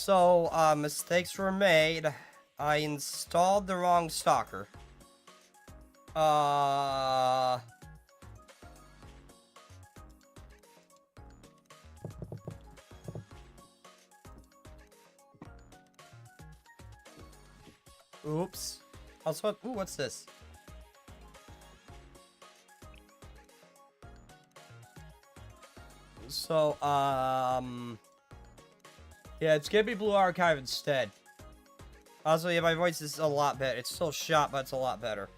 So, mistakes were made. I installed the wrong stalker. Oops. Also, ooh, what's this? So, yeah, it's gonna be Blue Archive instead. Also, yeah, my voice is a lot better. It's still shot, but it's a lot better.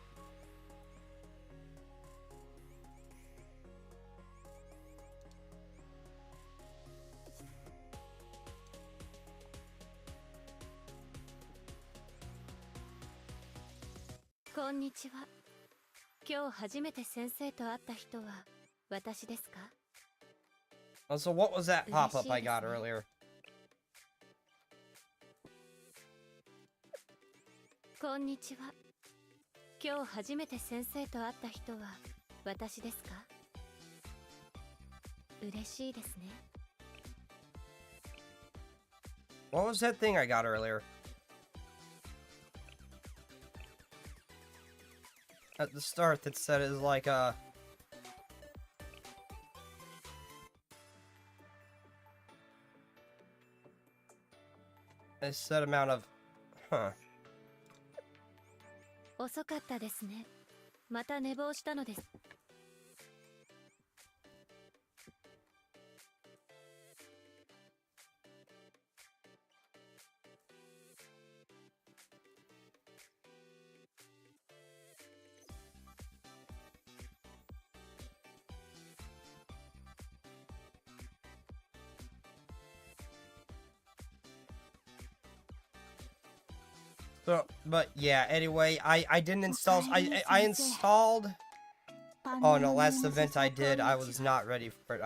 Konnichiwa. 今日初めて先生と会った人は私ですか? Also, what was that pop-up I got earlier? こんにちは。今日初めて先生と会った人は私ですか? 嬉しいですね。 What was that thing I got earlier? At the start that said it was like a set amount of huh. 遅かったですね。また寝坊したのです。 So, but yeah, anyway, I didn't install, I installed, oh no, last event I did, I was not ready for it,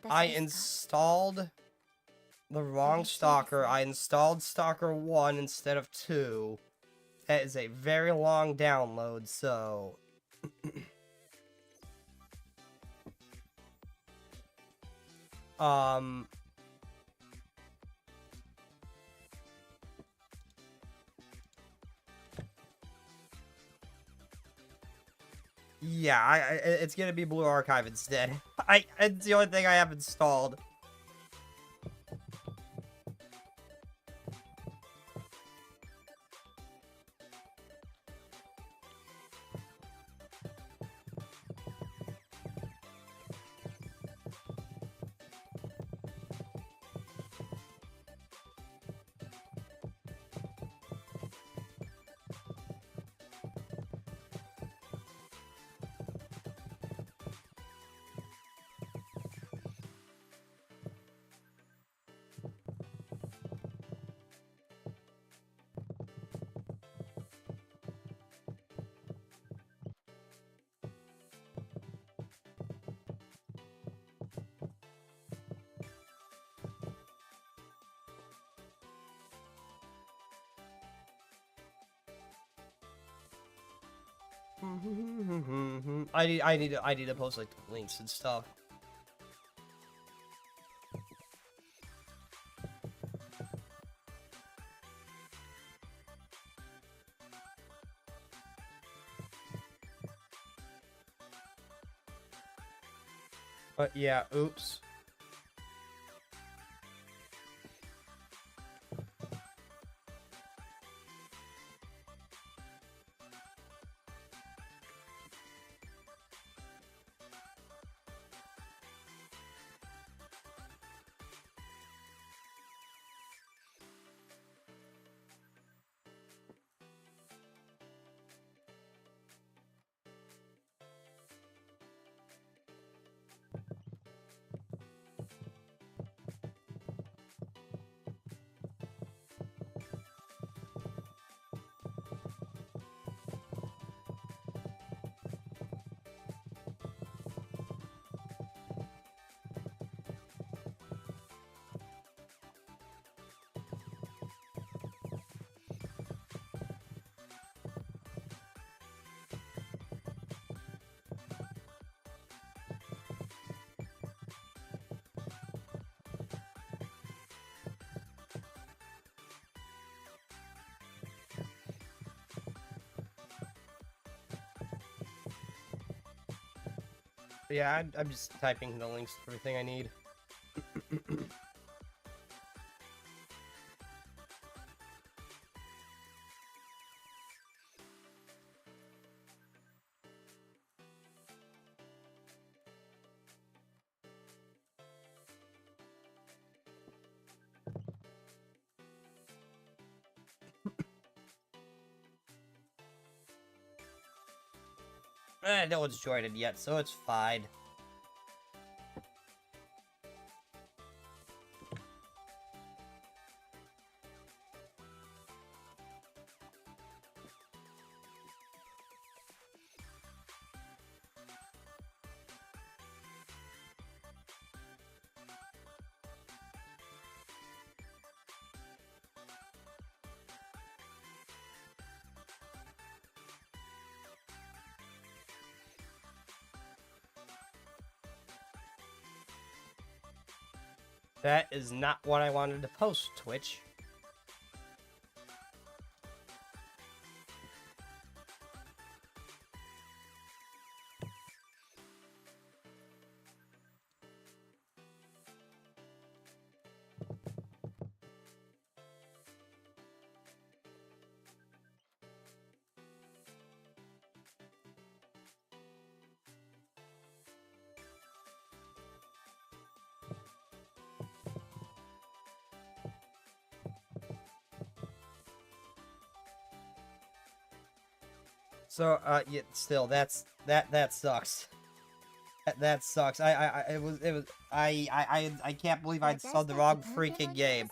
I installed the wrong stalker, I installed stalker 1 instead of 2, that is a very long download, so... Yeah, it's gonna be Blue Archive instead. It's the only thing I have installed. I need to post like links and stuff. But yeah, oops. Yeah, I'm just typing the links to everything I need. No one's joined it yet, so it's fine. That is not what I wanted to post, Twitch. So, yeah, still, that sucks. That sucks. I can't believe I saw the wrong freaking game.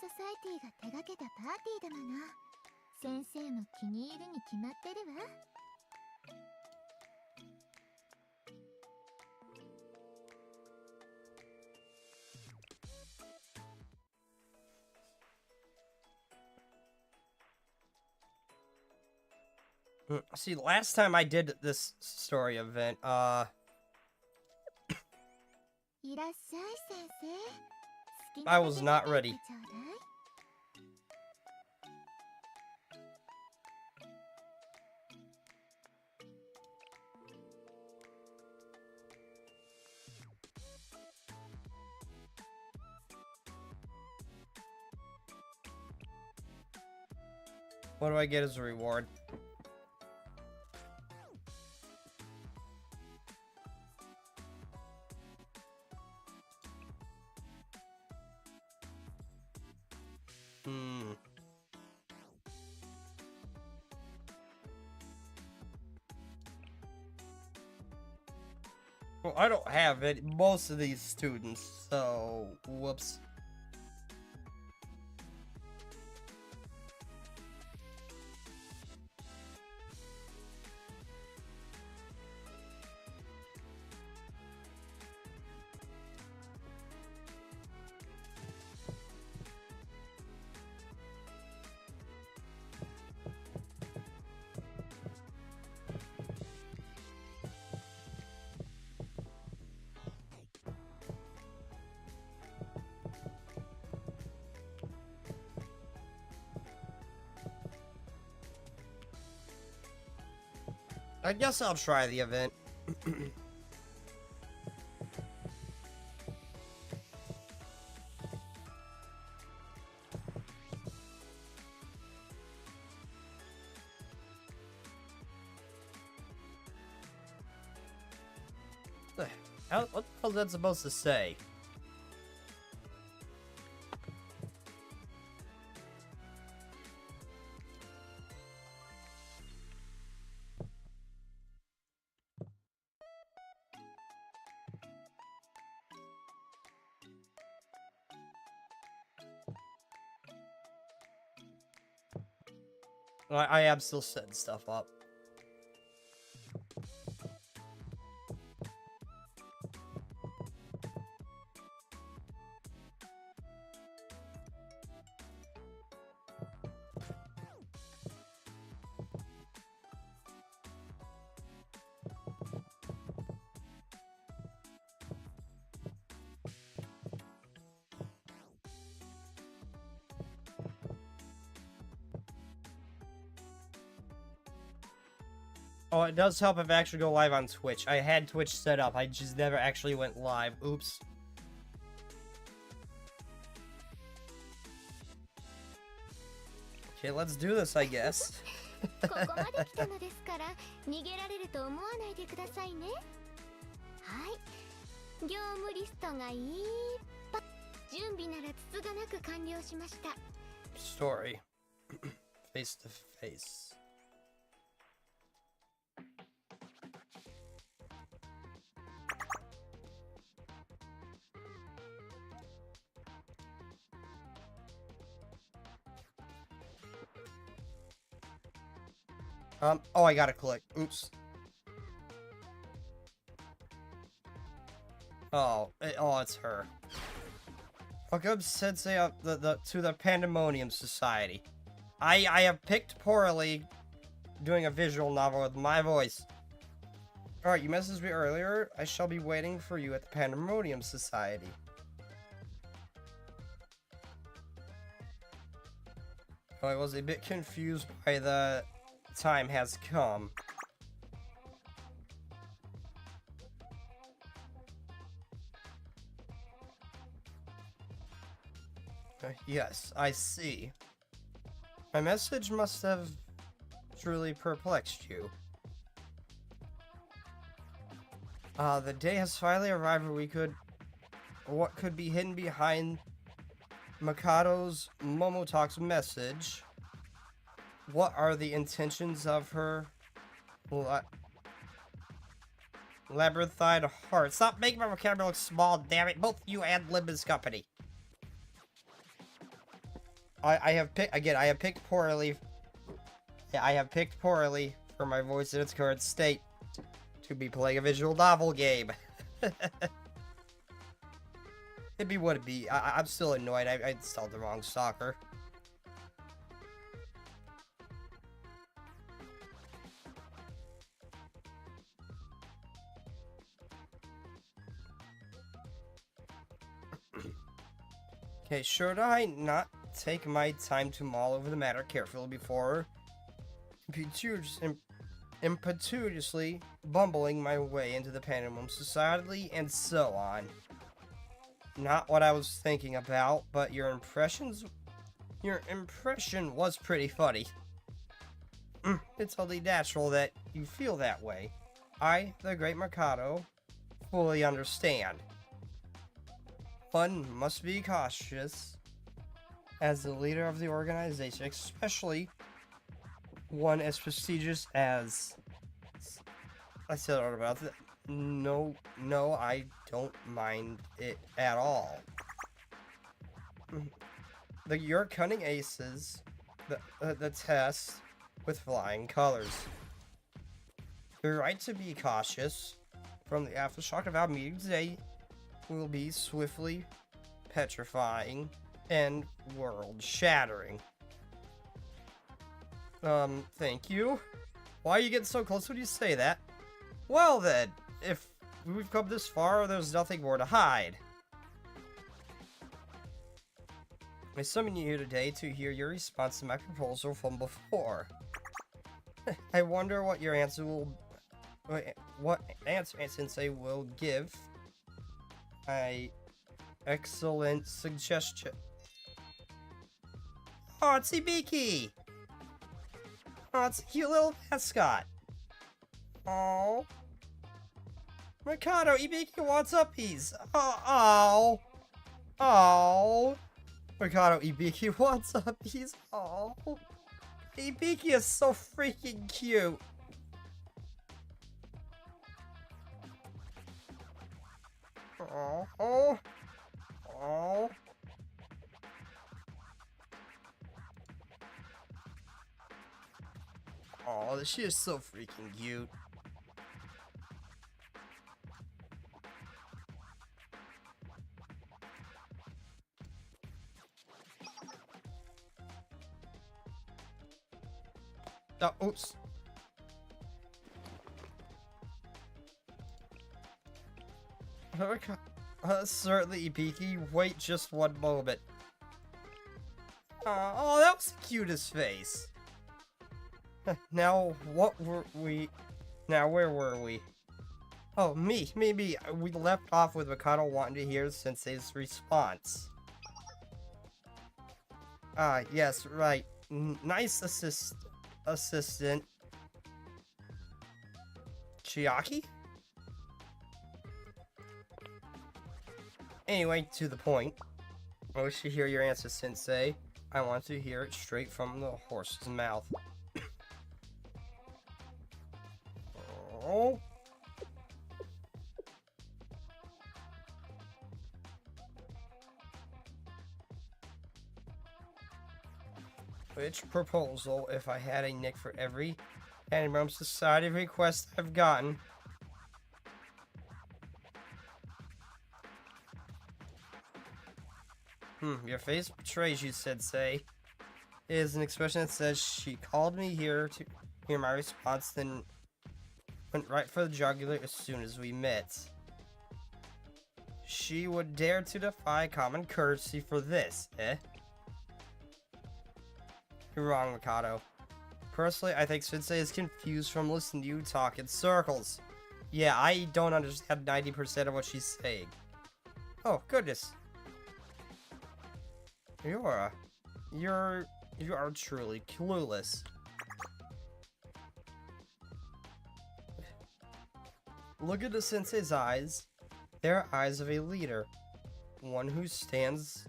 See, last time I did this story event, I was not ready. What do I get as a reward? Well, I don't have it. Most of these students, so whoops. I guess I'll try the event. What the hell is that supposed to say? I am still setting stuff up. Oh, it does help if I actually go live on Twitch. I had Twitch set up. I just never actually went live. Oops. Okay, let's do this, I guess. ここまで来たのですから逃げられると思わないでくださいね。はい、業務リストがいっぱい。準備ならつつがなく完了しました。Story. Face to face. Oh, I gotta click. Oops. Oh, it's her. Welcome, Sensei, to the Pandemonium Society. I have picked poorly doing a visual novel with my voice. Alright, you messaged me earlier. I shall be waiting for you at the Pandemonium Society. I was a bit confused by the time has come. Yes, I see. My message must have truly perplexed you. The day has finally arrived where what could be hidden behind Mikado's Momotalk's message. What are the intentions of her labyrinthine heart? Stop making my vocabulary look small, damn it. Both you and Limbus Company. I have picked poorly. Yeah, I have picked poorly for my voice in its current state to be playing a visual novel game. It'd be what it be. I'm still annoyed. I installed the wrong stalker. Okay, should I not take my time to mull over the matter carefully before impetuously bumbling my way into the Pandemonium Society and so on? Not what I was thinking about, but your impression was pretty funny. It's only natural that you feel that way. I, the Great Mikado, fully understand. One must be cautious as the leader of the organization, especially one as prestigious as... I said all about that. No, I don't mind it at all. Your cunning aces the test with flying colors. You're right to be cautious. From the aftershock of our meeting today will be swiftly petrifying and world-shattering. Thank you. Why are you getting so close when you say that? Well then, if we've come this far, there's nothing more to hide. I summoned you here today to hear your response to my proposal from before. I wonder what your answer will... What answer Sensei will give. Excellent suggestion. Oh, it's Ibiki! Oh, it's a cute little mascot. Oh. Mikado, Ibiki wants uppies. Oh. Mikado, Ibiki wants uppies. Oh. Ibiki is so freaking cute. Oh. Oh, she is so freaking cute. Oh, oops. Certainly, Ibiki. Wait just one moment. Oh, that was the cutest face. Now, what were we... Now, where were we? Oh, me. We left off with Mikado wanting to hear Sensei's response. Ah, yes, right. Nice assistant. Chiaki? Anyway, to the point. I wish to hear your answer, Sensei. I want to hear it straight from the horse's mouth. Oh. Which proposal, if I had a nick for every Anime Society request I've gotten? Your face betrays you, Sensei. It is an expression that says she called me here to hear my response, then went right for the jugular as soon as we met. She would dare to defy common courtesy for this, eh? You're wrong, Mikado. Personally, I think Sensei is confused from listening to you talk in circles. Yeah, I don't understand 90% of what she's saying. Oh, goodness. You are truly clueless. Look at the Sensei's eyes. They're eyes of a leader. One who stands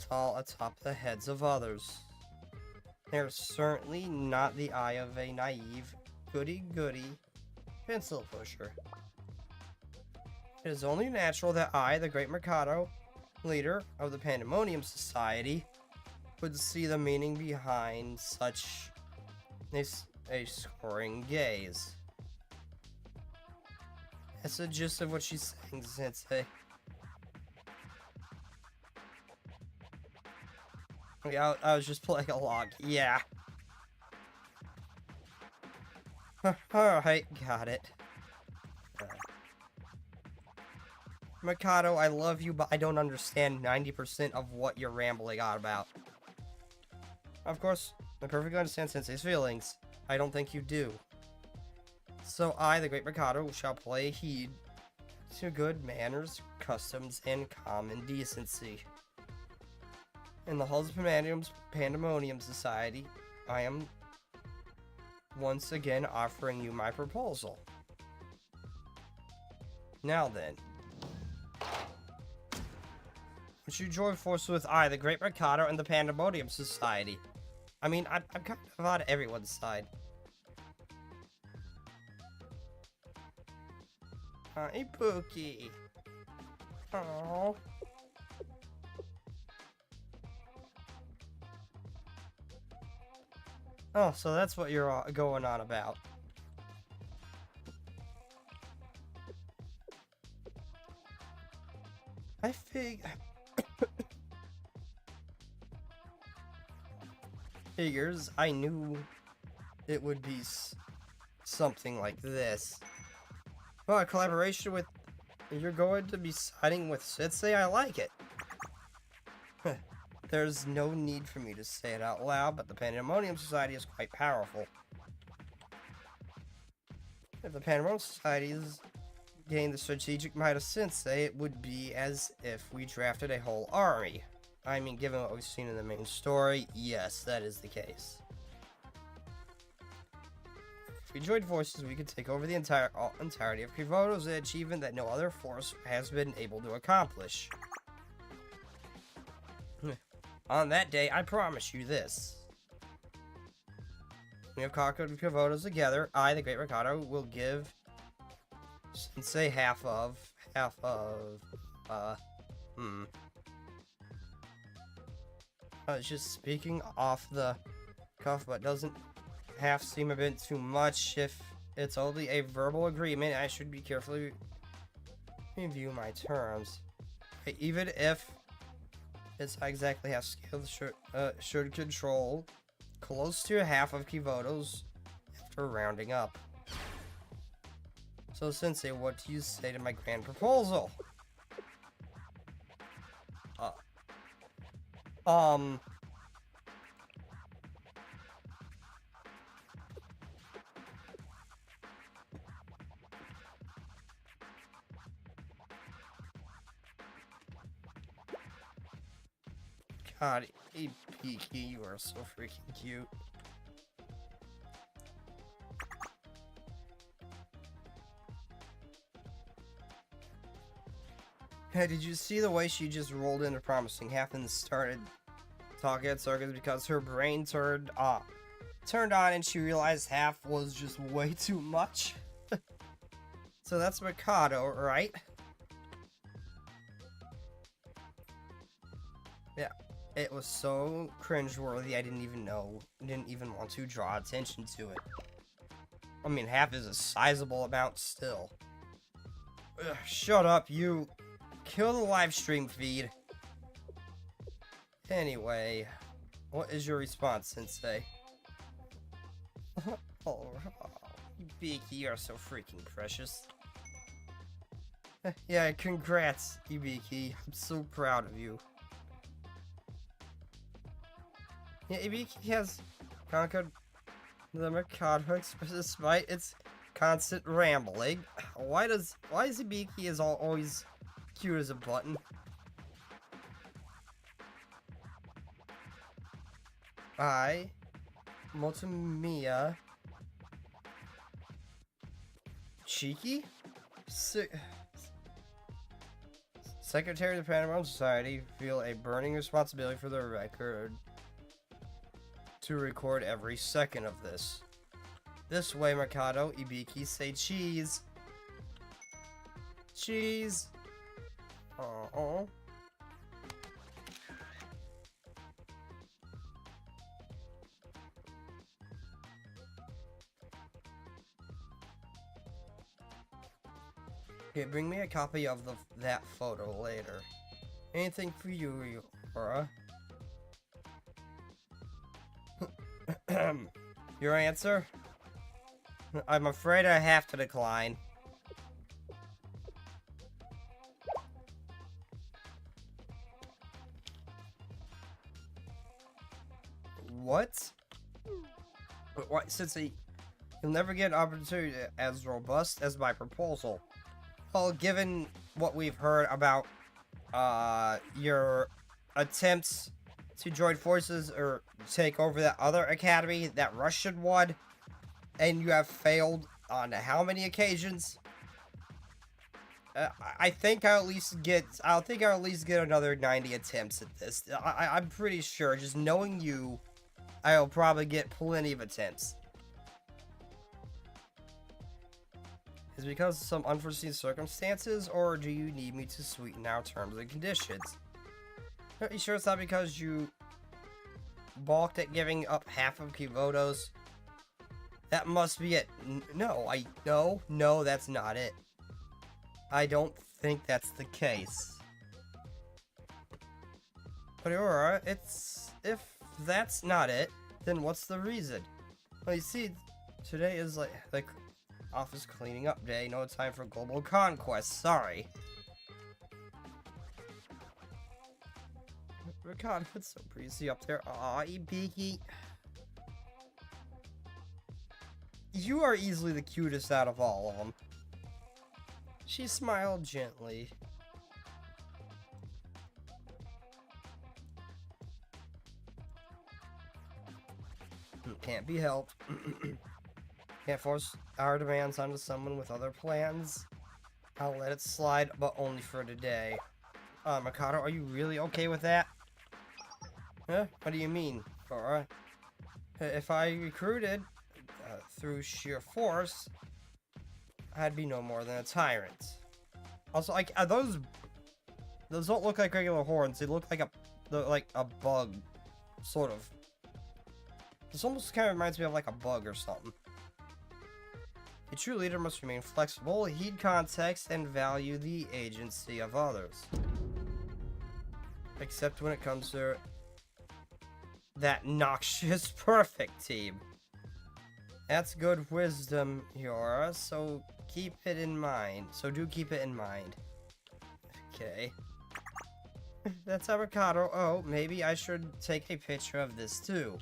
tall atop the heads of others. They're certainly not the eye of a naive, goody-goody pencil pusher. It is only natural that I, the great Mikado, leader of the Pandemonium Society, would see the meaning behind such a scoring gaze. That's the gist of what she's saying, Sensei. Yeah, I was just playing along. Yeah. Alright, got it. Mikado, I love you, but I don't understand 90% of what you're rambling on about. Of course, I perfectly understand Sensei's feelings. I don't think you do. So I, the great Mikado, shall pay heed to good manners, customs, and common decency. In the halls of Pandemonium Society, I am once again offering you my proposal. Now then, would you join forces with I, the great Mikado, and the Pandemonium Society? I mean, I'm kind of on everyone's side. Hi, Pookie. Aww. Oh, so that's what you're going on about. I figures I knew it would be something like this. Well, a collaboration with... You're going to be siding with Sensei? I like it. There's no need for me to say it out loud, but the Pandemonium Society is quite powerful. If the Pandemonium Societies gained the strategic might of Sensei, it would be as if we drafted a whole army. I mean, given what we've seen in the main story, yes, that is the case. If we joined forces, we could take over the entirety of Kivoto's, an achievement that no other force has been able to accomplish. On that day, I promise you this. We have conquered Kivoto's together. I, the great Mikado, will give Sensei half of... I was just speaking off the cuff, but doesn't half seem a bit too much. If it's only a verbal agreement, I should be carefully review my terms. Even if it's not exactly half scale, should control close to half of Kivoto's after rounding up. So Sensei, what do you say to my grand proposal? God, Ibiki, you are so freaking cute. Hey, did you see the way she just rolled into promising half and started talking at circus because her brain turned on and she realized half was just way too much? So that's Mikado, right? Yeah, it was so cringeworthy I didn't even want to draw attention to it. I mean, half is a sizable amount still. Ugh, shut up, you. Kill the live stream feed. Anyway, what is your response, Sensei? Oh, Ibiki, you are so freaking precious. Yeah, congrats, Ibiki. I'm so proud of you. Yeah, Ibiki has conquered the Mikado despite its constant rambling. Why is Ibiki always cute as a button? Motomiya Shiki? Secretary of the Panorama Society feel a burning responsibility for the record to record every second of this. This way, Mikado, Ibiki, say cheese. Cheese. Uh-oh. Okay, bring me a copy of that photo later. Anything for you, Yura? Your answer? I'm afraid I have to decline. What? What? Since you'll never get an opportunity as robust as my proposal. Well, given what we've heard about your attempts to join forces or take over that other academy, that Russian one, and you have failed on how many occasions? I think I'll at least get another 90 attempts at this. I'm pretty sure, just knowing you, I'll probably get plenty of attempts. Is it because of some unforeseen circumstances, or do you need me to sweeten our terms and conditions? Are you sure it's not because you balked at giving up half of Kivoto's? That must be it. No, that's not it. I don't think that's the case. But Aurora, if that's not it, then what's the reason? Well, you see, today is like office cleaning up day. No time for global conquest. Sorry. God, it's so breezy up there. Aw, Ibiki. You are easily the cutest out of all of them. She smiled gently. Can't be helped. Can't force our demands onto someone with other plans. I'll let it slide, but only for today. Mikado, are you really okay with that? Huh? What do you mean? Alright. If I recruited through sheer force, I'd be no more than a tyrant. Also, like, those don't look like regular horns. They look like a bug, sort of. This almost kind of reminds me of like a bug or something. A true leader must remain flexible, heed context, and value the agency of others. Except when it comes to that noxious perfect team. That's good wisdom, Yora, so keep it in mind. So do keep it in mind. Okay. That's avocado. Oh, maybe I should take a picture of this too.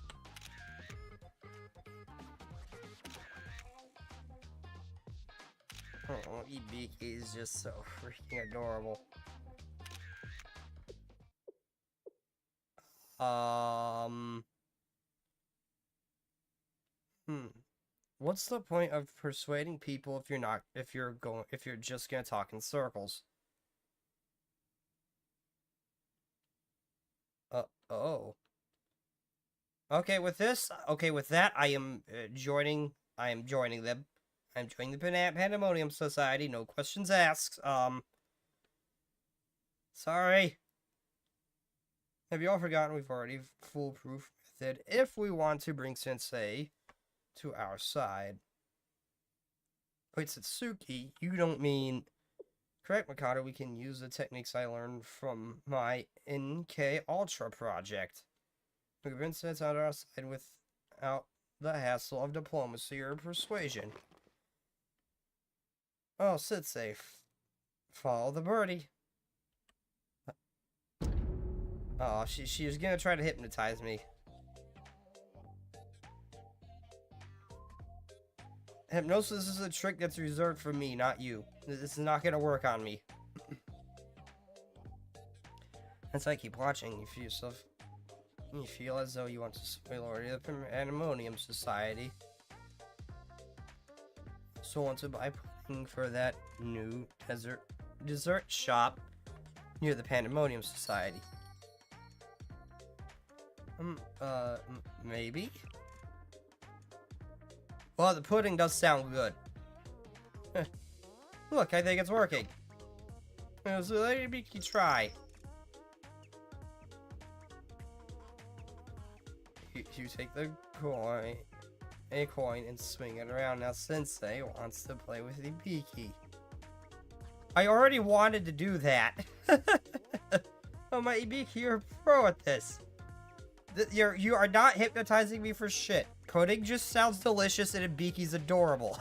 Oh, Ibiki is just so freaking adorable. What's the point of persuading people if you're just gonna talk in circles? Oh. Okay, with that, I am joining them. I'm joining the Pandemonium Society, no questions asked. Sorry. Have you all forgotten we've already foolproof method if we want to bring Sensei to our side? Wait, Satsuki, you don't mean... Correct, Mikado, we can use the techniques I learned from my NK Ultra project. We can bring Sensei on our side without the hassle of diplomacy or persuasion. Oh, sit safe. Follow the birdie. Oh, she was gonna try to hypnotize me. Hypnosis is a trick that's reserved for me, not you. This is not gonna work on me. As I keep watching, you feel as though you want to spoil the Pandemonium Society. So want to buy pudding for that new dessert shop near the Pandemonium Society. Maybe? Well, the pudding does sound good. Look, I think it's working. So let me try. You take the coin, and swing it around. Now Sensei wants to play with the Beaky. I already wanted to do that. Oh my Beaky, you're a pro at this. You are not hypnotizing me for shit. Pudding just sounds delicious and Ibiki's adorable.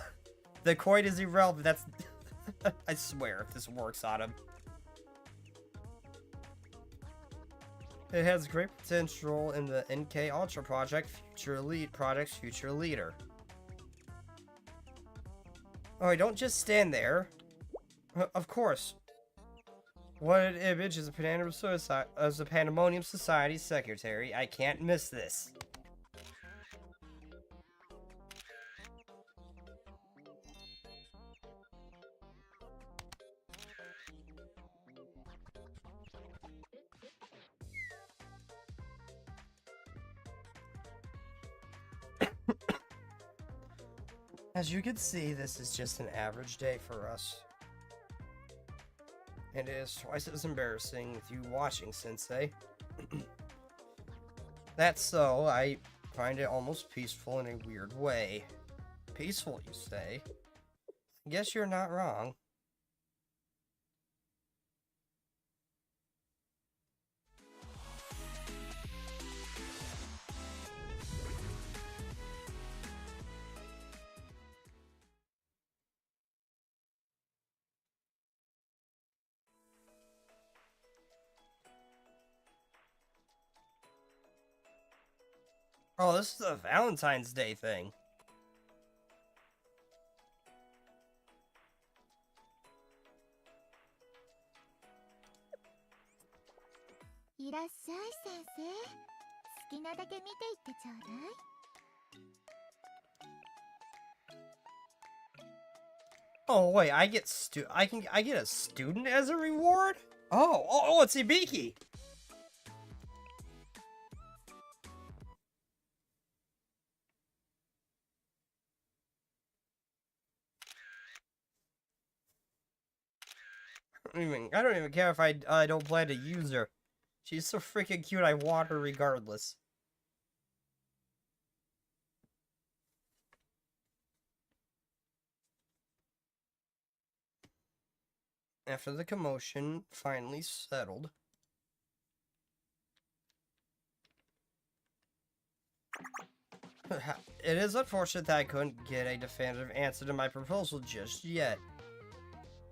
The coin is irrelevant. That's... I swear, if this works on him. It has great potential in the NK Ultra project, future leader. Oh, don't just stand there. Of course. What an image as a Pandemonium Society secretary. I can't miss this. As you can see, this is just an average day for us. And it is twice as embarrassing with you watching, Sensei. That's so, I find it almost peaceful in a weird way. Peaceful, you say? I guess you're not wrong. Oh, this is a Valentine's Day thing. Oh wait, I get a student as a reward? Oh, it's Ibiki. I don't even care if I don't plan to use her. She's so freaking cute, I want her regardless. After the commotion finally settled, it is unfortunate that I couldn't get a definitive answer to my proposal just yet.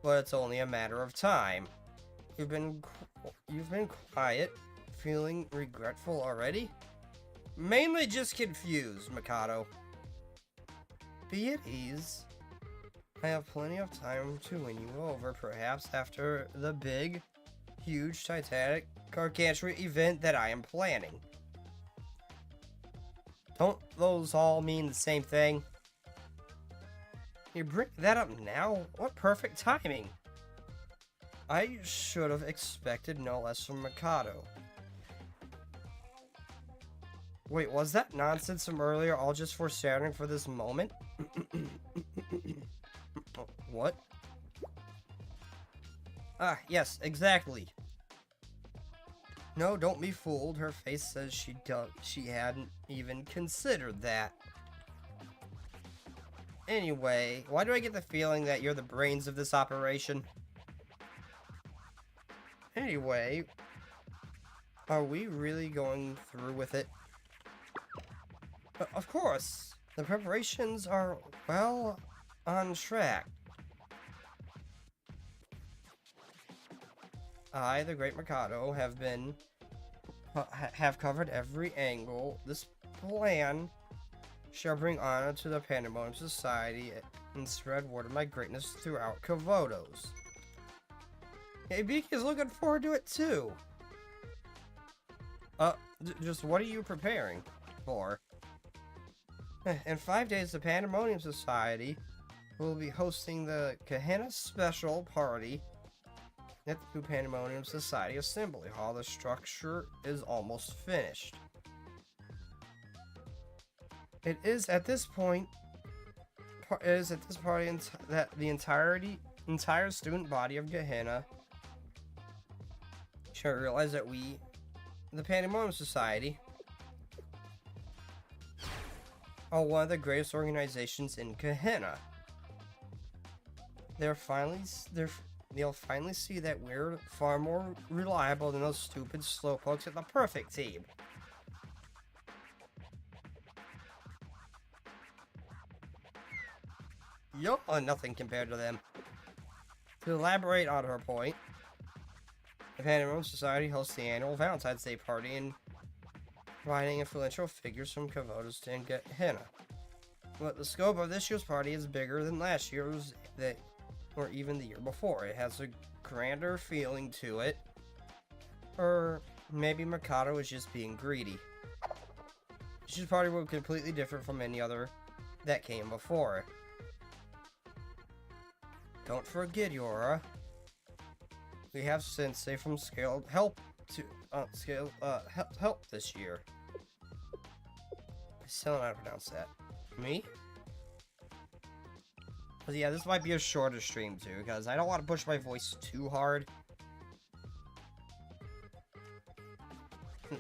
But it's only a matter of time. You've been quiet, feeling regretful already? Mainly just confused, Mikado. Be at ease. I have plenty of time to win you over, perhaps after the big, huge, titanic, gargantuan event that I am planning. Don't those all mean the same thing? You bring that up now? What perfect timing! I should have expected no less from Mikado. Wait, was that nonsense from earlier all just foreshadowing for this moment? What? Ah, yes, exactly. No, don't be fooled. Her face says she hadn't even considered that. Anyway, why do I get the feeling that you're the brains of this operation? Anyway, are we really going through with it? Of course, the preparations are well on track. I, the Great Mikado, have covered every angle. This plan shall bring honor to the Pandemonium Society and spread word of my greatness throughout Kavotos. Hey, Biki's looking forward to it too. Just what are you preparing for? In 5 days, the Pandemonium Society will be hosting the Gehenna Special Party at the new Pandemonium Society Assembly Hall. The structure is almost finished. It is at this point party that the entire student body of Gehenna shall realize that we, the Pandemonium Society, are one of the greatest organizations in Gehenna. They'll finally see that we're far more reliable than those stupid slowpokes at the perfect team. You're nothing compared to them. To elaborate on her point, the Pandemonium Society hosts the annual Valentine's Day party and providing influential figures from Kavotos to Gehenna. But the scope of this year's party is bigger than last year's, or even the year before. It has a grander feeling to it. Or maybe Mikado is just being greedy. This year's party will be completely different from any other that came before. Don't forget, Yora. We have Sensei from Scaled Help this year. I still don't know how to pronounce that. Me? But yeah, this might be a shorter stream too, because I don't want to push my voice too hard.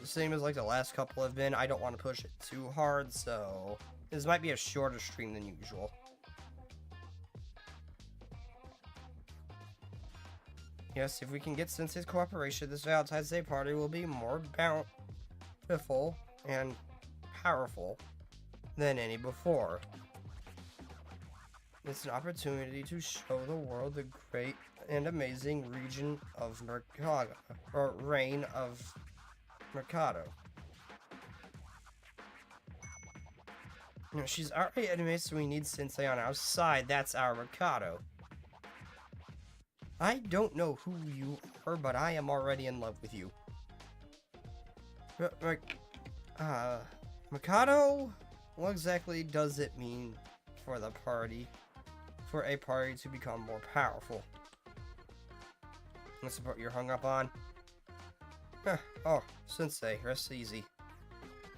Same as like the last couple have been, I don't want to push it too hard, so this might be a shorter stream than usual. Yes, if we can get Sensei's cooperation, this Valentine's Day party will be more bountiful and powerful than any before. It's an opportunity to show the world the great and amazing region of Mercado, or reign of Mercado. You know, she's already enemy, so we need Sensei on our side. That's our Mercado. I don't know who you are, but I am already in love with you. Mikado? What exactly does it mean for a party to become more powerful? That's what you're hung up on? Oh, Sensei, rest easy.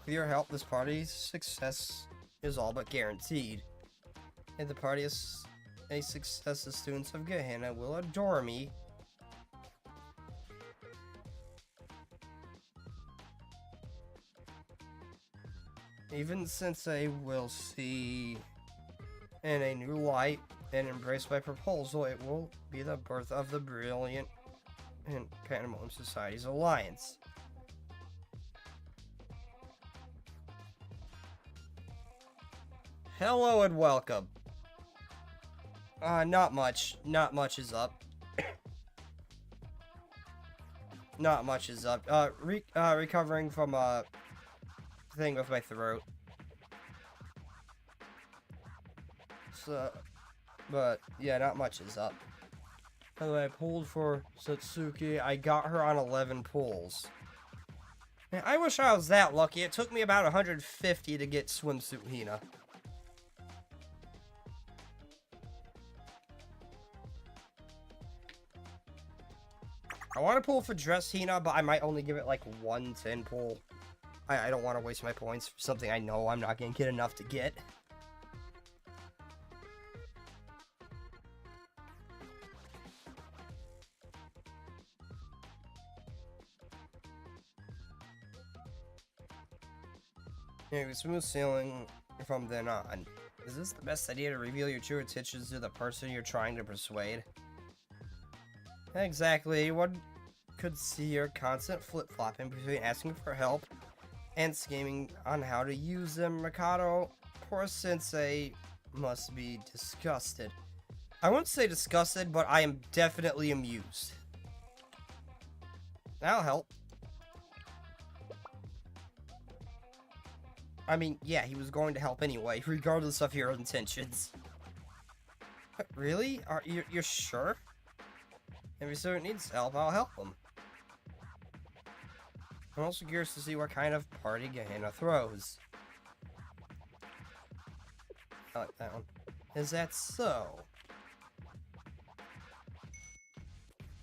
With your help, this party's success is all but guaranteed. If the party is a success, the students of Gehenna will adore me. Even Sensei will see in a new light and embrace my proposal. It will be the birth of the Brilliant and Pandemonium Society's alliance. Hello and welcome. Not much. Not much is up. Not much is up. Recovering from a thing with my throat. So, but yeah, not much is up. By the way, I pulled for Satsuki. I got her on 11 pulls. Man, I wish I was that lucky. It took me about 150 to get Swimsuit Hina. I want to pull for Dress Hina, but I might only give it like 110 pull. I don't want to waste my points for something I know I'm not going to get enough to get. Anyway, smooth sailing from then on. Is this the best idea to reveal your true intentions to the person you're trying to persuade? Exactly. One could see your constant flip-flopping between asking for help and scheming on how to use them. Mikado, poor sensei, must be disgusted. I wouldn't say disgusted, but I am definitely amused. That'll help. I mean, yeah, he was going to help anyway, regardless of your intentions. What, really? You're sure? If your student needs help, I'll help him. I'm also curious to see what kind of party Gehenna throws. I like that one. Is that so?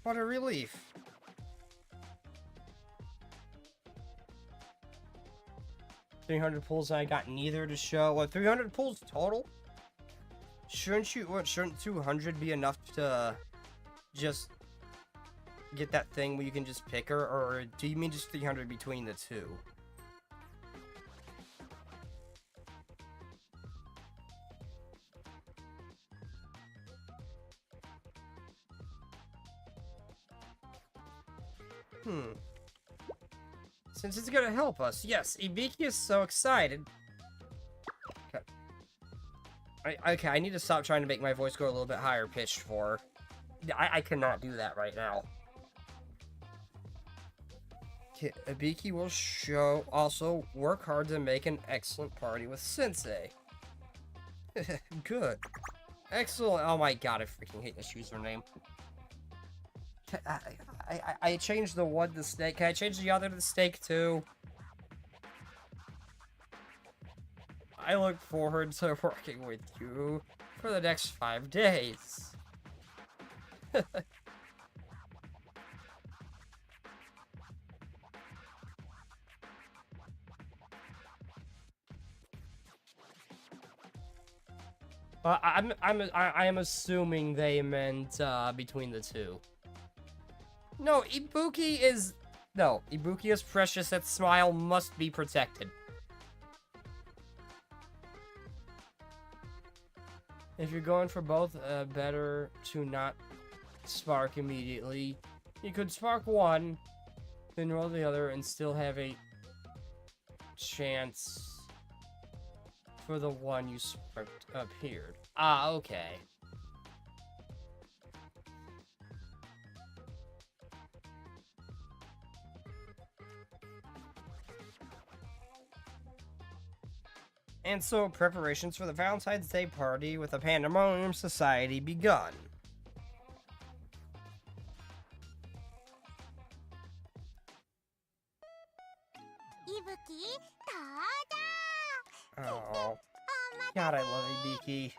What a relief. $300 pulls, and I got neither to show. What, 300 pulls total? Shouldn't 200 be enough to just get that thing where you can just pick her, or do you mean just 300 between the two? Since it's gonna help us, yes, Ibiki is so excited. Okay, I need to stop trying to make my voice go a little bit higher pitched for her. I cannot do that right now. Ibiki will also work hard to make an excellent party with Sensei. Good. Excellent. Oh my god, I freaking hate this username. I changed the one to Snake. Can I change the other to Steak too? I look forward to working with you for the next 5 days. I'm assuming they meant between the two. No, Ibuki is precious. That smile must be protected. If you're going for both, better to not spark immediately. You could spark one, then roll the other, and still have a chance for the one you sparked appeared. Ah, okay. And so, preparations for the Valentine's Day party with the Pandemonium Society begun. Oh, God, I love Ibiki.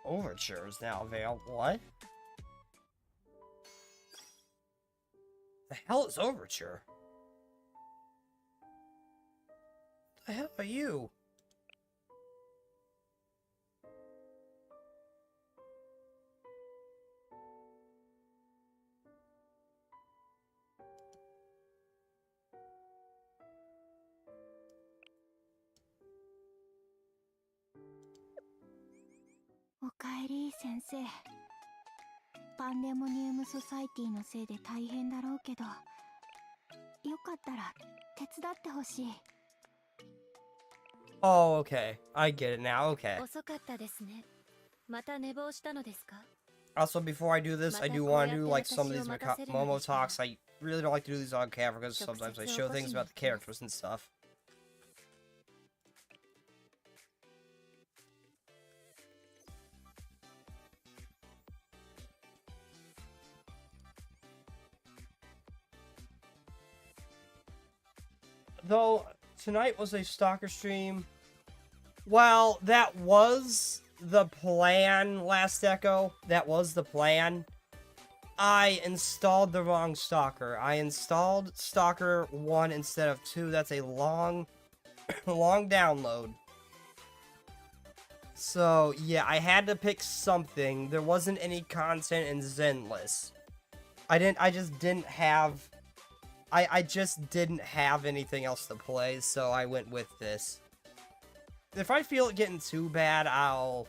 Overtures now available. What? The hell is Overture? The hell are you? Okaeri, sensei. パンデモニウムソサイティのせいで大変だろうけど、よかったら手伝ってほしい。Oh, okay. I get it now. Okay. 遅かったですね。また寝坊したのですか? Also, before I do this, I do want to do like some of these Momo talks. I really don't like to do these on camera because sometimes I show things about the characters and stuff. Though, tonight was a stalker stream. Well, that was the plan, Last Echo. That was the plan. I installed the wrong stalker. I installed stalker 1 instead of 2. That's a long, long download. So, yeah, I had to pick something. There wasn't any content in Zenless. I just didn't have anything else to play, so I went with this. If I feel it getting too bad, I'll...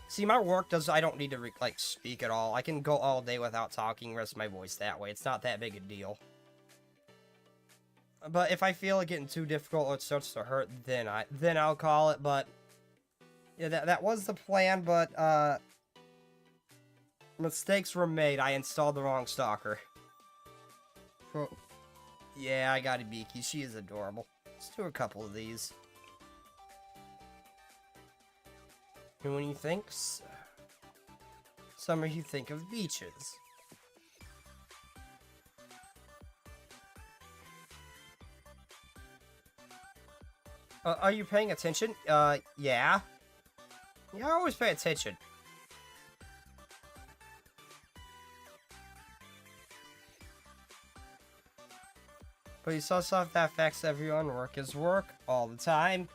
See, my work does... I don't need to, speak at all. I can go all day without talking, rest my voice that way. It's not that big a deal. But if I feel it getting too difficult or it starts to hurt, then I'll call it, but... Yeah, that was the plan, but, mistakes were made. I installed the wrong stalker. Yeah, I got Ibiki. She is adorable. Let's do a couple of these. And when you think summer, you think of beaches. Are you paying attention? Yeah. Yeah, I always pay attention. But you saw stuff that affects everyone. Work is work all the time.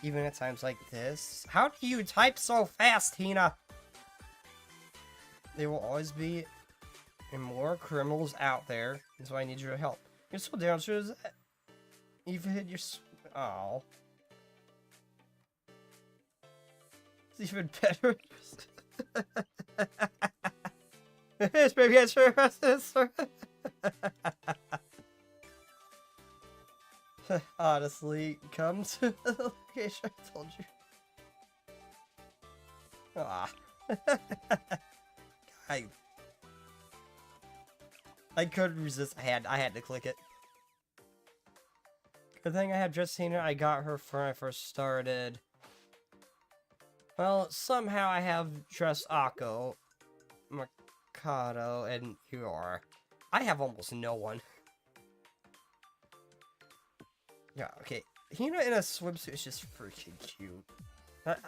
Even at times like this. How do you type so fast, Hina? There will always be more criminals out there. That's why I need your help. You're so dangerous. You've hit your... Oh. It's even better. Yes, baby, I sure this. Honestly, come to the location I told you. Ah. I couldn't resist. I had to click it. Good thing I had just seen her. I got her when I first started. Well, somehow I have just Akko, Mikado, and Yor. I have almost no one. Yeah, okay. Hina in a swimsuit is just freaking cute.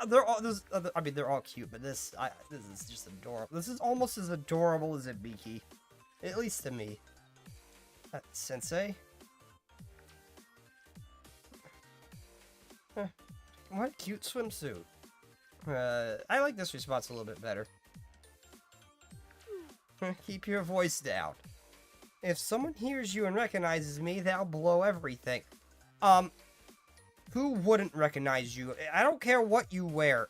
They're all they're all cute, but this is just adorable. This is almost as adorable as Ibiki, at least to me. Sensei. What a cute swimsuit. I like this response a little bit better. Keep your voice down. If someone hears you and recognizes me, they'll blow everything. Who wouldn't recognize you? I don't care what you wear.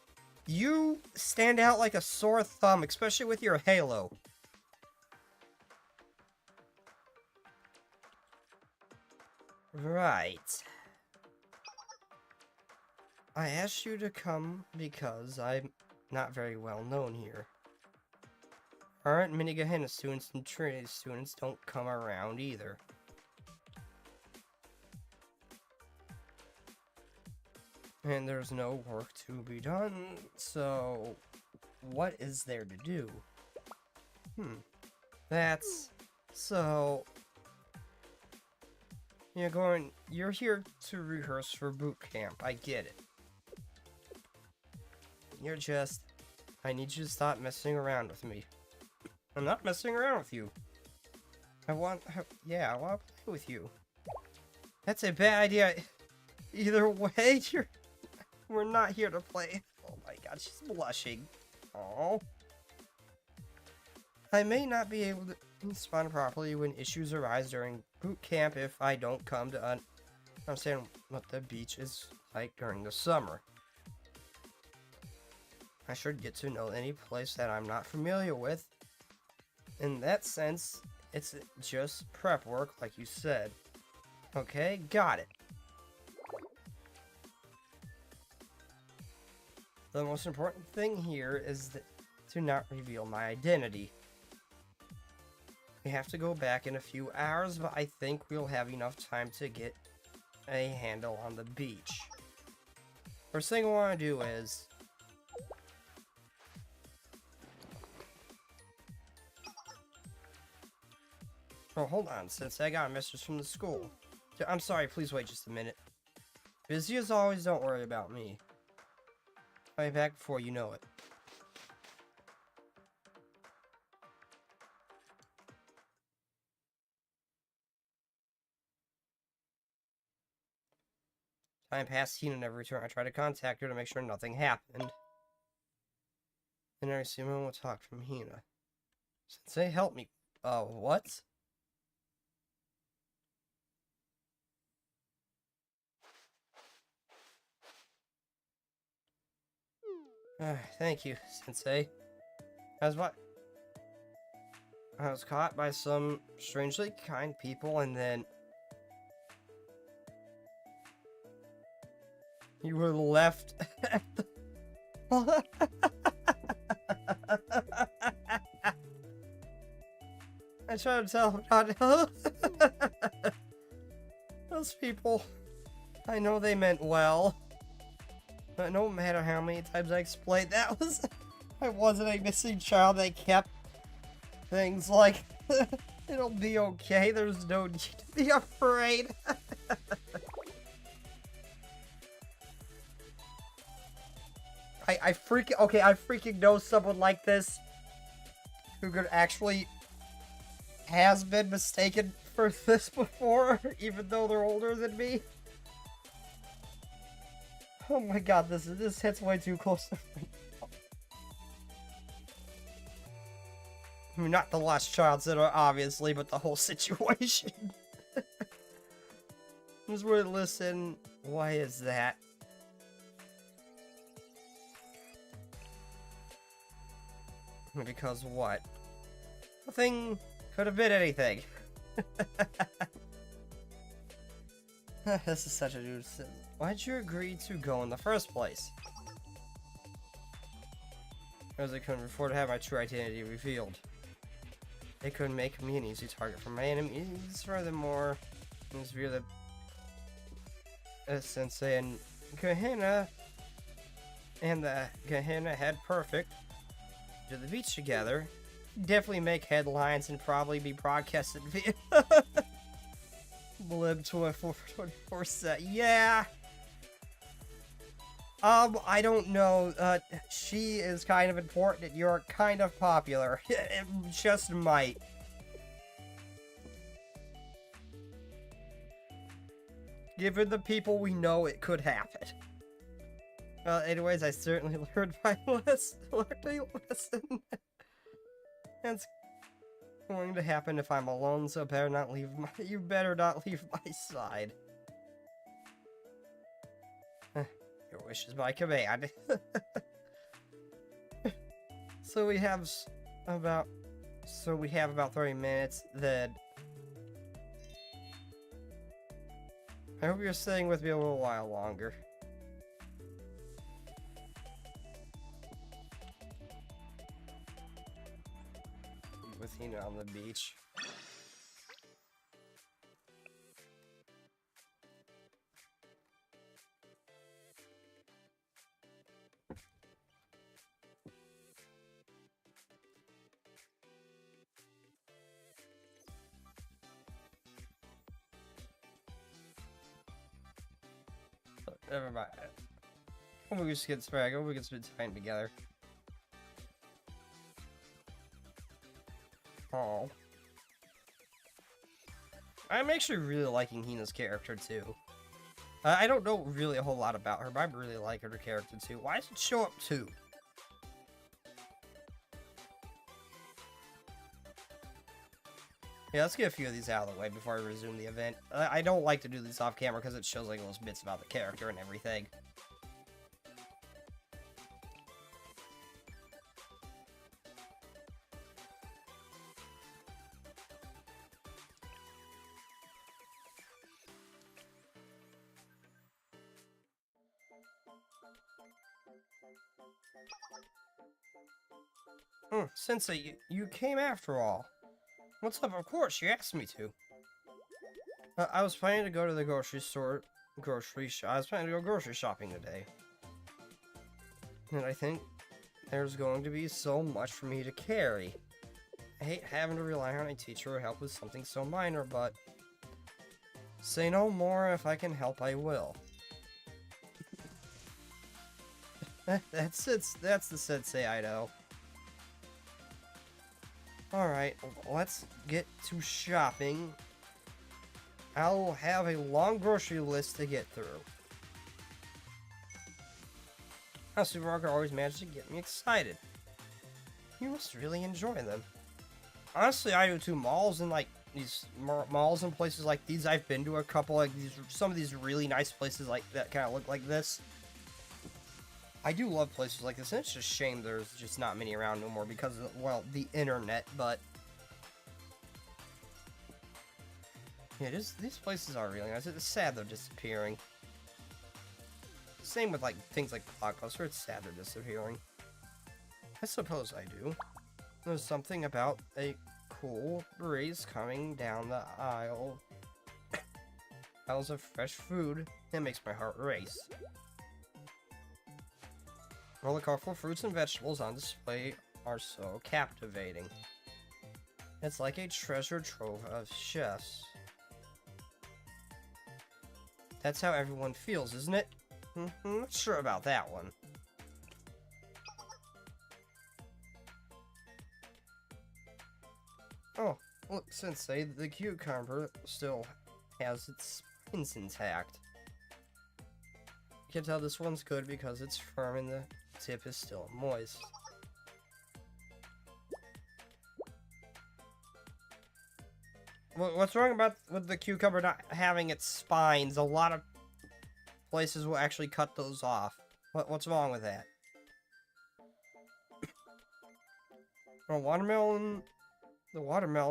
You stand out like a sore thumb, especially with your halo. Right. I asked you to come because I'm not very well known here. Aren't many Gehenna students and Trinity students don't come around either. And there's no work to be done, so what is there to do? That's... so... You're here to rehearse for boot camp, I get it. You're just... I need you to stop messing around with me. I'm not messing around with you. I want to play with you. That's a bad idea. Either way, we're not here to play. Oh my god, she's blushing. Oh. I may not be able to respond properly when issues arise during boot camp if I don't come to understand what the beach is like during the summer. I should get to know any place that I'm not familiar with. In that sense, it's just prep work, like you said. Okay, got it. The most important thing here is to not reveal my identity. We have to go back in a few hours, but I think we'll have enough time to get a handle on the beach. First thing I want to do is... oh, hold on, since I got a message from the school. I'm sorry, please wait just a minute. Busy as always, don't worry about me. I'll be back before you know it. Time passed, Hina never returned. I tried to contact her to make sure nothing happened. Then I received a moment of talk from Hina. Sensei, help me. What? Thank you, Sensei. I was caught by some strangely kind people, and then you were left at the... I tried to tell him not to... Those people, I know they meant well. But no matter how many times I explained I wasn't a missing child. They kept things like, it'll be okay, there's no need to be afraid. I freaking know someone like this who could actually has been mistaken for this before, even though they're older than me. Oh my god, this hits way too close to me. I mean, not the lost child center, obviously, but the whole situation. Just word listen. Why is that? Because what? Nothing could have been anything. This is such a nuisance. Why'd you agree to go in the first place? As I couldn't afford to have my true identity revealed. It could make me an easy target for my enemies. Furthermore, it was via the Sensei and Gehenna and the Gehenna head perfect to the beach together. Definitely make headlines and probably be broadcasted via Blib 24/7. Yeah. I don't know. She is kind of important and you're kind of popular. It just might. Given the people we know, it could happen. Anyways, I certainly learned my lesson. That's going to happen if I'm alone, so you better not leave my side. Your wish is my command. So we have about 30 minutes, then I hope you're staying with me a little while longer. With Hina on the beach. Never mind. I hope we just get spend time together. Oh. I'm actually really liking Hina's character too. I don't know really a whole lot about her, but I really like her character too. Why does it show up too? Yeah, let's get a few of these out of the way before I resume the event. I don't like to do these off camera because it shows like those bits about the character and everything. Sensei, you came after all. What's up? Of course, you asked me to. I was planning to go to the grocery store. I was planning to go grocery shopping today. And I think there's going to be so much for me to carry. I hate having to rely on a teacher or help with something so minor, but Say no more. If I can help, I will. That's it. That's the sensei I know. Alright, let's get to shopping. I'll have a long grocery list to get through. How Supermarket always manages to get me excited. You must really enjoy them. Honestly, I do too. Malls and like these malls and places like these. I've been to a couple like these. Some of these really nice places like that kind of look like this. I do love places like this, and it's just a shame there's just not many around no more because of, well, the internet, but yeah, these places are really nice. It's sad they're disappearing. Same with like things like Blockbuster, it's sad they're disappearing. I suppose I do. There's something about a cool breeze coming down the aisle. Aisles of fresh food. It makes my heart race. All the colorful fruits and vegetables on display are so captivating. It's like a treasure trove of chefs. That's how everyone feels, isn't it? Not sure about that one. Oh, look, Sensei, the cucumber still has its spines intact. You can tell this one's good because it's firm and the tip is still moist. What's wrong with the cucumber not having its spines? A lot of places will actually cut those off. What's wrong with that? Oh, watermelon.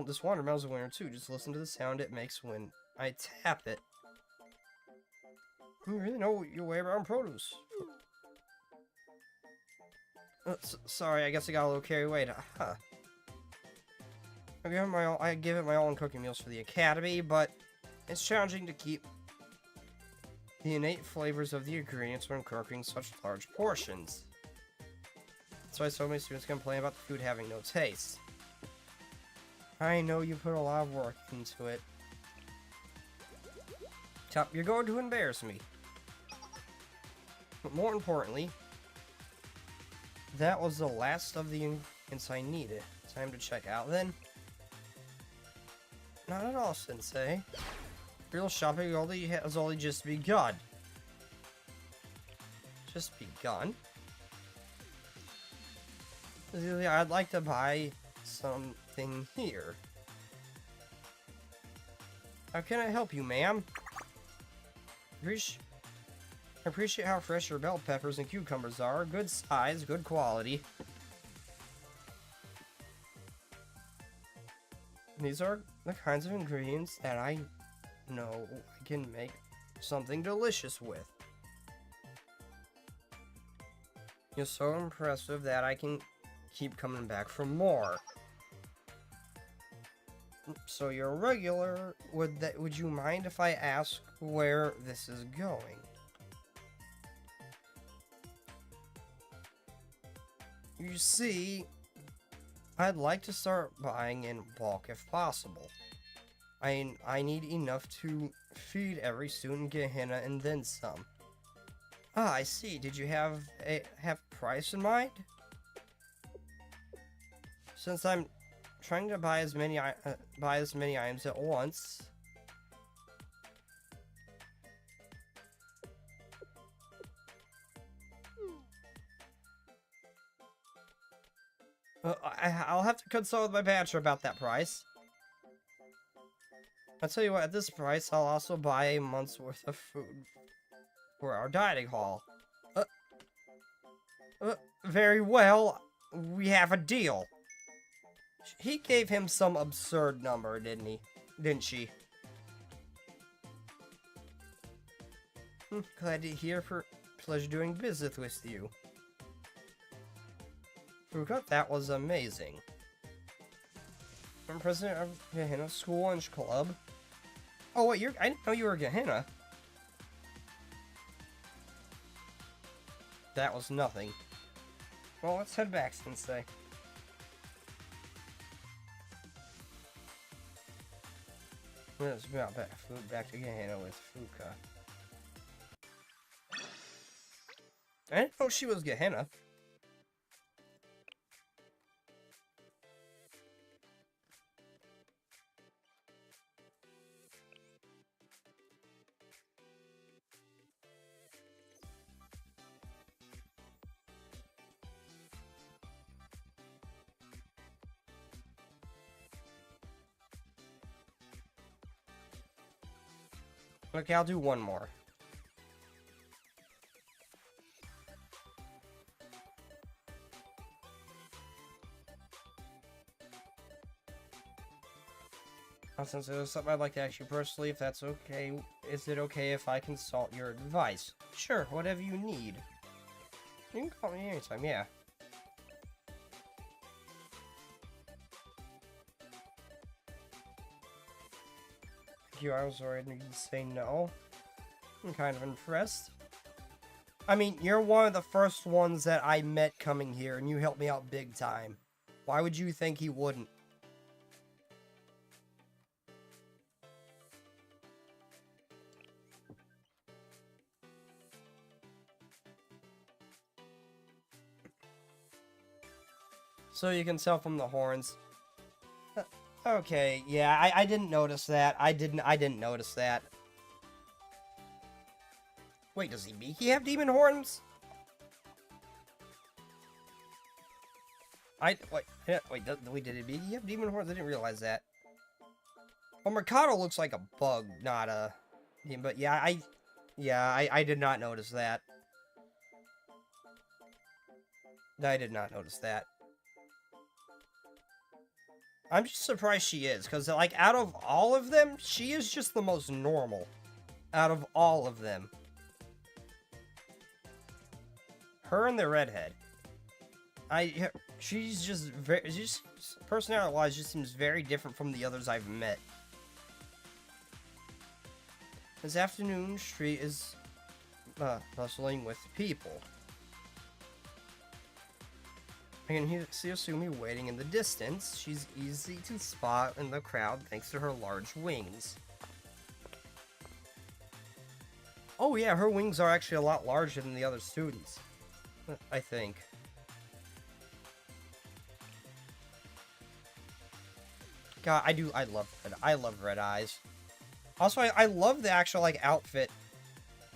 This watermelon's a winner too. Just listen to the sound it makes when I tap it. You really know your way around produce. Sorry, I guess I got a little carried away. Huh. I give it my all in cooking meals for the academy, but it's challenging to keep the innate flavors of the ingredients when cooking such large portions. That's why so many students complain about the food having no taste. I know you put a lot of work into it. You're going to embarrass me. But more importantly, that was the last of the ingredients I needed. Time to check out then? Not at all, Sensei. Real shopping has only just begun. Just begun? I'd like to buy something here. How can I help you, ma'am? I appreciate how fresh your bell peppers and cucumbers are. Good size, good quality. These are the kinds of ingredients that I know I can make something delicious with. You're so impressive that I can keep coming back for more. So you're a regular. Would you mind if I ask where this is going? You see, I'd like to start buying in bulk if possible. I need enough to feed every student Gehenna and then some. Ah, I see. Did you have a price in mind? Since I'm trying to buy as many items at once. I'll have to consult with my manager about that price. I'll tell you what, at this price, I'll also buy a month's worth of food for our dining hall. Very well, we have a deal. He gave him some absurd number, didn't he? Didn't she? Glad to hear. For pleasure doing business with you. Forgot that was amazing. I'm president of Gehenna School Lunch Club. Oh wait, I didn't know you were Gehenna. That was nothing. Well, let's head back, Let's mount back to Gehenna with Fuka. I didn't know she was Gehenna. Okay, I'll do one more. Since there's something I'd like to ask you personally, if that's okay, is it okay if I consult your advice? Sure, whatever you need. You can call me anytime, yeah. I was worried you'd say no. I'm kind of impressed. I mean, you're one of the first ones that I met coming here, and you helped me out big time. Why would you think he wouldn't? So you can tell from the horns. Okay, yeah, I didn't notice that. I didn't notice that. Wait, does Ibiki have demon horns? Wait, did Ibiki have demon horns? I didn't realize that. Well, Mercado looks like a bug, not a... But yeah, I did not notice that. I did not notice that. I'm just surprised she is, because, like, out of all of them, she is just the most normal. Out of all of them. Her and the redhead. She's just very, personality-wise, just seems very different from the others I've met. This afternoon, street is, bustling with people. I can see Asumi waiting in the distance. She's easy to spot in the crowd thanks to her large wings. Oh yeah, her wings are actually a lot larger than the other students. I think. God, I love Red Eyes. Also, I love the actual, like, outfit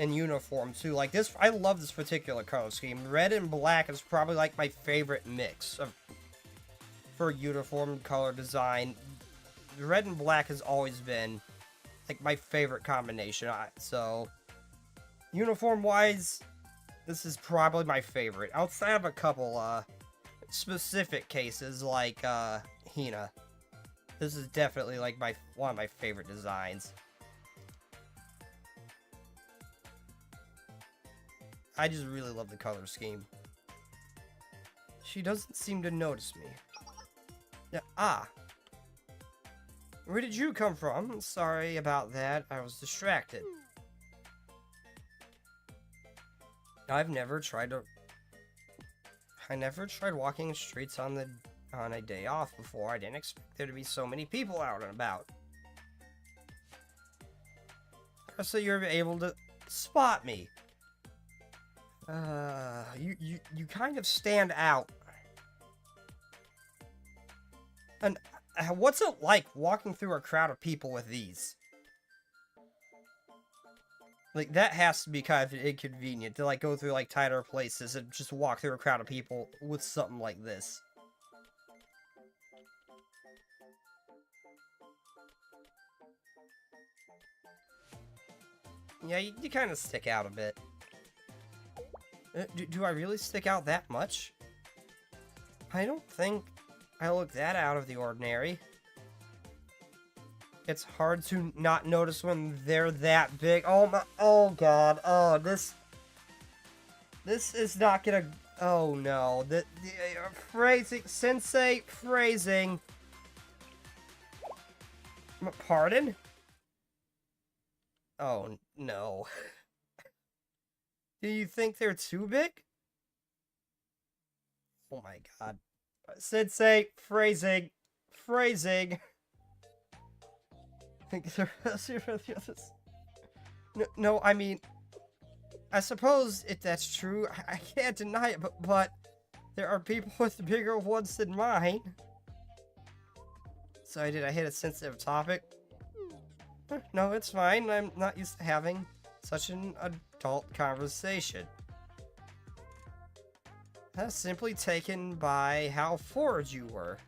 and uniform too. Like this, I love this particular color scheme. Red and black is probably like my favorite mix for uniform color design. Red and black has always been like my favorite combination. So uniform wise, this is probably my favorite. Outside of a couple specific cases like Hina, this is definitely like one of my favorite designs. I just really love the color scheme. She doesn't seem to notice me. Yeah, where did you come from? Sorry about that. I was distracted. I never tried walking the streets on a day off before. I didn't expect there to be so many people out and about. So you're able to spot me. You kind of stand out. And what's it like walking through a crowd of people with these? Like, that has to be kind of inconvenient to, like, go through, like, tighter places and just walk through a crowd of people with something like this. Yeah, you kind of stick out a bit. Do I really stick out that much? I don't think I look that out of the ordinary. It's hard to not notice when they're that big. Oh god, oh, this is not gonna, oh no, the phrasing, sensei, phrasing. Pardon? Oh, no. Do you think they're too big? Oh my god. Sensei, phrasing. No, I mean, I suppose if that's true, I can't deny it, but there are people with bigger ones than mine. Sorry, did I hit a sensitive topic? No, it's fine. I'm not used to having such an adult conversation. That's simply taken by how forward you were.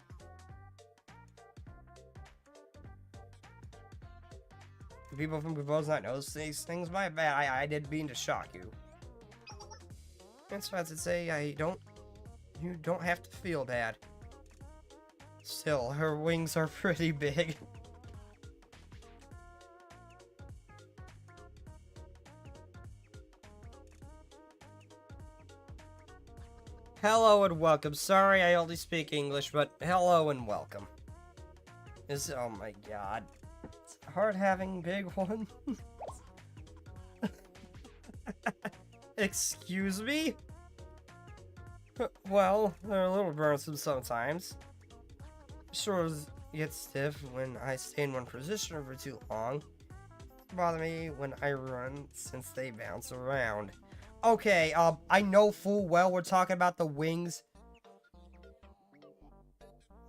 People from Gavo's not notice these things. My bad. I didn't mean to shock you. That's what I say. You don't have to feel bad. Still, her wings are pretty big. Hello and welcome. Sorry I only speak English, but hello and welcome. Oh my god. It's hard having big ones. Excuse me? Well, they're a little burdensome sometimes. Shoulders get stiff when I stay in one position for too long. Bother me when I run since they bounce around. Okay, I know full well we're talking about the wings.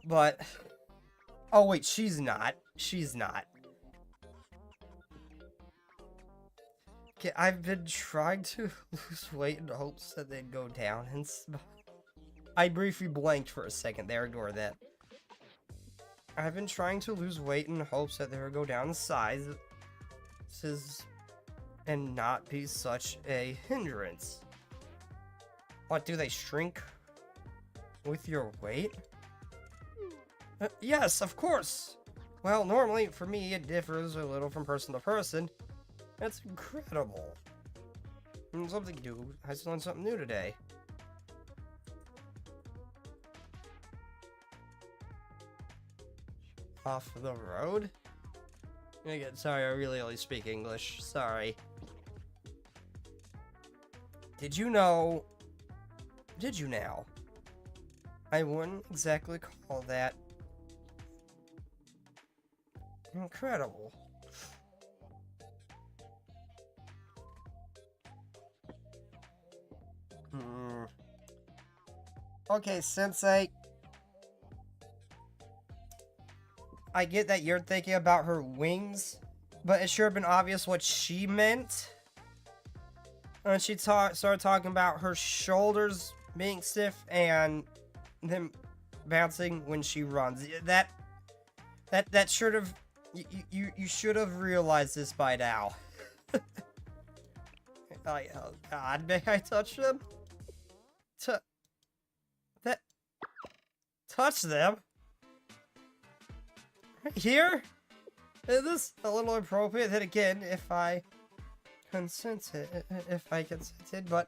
But... Oh wait, she's not. She's not. Okay, I've been trying to lose weight in hopes that they'd go down and I briefly blanked for a second there, ignore that. I've been trying to lose weight in hopes that they would go down in size and not be such a hindrance. What, do they shrink with your weight? Yes, of course. Well, normally, for me, it differs a little from person to person. That's incredible. Something new. I just learned something new today. Off the road? Again, sorry, I really only speak English. Sorry. Did you know? Did you now? I wouldn't exactly call that incredible. Okay, Sensei. I get that you're thinking about her wings, but it should have been obvious what she meant. When she started talking about her shoulders being stiff and them bouncing when she runs. That should have... You should have realized this by now. Oh god, may I touch them? Touch them? Right here? Is this a little appropriate? Then again, if I consented, but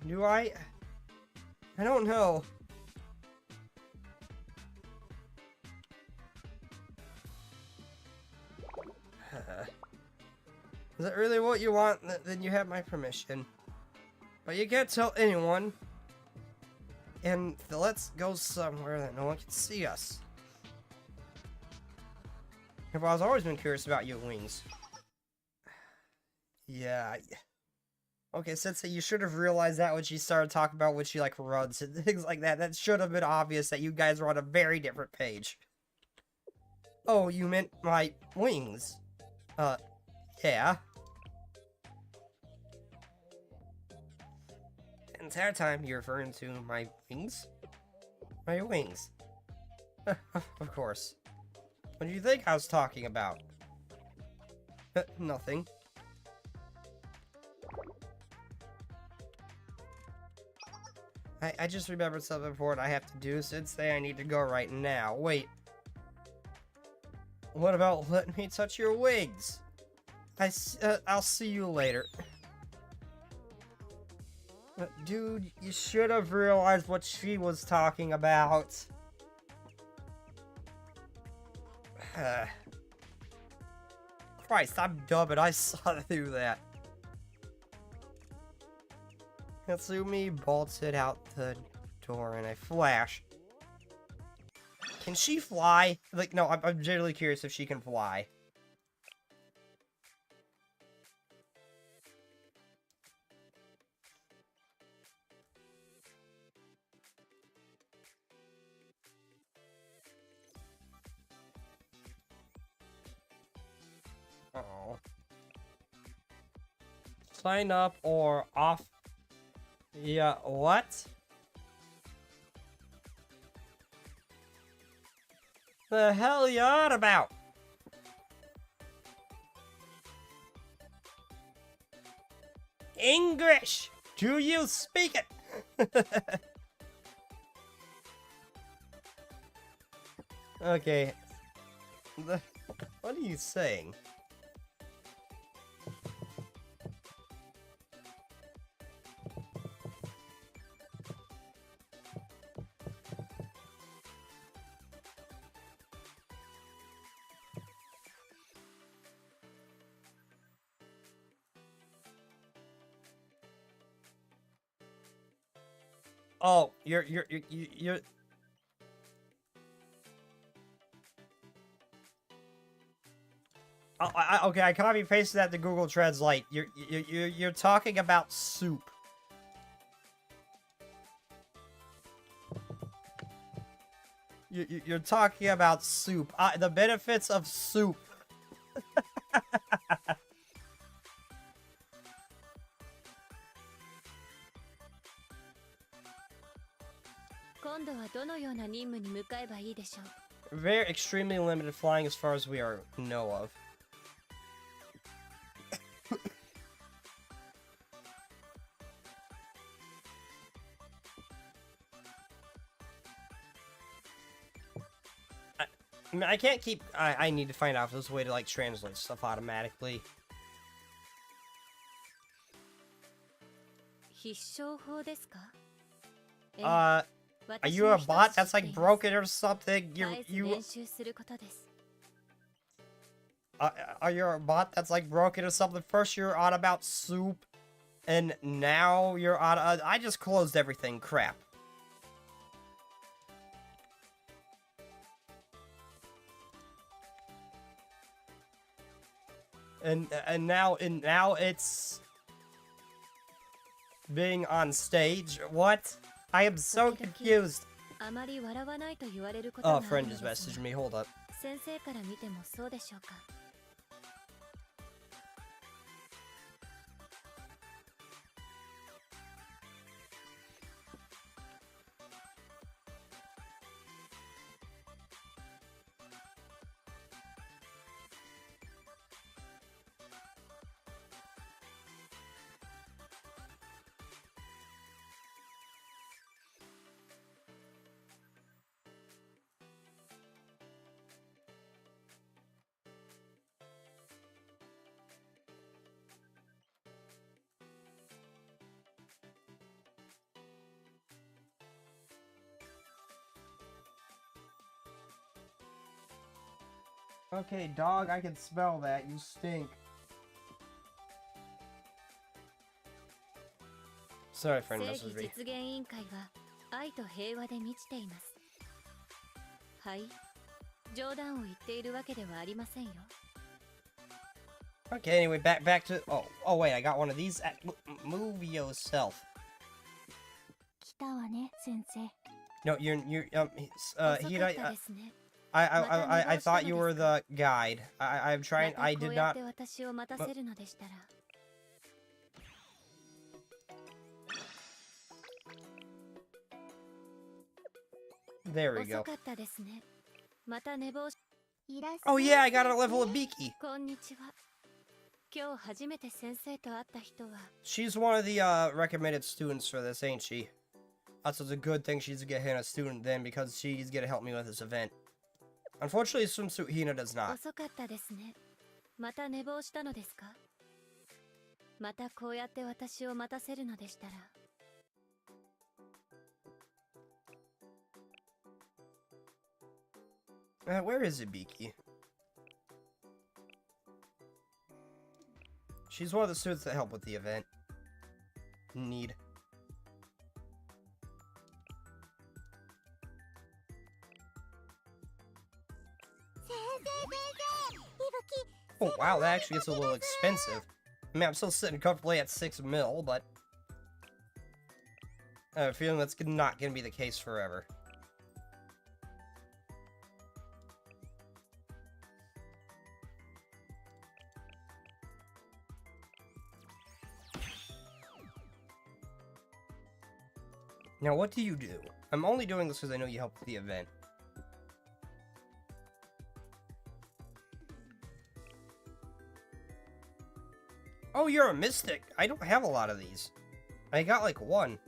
do I? I don't know. Is that really what you want? Then you have my permission. But you can't tell anyone. And let's go somewhere that no one can see us. I've always been curious about your wings. Yeah. Okay, Sensei, you should have realized that when she started talking about when she, like, runs and things like that. That should have been obvious that you guys were on a very different page. Oh, you meant my wings. Yeah. The entire time you're referring to my wings? My wings. Of course. What do you think I was talking about? Nothing. I just remembered something important I have to do. Sensei, I need to go right now. Wait. What about letting me touch your wings? I'll see you later. Dude, you should have realized what she was talking about. Christ, I'm dumb and I saw through that. Katsumi bolted out the door in a flash. Can she fly? Like, no, I'm genuinely curious if she can fly. sign up or off. Yeah, what? The hell you on about? English! Do you speak it? Okay. What are you saying? Oh, you're oh, okay, I copy pasted that to Google Translate. You're talking about soup. You're talking about soup. The benefits of soup. 今度はどのような任務に向かえばいいでしょう。 Very extremely limited flying as far as we are know of. I mean, I can't keep. I need to find out if there's a way to like translate stuff automatically. 必勝法ですか？ Are you a bot that's like broken or something? Are you a bot that's like broken or something? First you're on about soup, and now you're on. I just closed everything. Crap. And now it's being on stage. What? I am so confused. Oh, a friend just messaged me. Hold up. 先生から見てもそうでしょうか。 Okay, dog, I can smell that. You stink. Sorry, friend messaged me. 実現委員会は愛と平和で満ちています。はい、冗談を言っているわけではありませんよ。 Okay, anyway, back to. Oh, wait, I got one of these. Move yourself. 来たわね、先生。 No, you're遅かったですね。 I thought you were the guide. I'm trying. I did not. 私を待たせるのでしたら。 There we go. 遅かったですね。また寝坊し。 Oh yeah, I got a level of Beaky. こんにちは。今日初めて先生と会った人は。 She's one of the recommended students for this, ain't she? That's a good thing she's getting a student then because she's gonna help me with this event. Unfortunately, Swimsuit Hina does not. 遅かったですね。また寝坊したのですか？またこうやって私を待たせるのでしたら。 Where is Ibiki? She's one of the students that help with the event. Need. Oh wow, that actually gets a little expensive. I mean, I'm still sitting comfortably at 6 mil, but I have a feeling that's not gonna be the case forever. Now, what do you do? I'm only doing this because I know you helped with the event. Oh, you're a mystic. I don't have a lot of these. I got like one.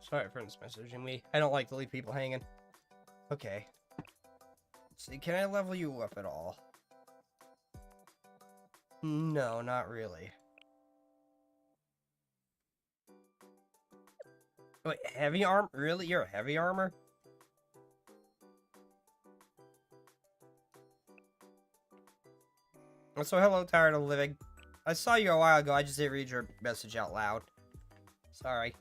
Sorry for messaging me. I don't like to leave people hanging. Okay. See, can I level you up at all? No, not really. Wait, heavy armor? Really? You're a heavy armor? So hello, tired of living. I saw you a while ago, I just didn't read your message out loud. Sorry.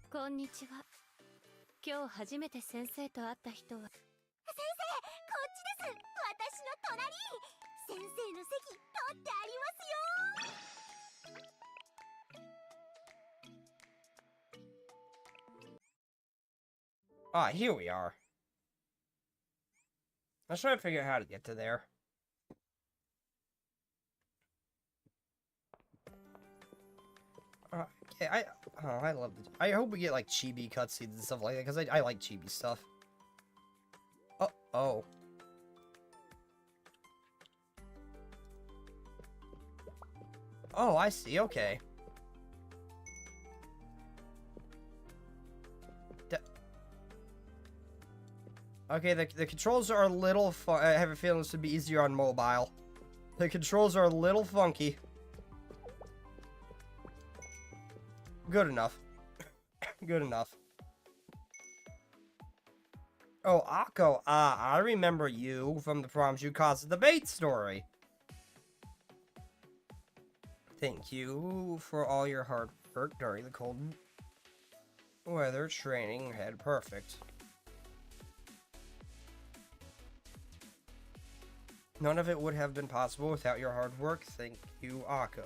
こんにちは。今日初めて先生と会った人は。先生、こっちです。私の隣。先生の席取ってありますよ。Ah, here we are. Let's try to figure out how to get to there. Okay, I love the. I hope we get like chibi cutscenes and stuff like that because I like chibi stuff. Oh. Oh, I see. Okay. Okay, the controls are a little fun. I have a feeling this would be easier on mobile. The controls are a little funky. Good enough. Good enough. Oh, Akko. I remember you from the problems you caused at the bait story. Thank you for all your hard work during the cold weather training. Had perfect. None of it would have been possible without your hard work. Thank you, Akko.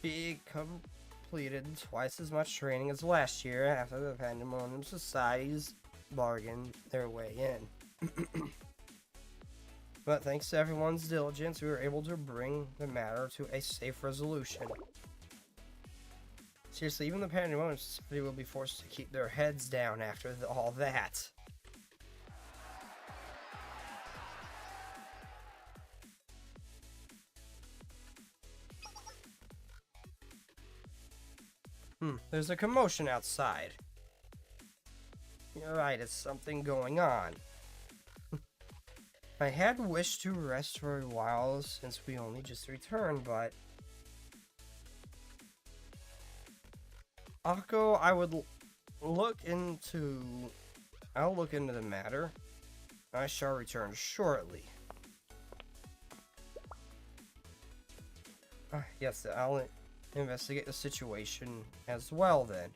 He completed twice as much training as last year after the Pandemonium Society's bargained their way in. But thanks to everyone's diligence, we were able to bring the matter to a safe resolution. Seriously, even the Pandemonium Society will be forced to keep their heads down after all that. There's a commotion outside. You're right, it's something going on. I had wished to rest for a while since we only just returned, but... Akko, I would look into... I'll look into the matter. I shall return shortly. Yes, I'll investigate the situation as well then.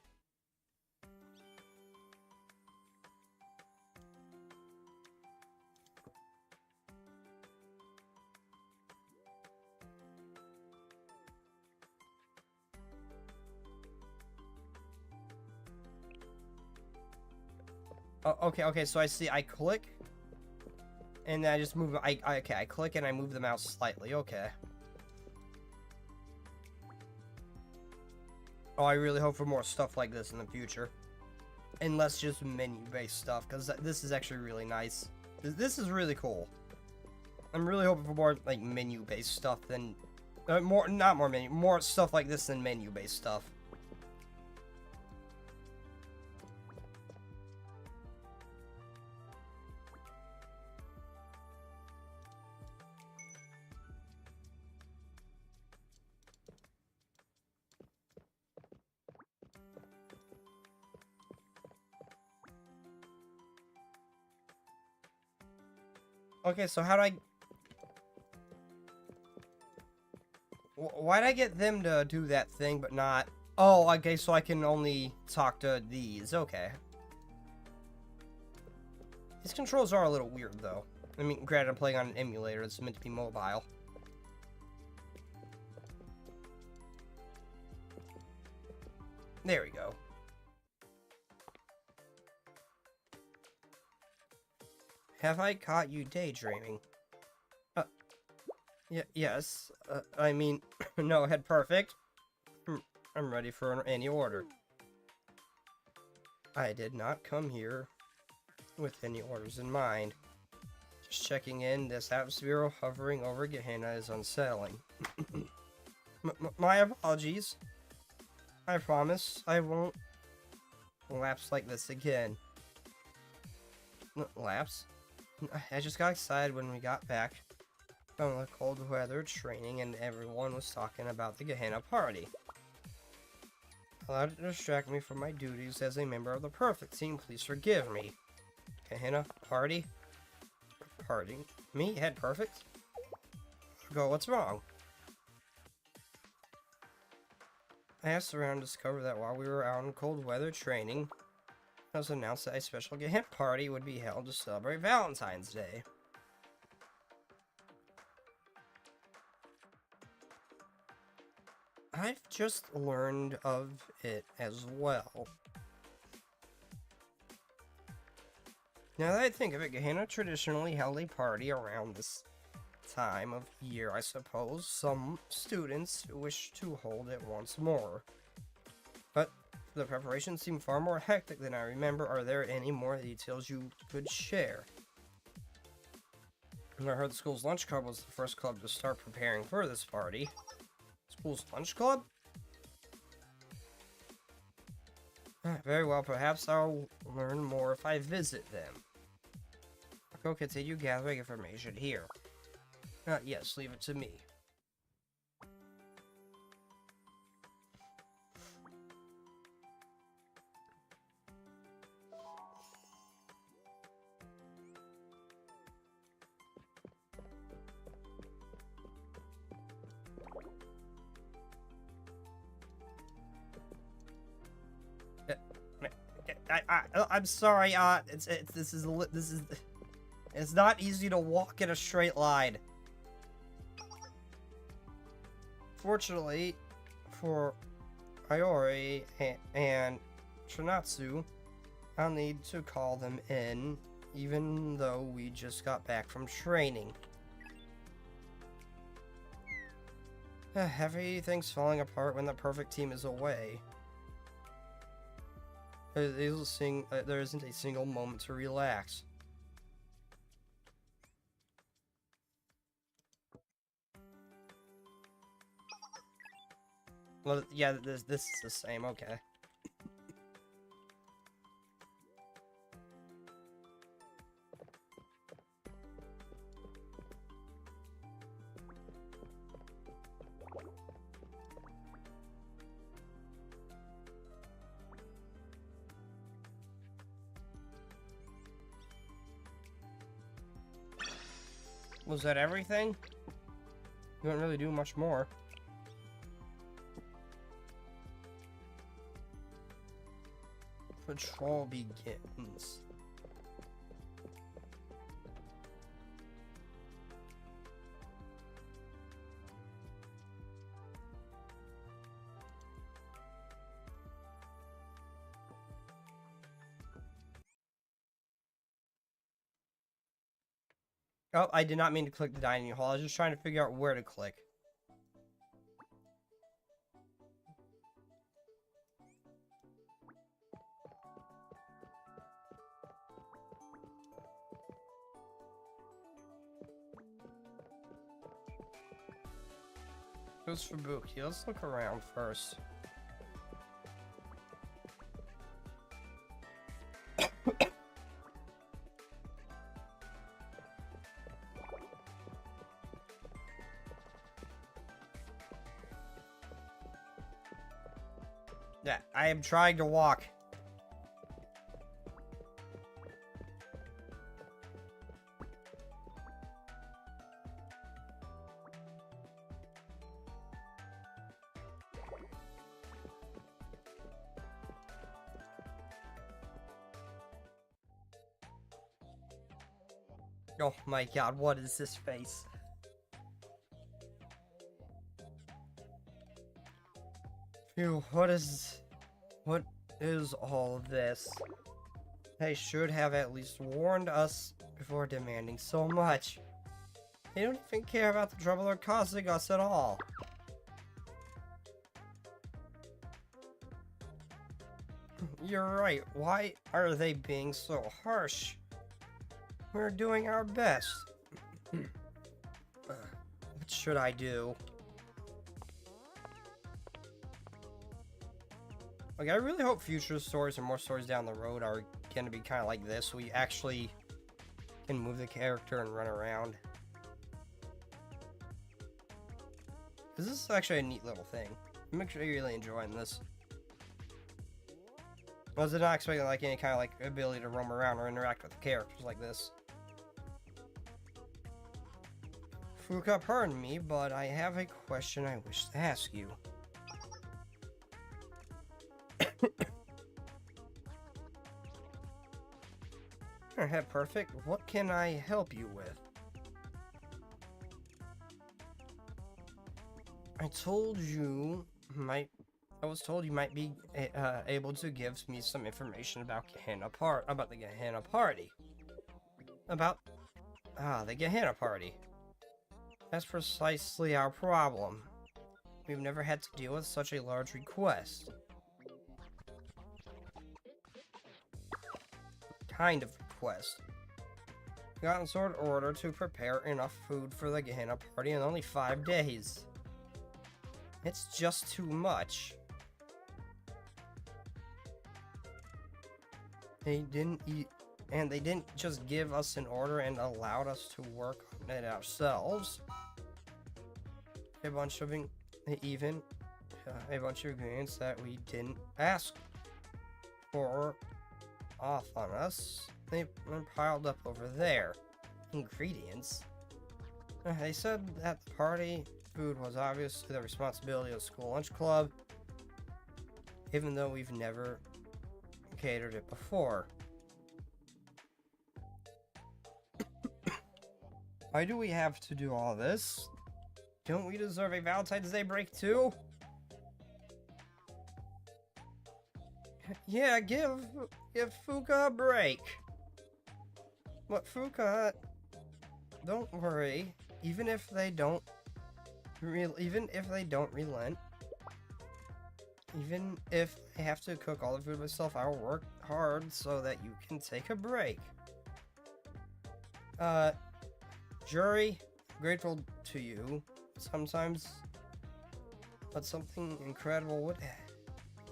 Oh, okay, so I see, I click, and then I just move, I click and I move the mouse slightly, okay. Oh, I really hope for more stuff like this in the future. And less just menu-based stuff, because this is actually really nice. This is really cool. I'm really hoping for more, like, menu-based stuff than Not more menu, more stuff like this than menu-based stuff. Okay, so how do I... Why'd I get them to do that thing, but not... Oh, okay, so I can only talk to these. Okay. These controls are a little weird, though. I mean, granted, I'm playing on an emulator. It's meant to be mobile. There we go. Have I caught you daydreaming? Yes. I mean, no, head perfect. I'm ready for any order. I did not come here with any orders in mind. Just checking in, this atmosphere hovering over Gehenna is unsettling. My apologies. I promise I won't lapse like this again. Lapse? I just got excited when we got back from the cold weather training and everyone was talking about the Gehenna party. Allowed to distract me from my duties as a member of the perfect team. Please forgive me. Gehenna party? Party? Me? Head perfect? Go, what's wrong? I asked around and discovered that while we were out in cold weather training, it was announced that a special Gehenna party would be held to celebrate Valentine's Day. I've just learned of it as well. Now that I think of it, Gehenna traditionally held a party around this time of year, I suppose. Some students wish to hold it once more. But the preparations seem far more hectic than I remember. Are there any more details you could share? I heard the school's lunch club was the first club to start preparing for this party. School's lunch club? Very well, perhaps I'll learn more if I visit them. I'll go continue gathering information here. Yes, leave it to me. I'm sorry. It's not easy to walk in a straight line. Fortunately, for Iori and Trinatsu, I'll need to call them in, even though we just got back from training. Everything's falling apart when the perfect team is away. There isn't a single moment to relax. Well, yeah, this is the same, okay. Was that everything? You didn't really do much more. Patrol begins. Oh, I did not mean to click the dining hall. I was just trying to figure out where to click. Who's Fubuki? Let's look around first. Yeah, I am trying to walk. Oh my god, what is this face? Phew, what is all of this? They should have at least warned us before demanding so much. They don't even care about the trouble they're causing us at all. You're right, why are they being so harsh? We're doing our best. What should I do? Like, I really hope future stories or more stories down the road are gonna be kind of like this. We actually can move the character and run around. This is actually a neat little thing. I'm actually really enjoying this. I was not expecting like any kind of like ability to roam around or interact with the characters like this. Fuka, pardon me, but I have a question I wish to ask you. Alright, perfect. What can I help you with? I was told you might be able to give me some information about about the Gehenna party. The Gehenna party. That's precisely our problem. We've never had to deal with such a large request. Kind of request. We got in sort of order to prepare enough food for the Gehenna party in only 5 days. It's just too much. They didn't just give us an order and allowed us to work on it ourselves. A bunch of ingredients that we didn't ask for off on us. They're piled up over there. Ingredients? They said that the party food was obviously the responsibility of the school lunch club, even though we've never catered it before. Why do we have to do all this? Don't we deserve a Valentine's Day break too? Yeah, give Fuka a break. But Fuka, don't worry. Even if they don't relent, even if I have to cook all the food myself, I will work hard so that you can take a break. Jury, grateful to you sometimes, but something incredible would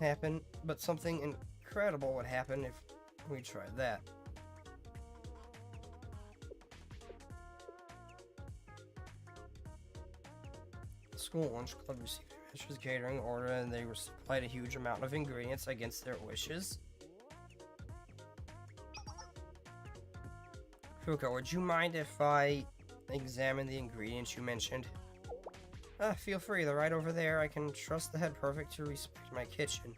happen. But something incredible would happen if we tried that. The school lunch club received a mistress catering order, and they were supplied a huge amount of ingredients against their wishes. Fuka, would you mind if I examine the ingredients you mentioned? Feel free, they're right over there. I can trust the head perfect to respect my kitchen.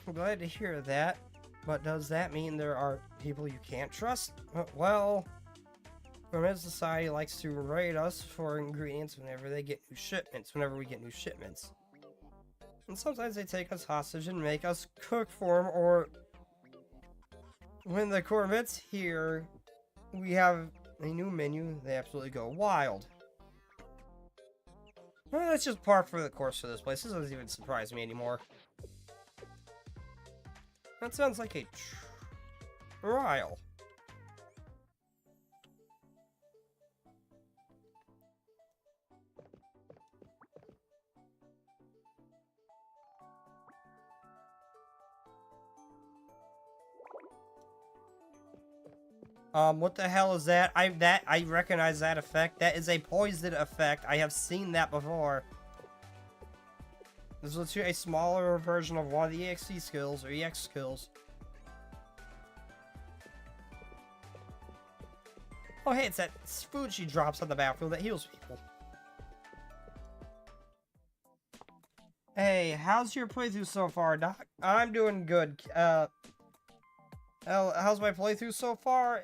I'm glad to hear that, but does that mean there are people you can't trust? Well, Gourmet Society likes to rate us for ingredients whenever we get new shipments. And sometimes they take us hostage and make us cook for them, or when the Gourmets hear we have a new menu, they absolutely go wild. Well, that's just par for the course of this place. This doesn't even surprise me anymore. That sounds like a trial. What the hell is that? I recognize that effect. That is a poison effect. I have seen that before. This is a smaller version of one of the EXE skills, or EX skills. Oh hey, it's that food she drops on the battlefield that heals people. Hey, how's your playthrough so far, Doc? I'm doing good. How's my playthrough so far?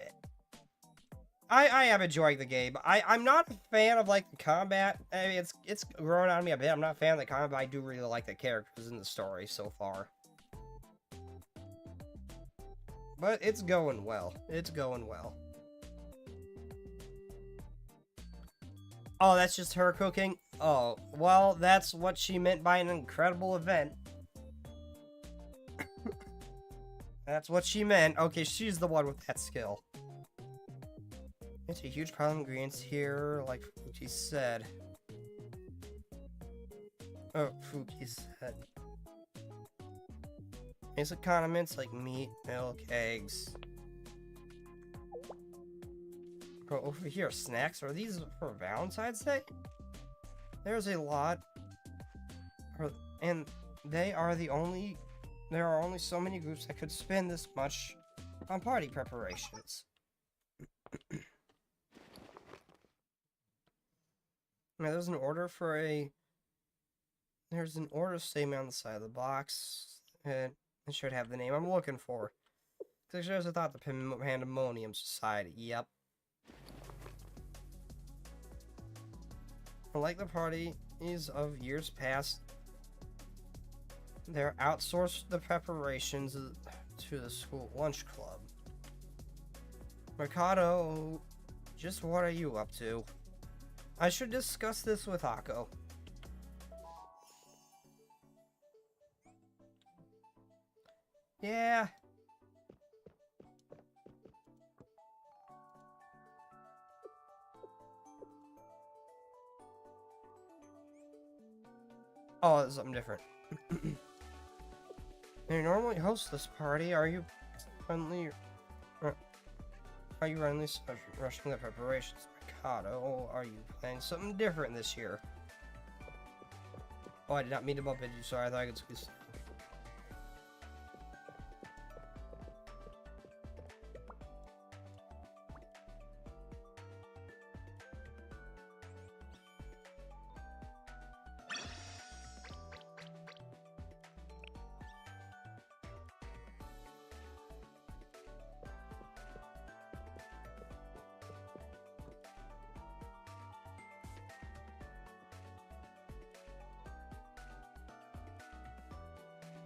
I am enjoying the game. I'm not a fan of, like, the combat. I mean, it's growing on me a bit. I'm not a fan of the combat, but I do really like the characters in the story so far. But it's going well. It's going well. Oh, that's just her cooking? Oh, well, that's what she meant by an incredible event. That's what she meant. Okay, she's the one with that skill. It's a huge pile of ingredients here, like Fuki said. Oh, Fuki said. Basic condiments like meat, milk, eggs. Oh, over here, snacks. Are these for Valentine's Day? There's a lot. And there are only so many groups that could spend this much on party preparations. Now, there's an order statement on the side of the box, and it should have the name I'm looking for. It shows I thought the Pandemonium Society. Yep. Like the parties of years past, they're outsourced the preparations to the school lunch club. Mikado, just what are you up to? I should discuss this with Akko. Yeah. Oh, it's something different. You normally host this party. Are you friendly? Are you running rushing the preparations, Mikado? Or are you planning something different this year? Oh, I did not mean to bump into you. Sorry, I thought I could squeeze.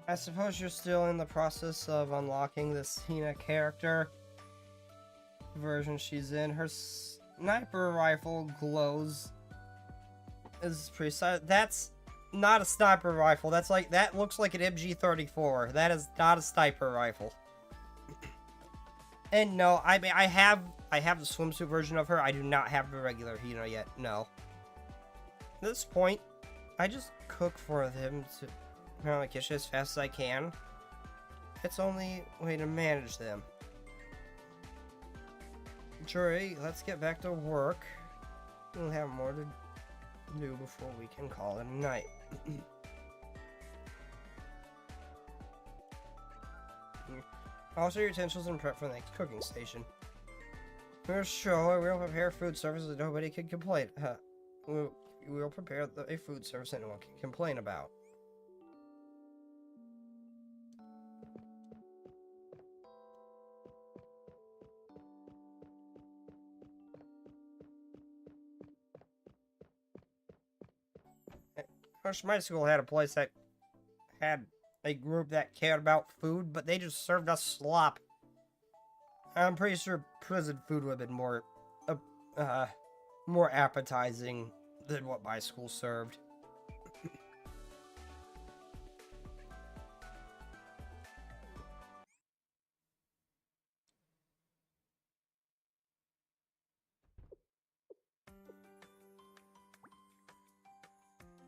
I suppose you're still in the process of unlocking this Hina character version she's in. Her sniper rifle glows is precise. That's not a sniper rifle. That looks like an MG34. That is not a sniper rifle. And no, I mean I have the swimsuit version of her. I do not have the regular Hina yet. No. At this point, I just cook for them to around the kitchen as fast as I can. It's the only way to manage them. Jury, let's get back to work. We'll have more to do before we can call it a night. Also, your utensils and prep for the next cooking station. We're sure we'll prepare food service that nobody can complain. We'll prepare a food service that no one can complain about. My school had a place that had a group that cared about food, but they just served us slop. I'm pretty sure prison food would have been more appetizing than what my school served.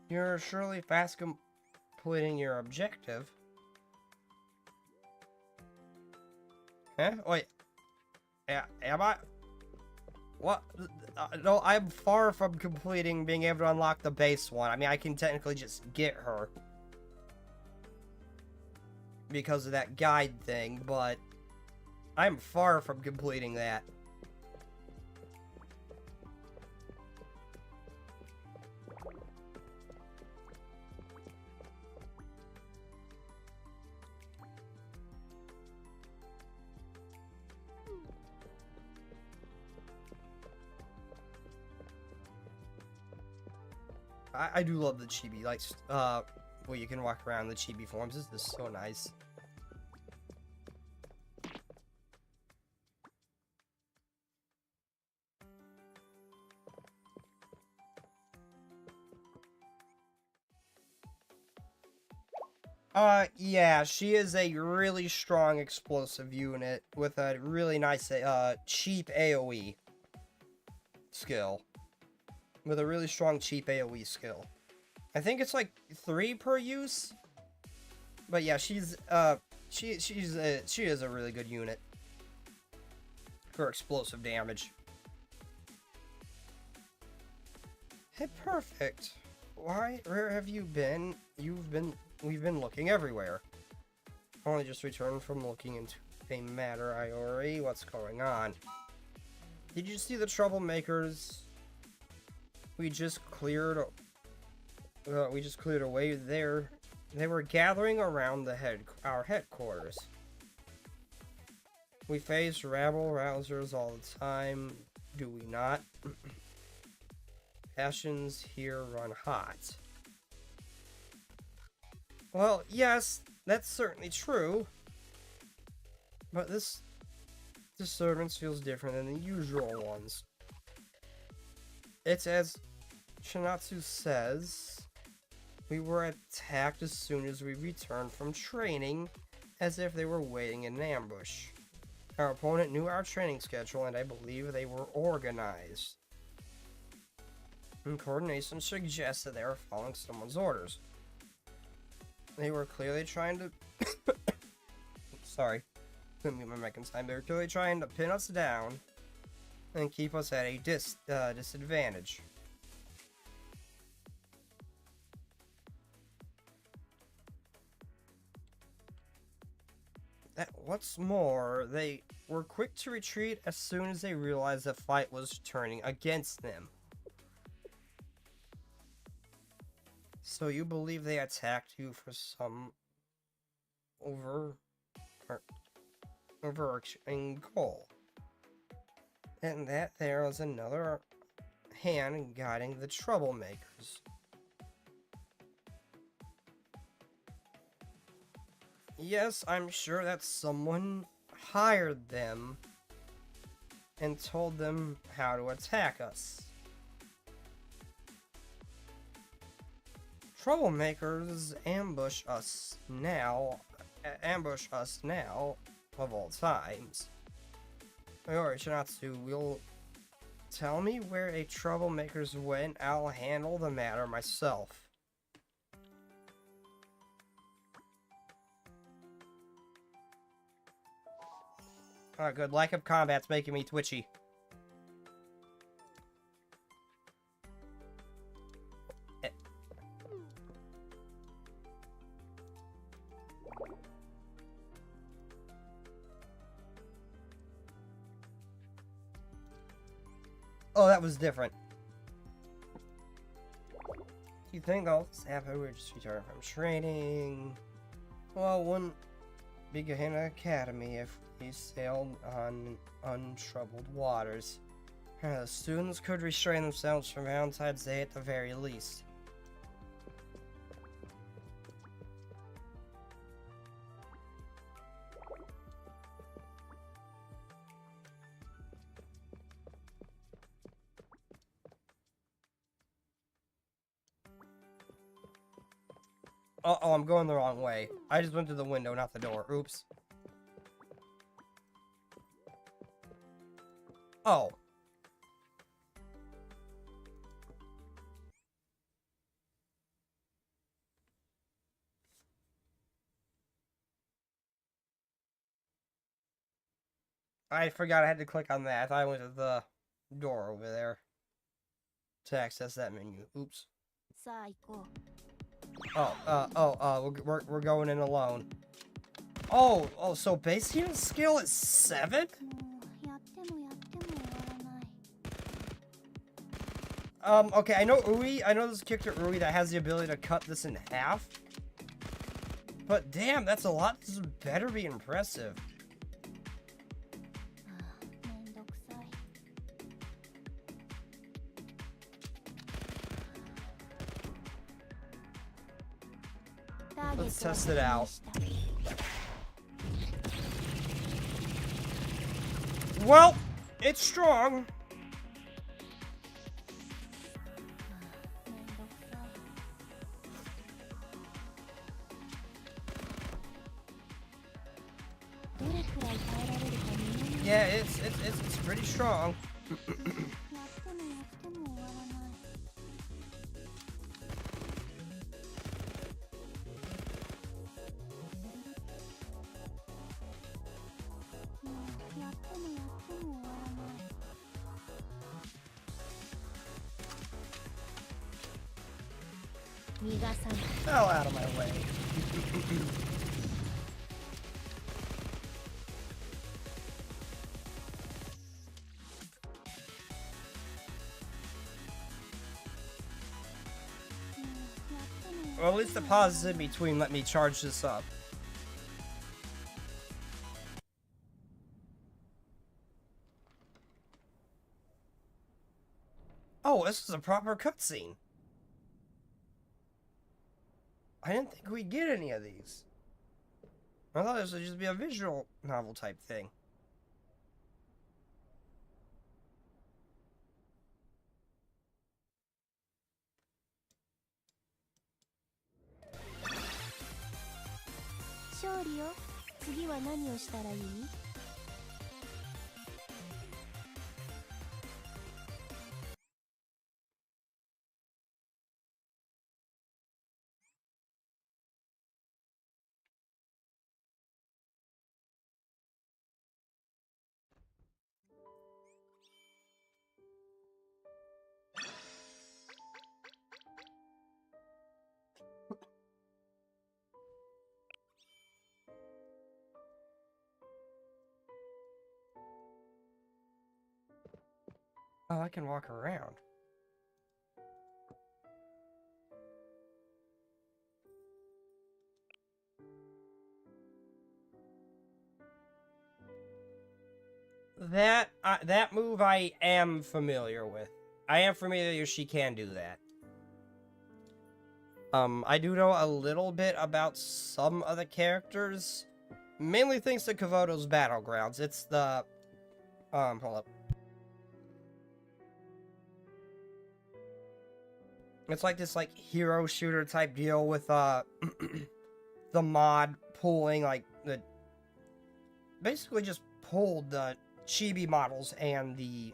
You're surely fast completing your objective. Huh? Wait. Am I? What? No, I'm far from completing being able to unlock the base one. I mean, I can technically just get her because of that guide thing, but I'm far from completing that. I do love the chibi, like, where you can walk around the chibi forms. This is so nice. Yeah, she is a really strong explosive unit with a really nice, cheap AoE skill. With a really strong, cheap AoE skill. I think it's like 3 per use. But yeah, she is a really good unit for explosive damage. Hey, perfect. Where have you been? We've been looking everywhere. Only just returned from looking into a matter I already. What's going on? Did you see the troublemakers? We just cleared away there. They were gathering around our headquarters. We face rabble-rousers all the time, do we not? Passions here run hot. Well, yes, that's certainly true. But this disturbance feels different than the usual ones. It's as Shinatsu says, we were attacked as soon as we returned from training, as if they were waiting in an ambush. Our opponent knew our training schedule, and I believe they were organized. And coordination suggests that they were following someone's orders. They were clearly trying to... Sorry. Couldn't mute my mic in time. They were clearly trying to pin us down and keep us at a disadvantage. What's more, they were quick to retreat as soon as they realized the fight was turning against them. So you believe they attacked you for some overarching goal? And that there was another hand guiding the troublemakers. Yes, I'm sure that someone hired them and told them how to attack us. Troublemakers ambush us now, of all times. Alright, Shinatsu, will tell me where a troublemakers went. I'll handle the matter myself. Alright, good. Lack of combat's making me twitchy. Oh, that was different. You think all this happened? We're just returning from training. Well, wouldn't begin an academy if we sailed on untroubled waters. The students could restrain themselves from Valentine's Day at the very least. Uh-oh, I'm going the wrong way. I just went to the window, not the door. Oops. Oh. I forgot I had to click on that. I thought I went to the door over there to access that menu. Oops. さあ行こう。 We're going in alone. Oh, so Basking skill is 7? もうやってもやっても終わらない。 Okay, I know there's a character Uri that has the ability to cut this in half. But damn, that's a lot. This better be impressive. めんどくさい。ターゲット Let's は test it out. した。 Well, it's strong. めんどくさい。どれくらい耐えられるか見えない。 Yeah, it's pretty strong. やってもやっても終わらない。 もうやってもやっても終わらない。逃がさない。 Hell out of my way. Well, at least the pauses in between let me charge this up. Oh, this is a proper cutscene. I didn't think we'd get any of these. I thought this would just be a visual novel type thing. Shoriよ、次は何をしたらいい？ Oh, I can walk around. That move I am familiar with. I am familiar she can do that. I do know a little bit about some of the characters. Mainly thanks to Kavoto's Battlegrounds. It's the... hold up. It's like this, like, hero shooter type deal with, the mod pulling, like, the... Basically just pulled the chibi models and the...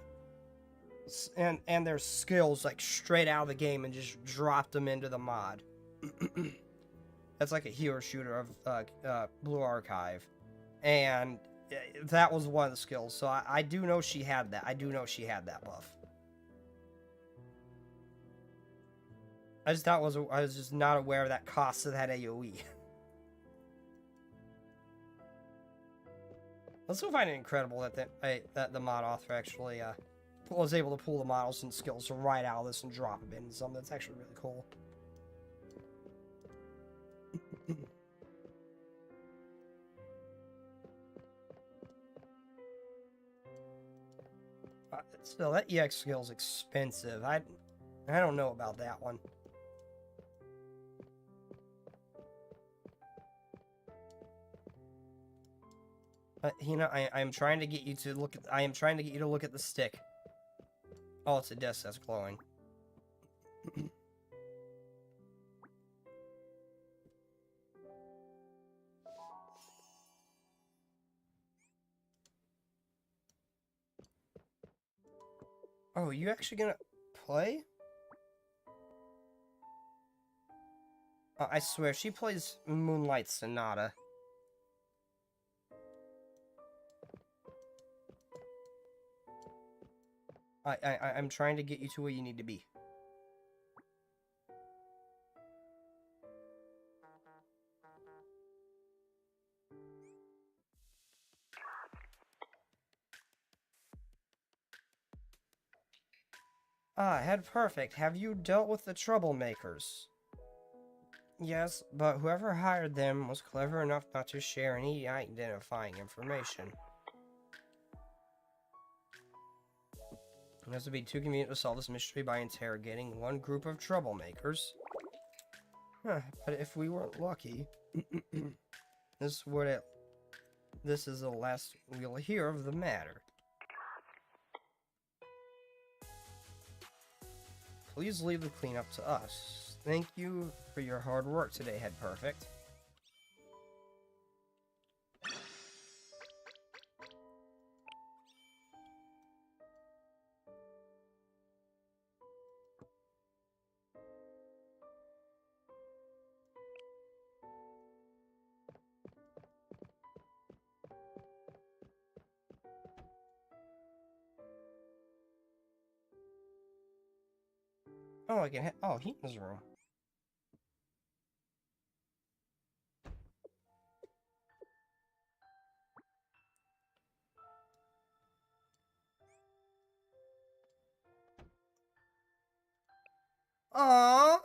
And their skills, like, straight out of the game and just dropped them into the mod. That's like a hero shooter of, Blue Archive. And that was one of the skills, so I do know she had that. I do know she had that buff. I was just not aware of that cost of that AoE. I still find it incredible that the mod author actually was able to pull the models and skills right out of this and drop them into something that's actually really cool. Still, that EX skill is expensive. I don't know about that one. But Hina, I am trying to get you to look at. I am trying to get you to look at the stick. Oh, it's a disc that's glowing. Oh, you actually gonna play? I swear, she plays Moonlight Sonata. I'm trying to get you to where you need to be. Ah, head perfect. Have you dealt with the troublemakers? Yes, but whoever hired them was clever enough not to share any identifying information. This would be too convenient to solve this mystery by interrogating one group of troublemakers. Huh, but if we weren't lucky, this is the last we'll hear of the matter. Please leave the cleanup to us. Thank you for your hard work today, Head Perfect. Oh, I can oh, Hina's room. Aww.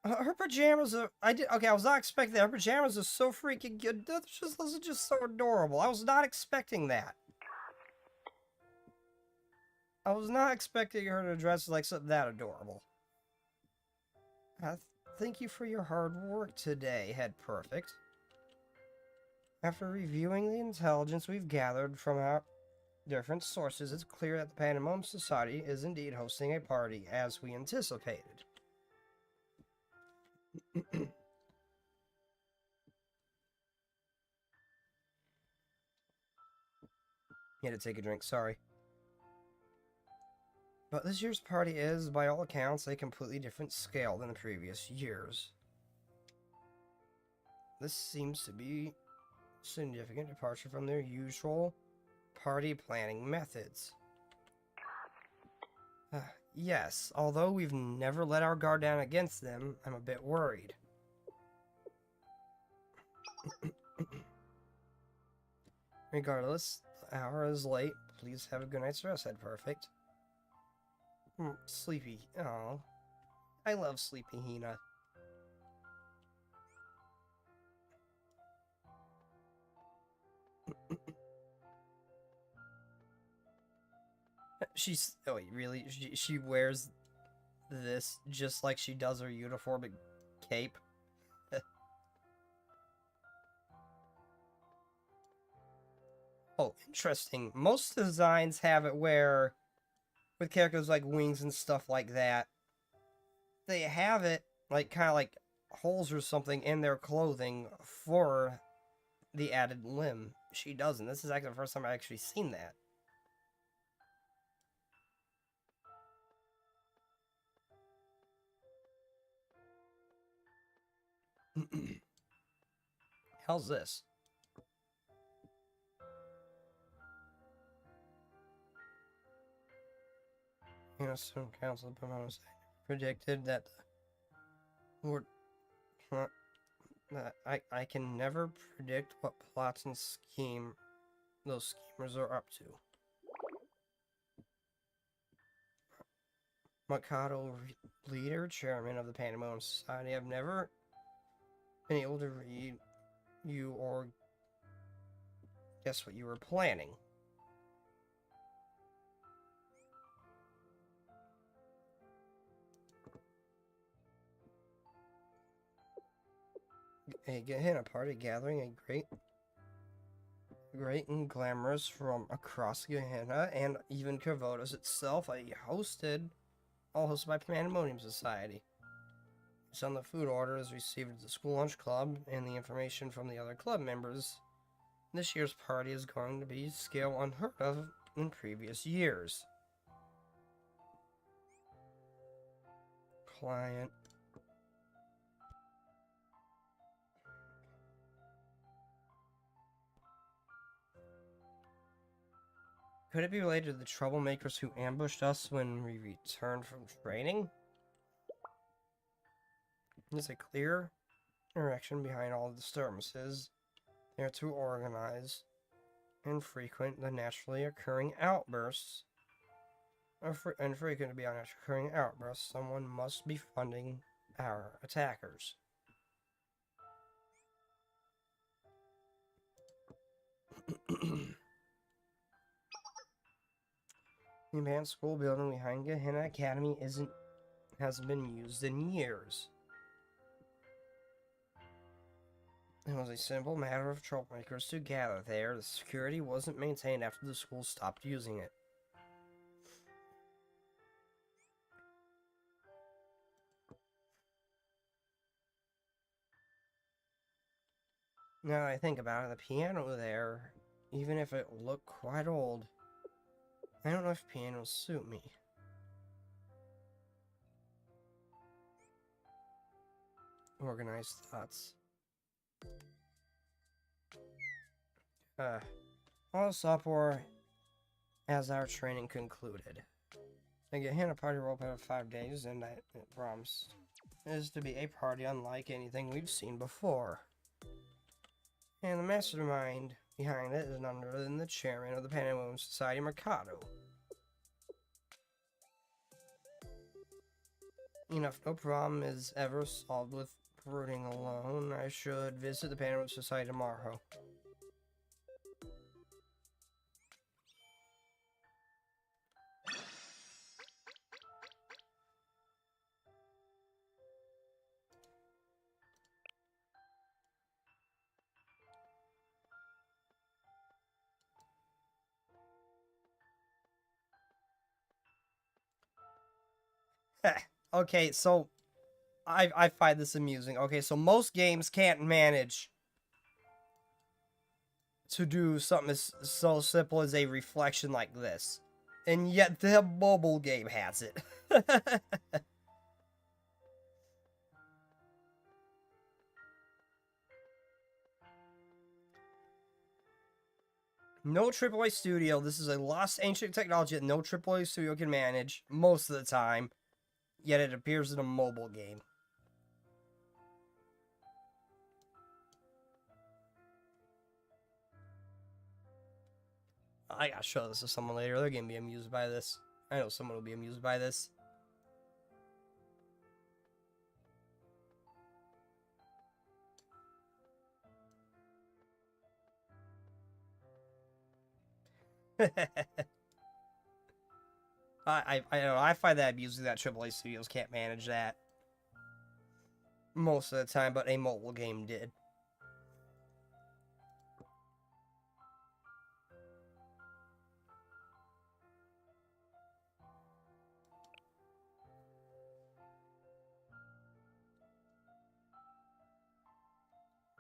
Her pajamas are. Okay, I was not expecting that. Her pajamas are so freaking good. Those are just so adorable. I was not expecting that. I was not expecting her to dress like something that adorable. Thank you for your hard work today, Head Perfect. After reviewing the intelligence we've gathered from our different sources, it's clear that the Pandemonium Society is indeed hosting a party, as we anticipated. You had to take a drink, sorry. But this year's party is, by all accounts, a completely different scale than the previous years. This seems to be a significant departure from their usual party planning methods. Yes, although we've never let our guard down against them, I'm a bit worried. Regardless, the hour is late. Please have a good night's rest, Head Perfect. Sleepy. Oh, I love Sleepy Hina. Oh wait, really? She wears this just like she does her uniform and cape? Oh, interesting. Most designs have it where, with characters like wings and stuff like that, they have it, like, kind of like holes or something in their clothing for the added limb. She doesn't. This is actually the first time I've actually seen that. How's this? Student Council predicted that I can never predict what plots and those schemers are up to. Mikado, leader, chairman of the Pandemonium Society, I've never been able to read you or guess what you were planning. A Gehenna party gathering, great and glamorous from across Gehenna and even Kavodas itself, all hosted by Pandemonium Society. It's on the food order is received at the school lunch club and the information from the other club members. This year's party is going to be scale unheard of in previous years. Client. Could it be related to the troublemakers who ambushed us when we returned from training? There's a clear direction behind all the disturbances. They are too organized and frequent the naturally occurring outbursts. And frequent to be honest, occurring outbursts. Someone must be funding our attackers. The advanced school building behind Gehenna Academy hasn't been used in years. It was a simple matter of troublemakers to gather there. The security wasn't maintained after the school stopped using it. Now that I think about it, the piano there, even if it looked quite old, I don't know if pianos suit me. Organized thoughts. All sophomore as our training concluded. The Gehenna party rolled out of 5 days, and it promised is to be a party unlike anything we've seen before. And the mastermind behind it is none other than the chairman of the Panamanian Society, Mercado. Enough, no problem is ever solved with brooding alone. I should visit the Panamanian Society tomorrow. Okay, so I find this amusing. Okay, so most games can't manage to do something as so simple as a reflection like this. And yet the mobile game has it. No AAA studio. This is a lost ancient technology that no AAA studio can manage most of the time. Yet it appears in a mobile game. I gotta show this to someone later. They're gonna be amused by this. I know someone will be amused by this. I don't know. I find that amusing that AAA studios can't manage that most of the time, but a mobile game did.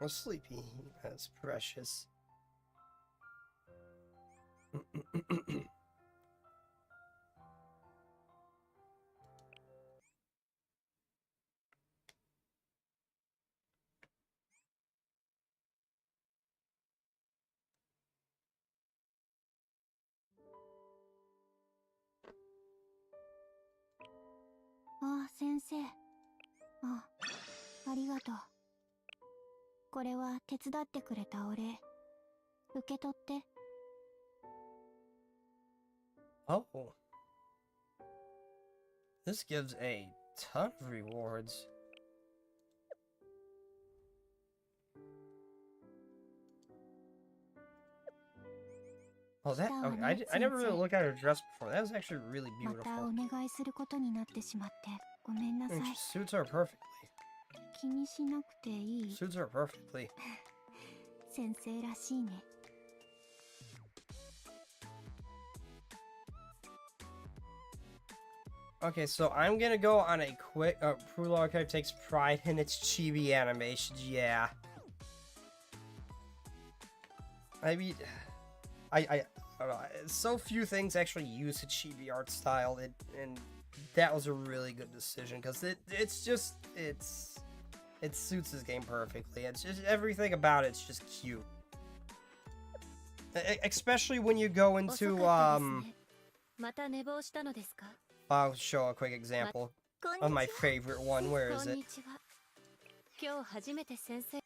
Well, sleepy. That's precious. Ah, 先生。あ、ありがとう。これは手伝ってくれたお礼。受け取って。Oh. This gives a ton of rewards. Oh, that okay, I never really looked at her dress before. That was actually really また beautiful. お願いすることになってしまってごめんなさい。 It suits her perfectly. 気にしなくていい。 Suits her perfectly. 先生らしいね。 Okay, so I'm gonna go on a quick Prulu Archive takes pride in its chibi animations. Yeah. I mean, I don't know. So few things actually use a chibi art style, and that was a really good decision because it suits this game perfectly. It's just everything about it's just cute. Especially when you go into, 遅かったですね。また寝坊したのですか？ I'll show a quick example こんにち of は。 my favorite one. Where is こん it? にちは。今日初めて先生。い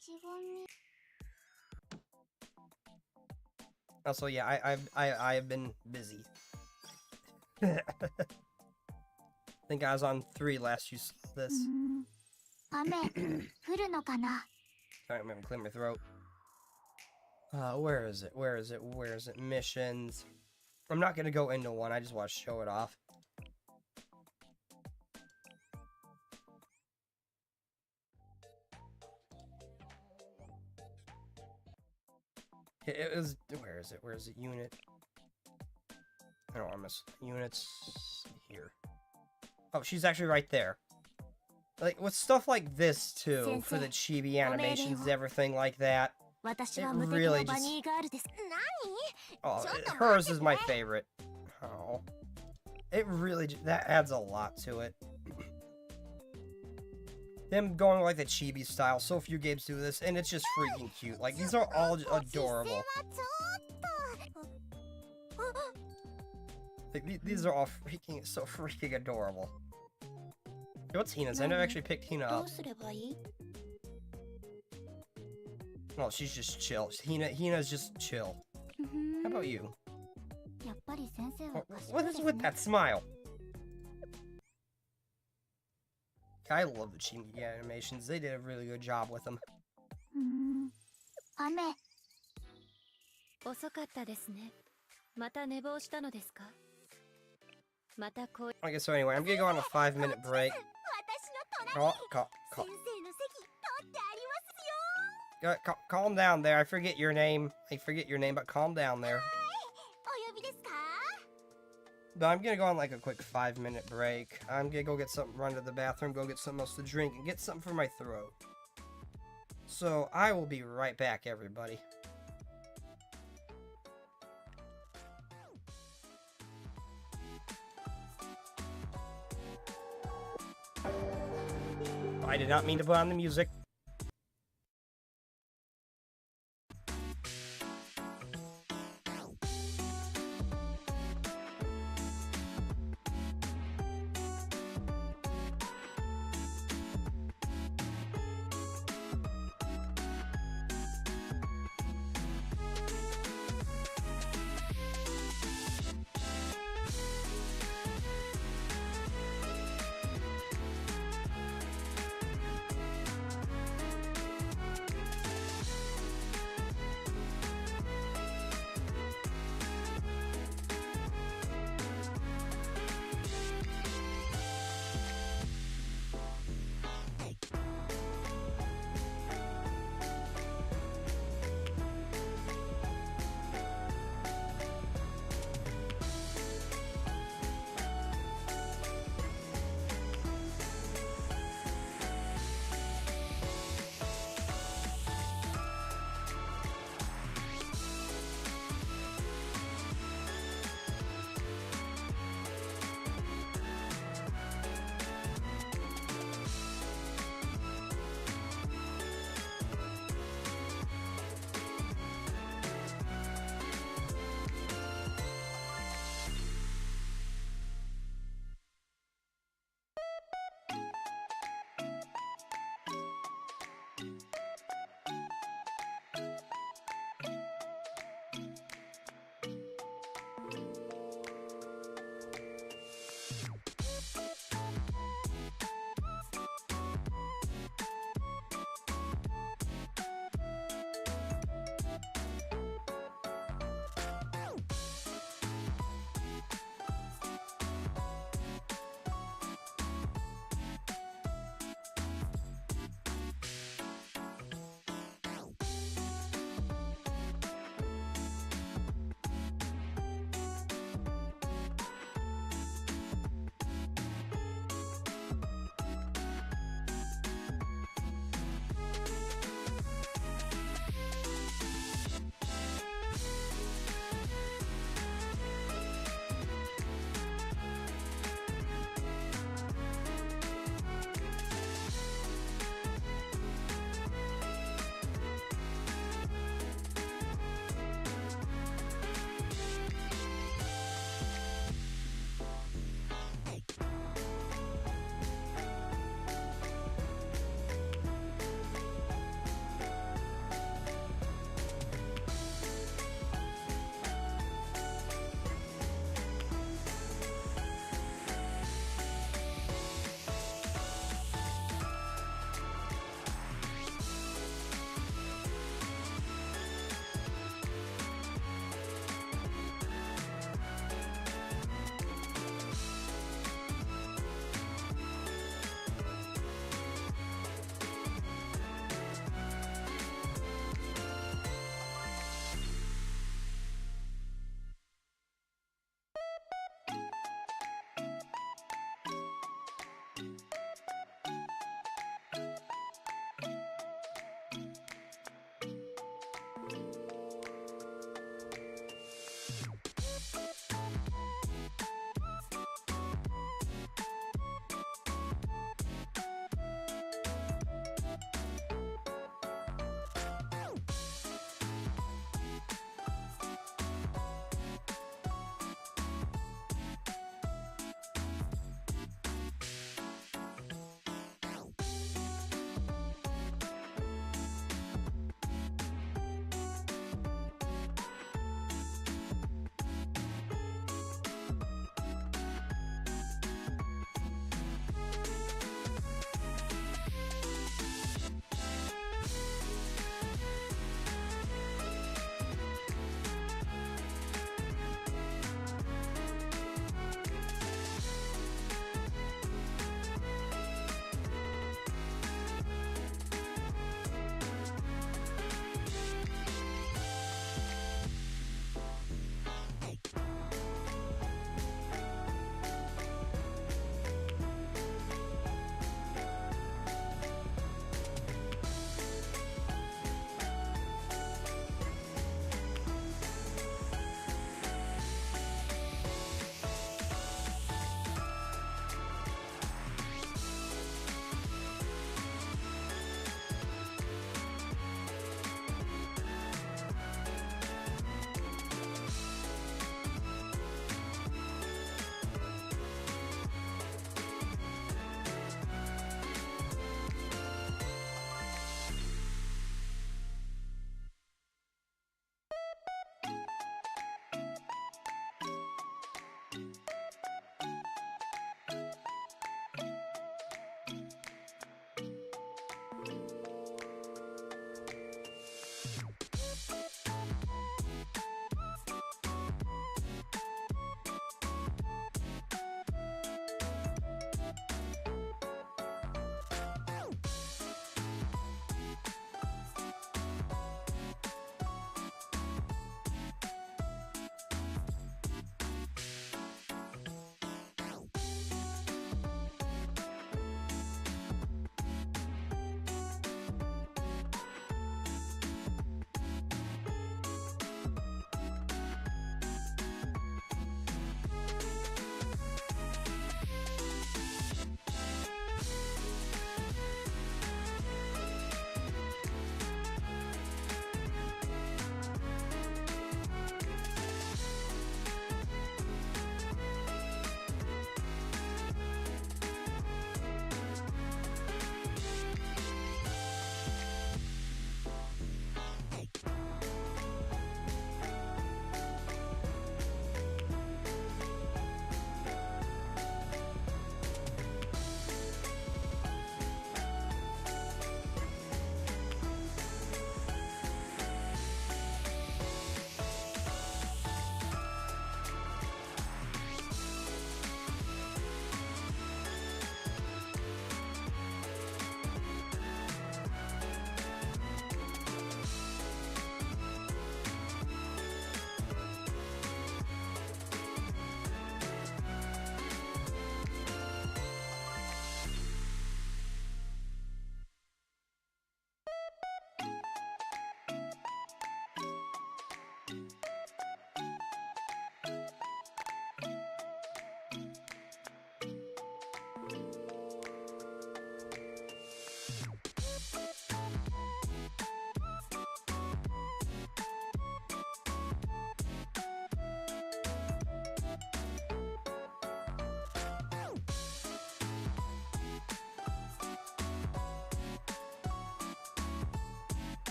ちごみ Also, yeah, I've been busy. I think I was on 3 last you saw this. 雨降るのかな Alright, I'm gonna clear my throat. Where is it? Where is it? Where is it? Missions. I'm not gonna go into one, I just want to show it off. It was, where is it? Where is it? Unit. I don't want to miss units here. Oh, she's actually right there. Like, with stuff like this, too, for the chibi animations, everything like that. 私 It は無敵 really のバ just... ニーガールです。 Oh, ちょっと hers is 待って my favorite. Oh. It really... that adds a lot to it. Them going like the chibi style, so few games do this, and it's just freaking cute. Like, these are all adorable. Like, these are all freaking, so freaking adorable. Yo, what's Hina's? I never actually picked Hina ど up. うすればいい No, she's just chill. Hina's just chill. How about you? やっぱり先生は What 賢い is です with ね that smile? I love the chibi animations. They did a really good job with them. 雨 遅かったですね。また寝坊したのですか？またこう。 Okay, so anyway, I'm gonna go on a 5-minute break. 私の隣に Calm 先生の席取ってありますよ。 calm down there. I forget your name. But calm down there. お呼びですか But I'm gonna go on like a quick 5-minute break. I'm gonna go get something, run to the bathroom, go get something else to drink, and get something for my throat. So I will be right back, everybody. I did not mean to put on the music.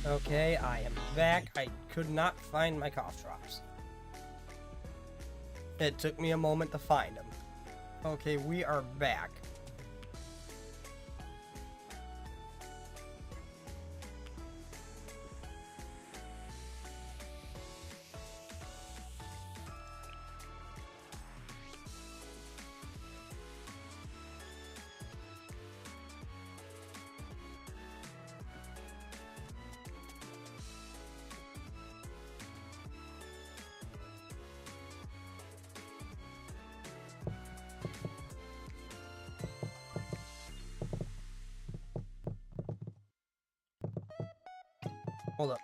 Okay, I am back. I could not find my cough drops. It took me a moment to find them. Okay, we are back. Hold up.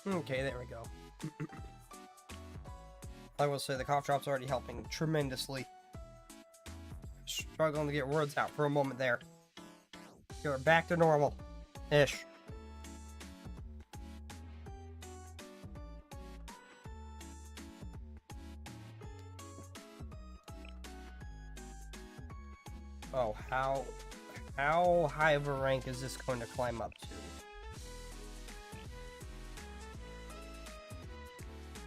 Okay, there we go. I will say the cough drop's already helping tremendously. Struggling to get words out for a moment there. You're back to normal-ish. Oh, how high of a rank is this going to climb up to?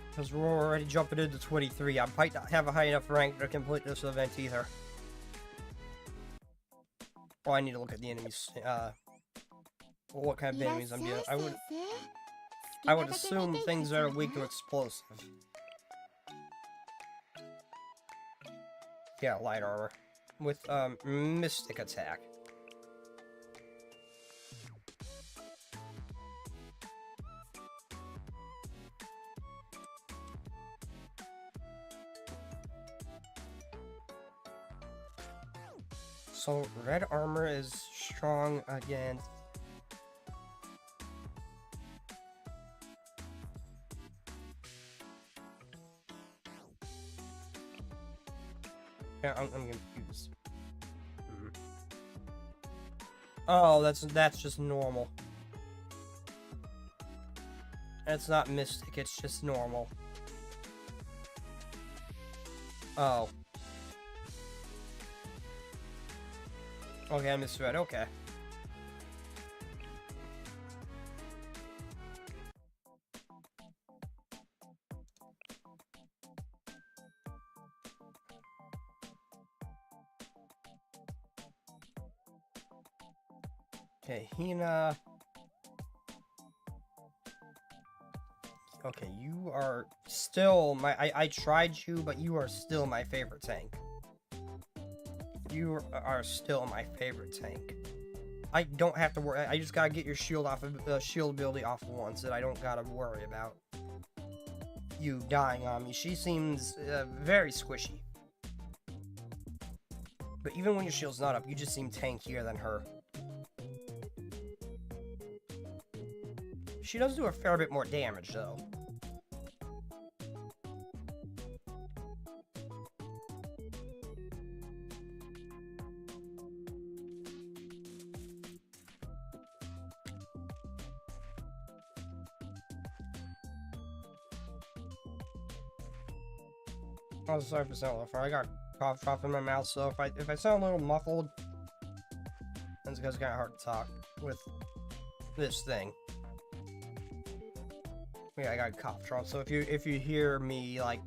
Because we're already jumping into 23. I might not have a high enough rank to complete this event either. Oh, I need to look at the enemies. What kind of enemies I'm dealing. I would assume things that are weak to explosive. Yeah, light armor with mystic attack. So red armor is strong against yeah, I'm confused. Oh, that's just normal. It's not mystic, it's just normal. Oh. Okay, I misread. Okay. Okay, Hina. Okay, you are still my. I tried you, but you are still my favorite tank. You are still my favorite tank. I don't have to worry. I just gotta get your shield off of shield ability off once, and I don't gotta worry about you dying on me. She seems very squishy. But even when your shield's not up, you just seem tankier than her. She does do a fair bit more damage, though. I was sorry for sounding far. I got cough drop in my mouth, so if I sound a little muffled, that's because it's kind of hard to talk with this thing. Yeah, I got cough drop. So if you hear me like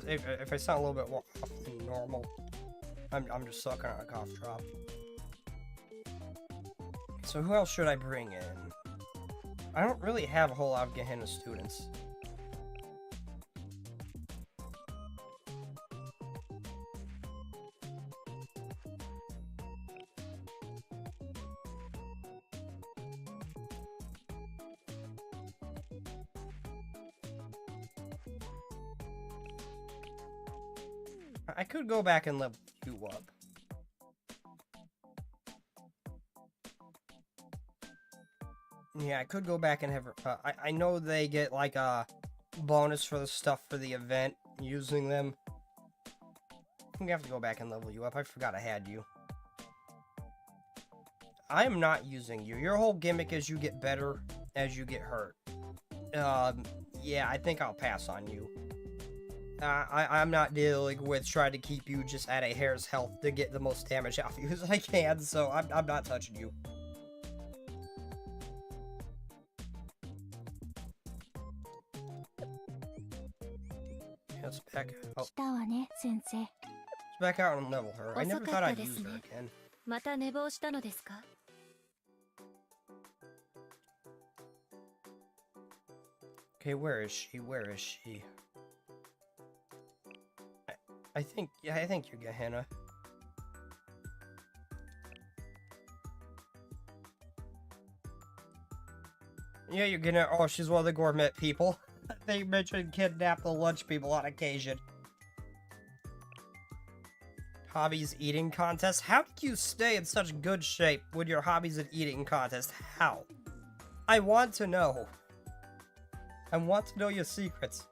if I sound a little bit more off than normal, I'm just sucking on a cough drop. So who else should I bring in? I don't really have a whole lot of Gehenna students. I could go back and level you up. Yeah, I could go back and have her. I know they get like a bonus for the stuff for the event using them. gonna have to go back and level you up. I forgot I had you. I am not using you. Your whole gimmick is you get better as you get hurt. Yeah, I think I'll pass on you. I'm not dealing with trying to keep you just at a hair's health to get the most damage out of you as I can, so I'm not touching you. Let's back out. 来たわね、先生。 Let's back out and level her. I never thought I'd use her again. また寝坊したのですか? Okay, where is she? Where is she? I think you're Gehenna. Yeah, you're gonna. Oh, she's one of the gourmet people. They mentioned kidnap the lunch people on occasion. Hobbies eating contest? How did you stay in such good shape when your hobbies an eating contest? How? I want to know. I want to know your secrets.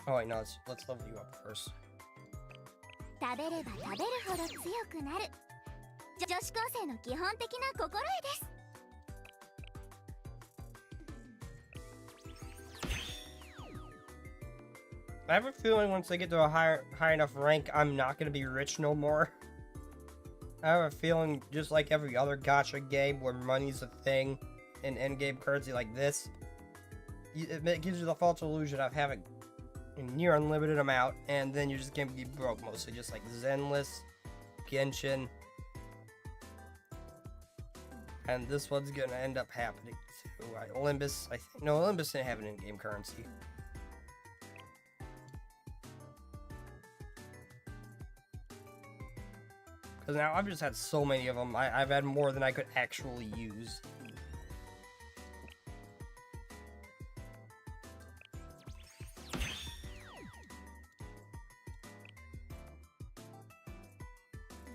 Oh wait, no, let's level you up first. 食べれば食べるほど強くなる。女子高生の基本的な心得です。 I have a feeling once I get to a high enough rank, I'm not going to be rich no more. I have a feeling, just like every other gacha game where money's a thing, in endgame currency like this, it gives you the false illusion of having a near unlimited amount, and then you're just going to be broke mostly, just like Zenless, Genshin, and this one's going to end up happening too. Olympus, I think. No, Olympus didn't have an in-game currency. Because now I've just had so many of them, I've had more than I could actually use.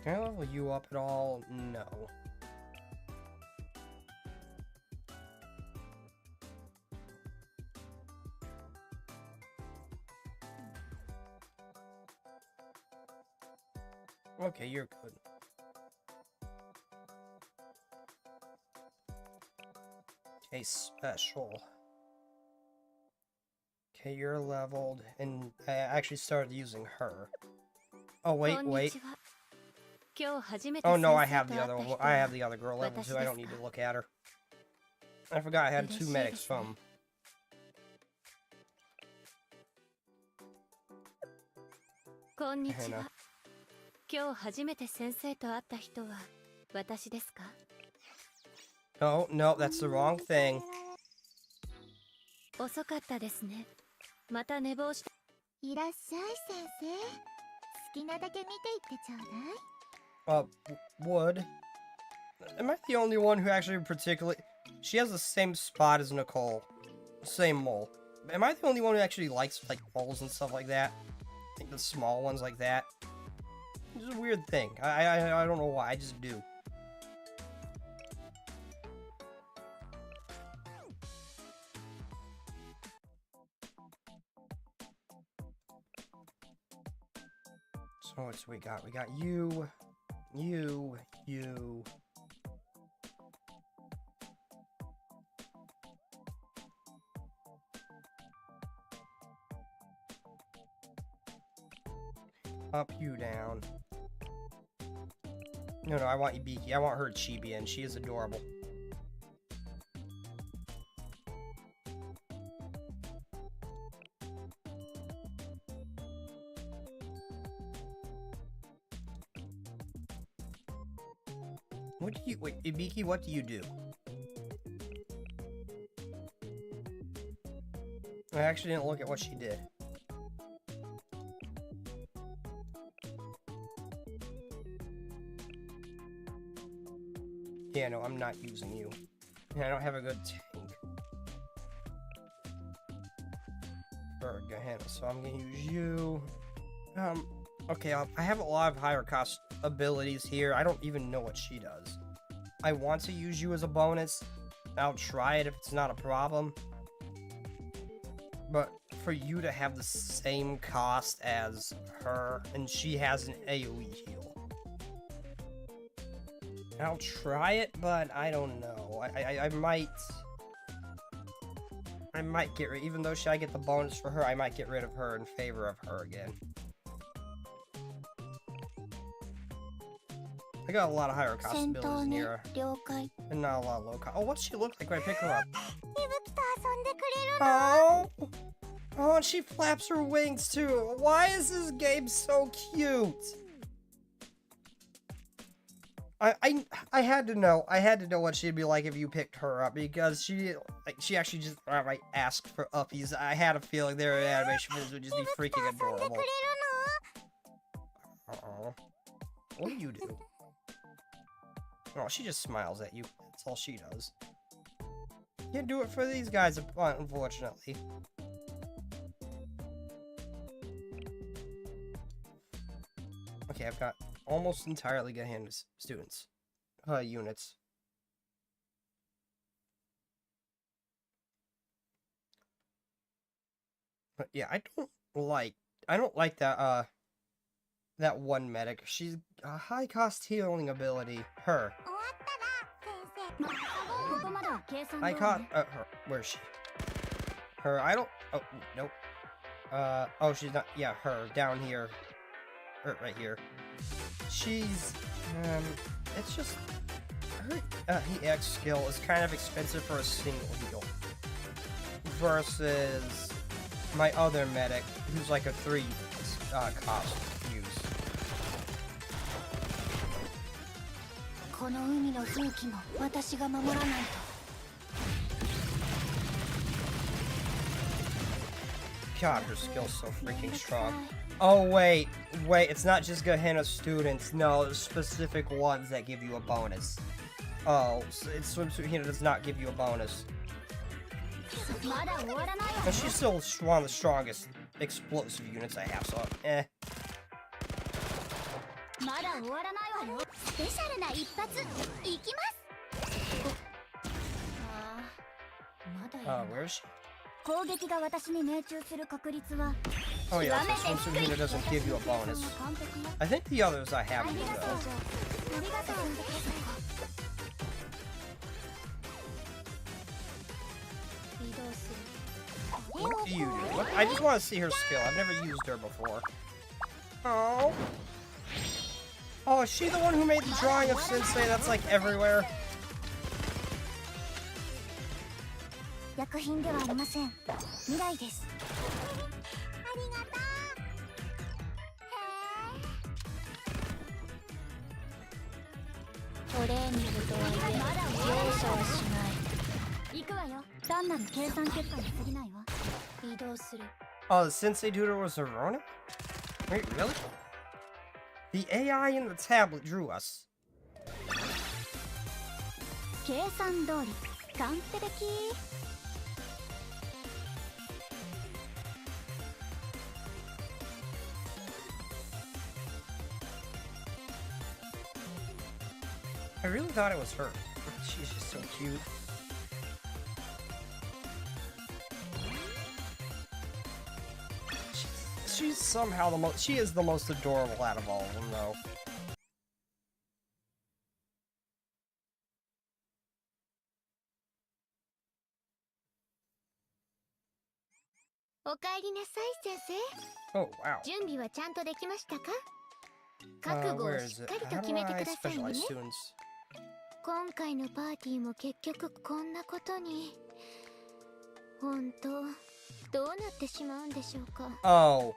Can I level you up at all? No. Okay, you're good. Okay, special. Okay, you're leveled, and I actually started using her. Oh, wait. Oh no, I have the other one. I have the other girl level 2. I don't need to look at her. I forgot I had 2 medics from. こんにちは。今日初めて先生と会った人は私ですか? No, that's the wrong thing. 遅かったですね。また寝坊した。いらっしゃい先生。好きなだけ見ていってちょうだい。Wood. Am I the only one who actually particularly... She has the same spot as Nicole. Same mole. Am I the only one who actually likes, like, moles and stuff like that? I think the small ones like that. It's a weird thing. I don't know why, I just do. So what's we got? We got you. Up, you down. No, I want Ibiki. I want her Chibi, and she is adorable. Wait, Ibiki, what do you do? I actually didn't look at what she did. Yeah, no, I'm not using you. I don't have a good tank for Gehenna, so I'm gonna use you. Okay, I have a lot of higher cost abilities here. I don't even know what she does. I want to use you as a bonus. I'll try it if it's not a problem. But for you to have the same cost as her, and she has an AoE heal. I'll try it, but I don't know. I might get rid, even though I get the bonus for her, I might get rid of her in favor of her again. I got a lot of higher cost abilities in here, and not a lot of low cost. Oh, what's she look like when I pick her up? Oh! Oh, and she flaps her wings too. Why is this game so cute? I had to know. I had to know what she'd be like if you picked her up, because she actually just outright asked for uppies. I had a feeling their animation videos would just be freaking adorable. Uh-oh. What do you do? Oh, she just smiles at you. That's all she does. Can't do it for these guys, unfortunately. Okay, I've got almost entirely good hand students. Units. But yeah, I don't like that, that one medic. She's a high cost healing ability. Her. I caught, her. Where's she? Her, I don't, oh, nope. Oh, she's not, yeah, her, down here. Right here. She's, it's just, her EX skill is kind of expensive for a single heal. Versus my other medic, who's like a 3 cost use. God, her skill's so freaking strong. Oh, wait, it's not just Gehenna students. No, there's specific ones that give you a bonus. Oh, it's Swimsuit Hina does not give you a bonus. But she's still one of the strongest explosive units I have, so, eh. Where is she? Oh yeah, so Swimsuit Hina doesn't give you a bonus. I think the others I have do, though. What do you do? What? I just want to see her skill. I've never used her before. Oh. Oh, is she the one who made the drawing of Sensei that's like everywhere? Oh, the Sensei tutor was a Ronin? Wait, really? The AI in the tablet drew us. I really thought it was her. She's just so cute. She's somehow the most. She is the most adorable out of all of them, though. Oh, wow. Where is it? How do I specialize students? Oh.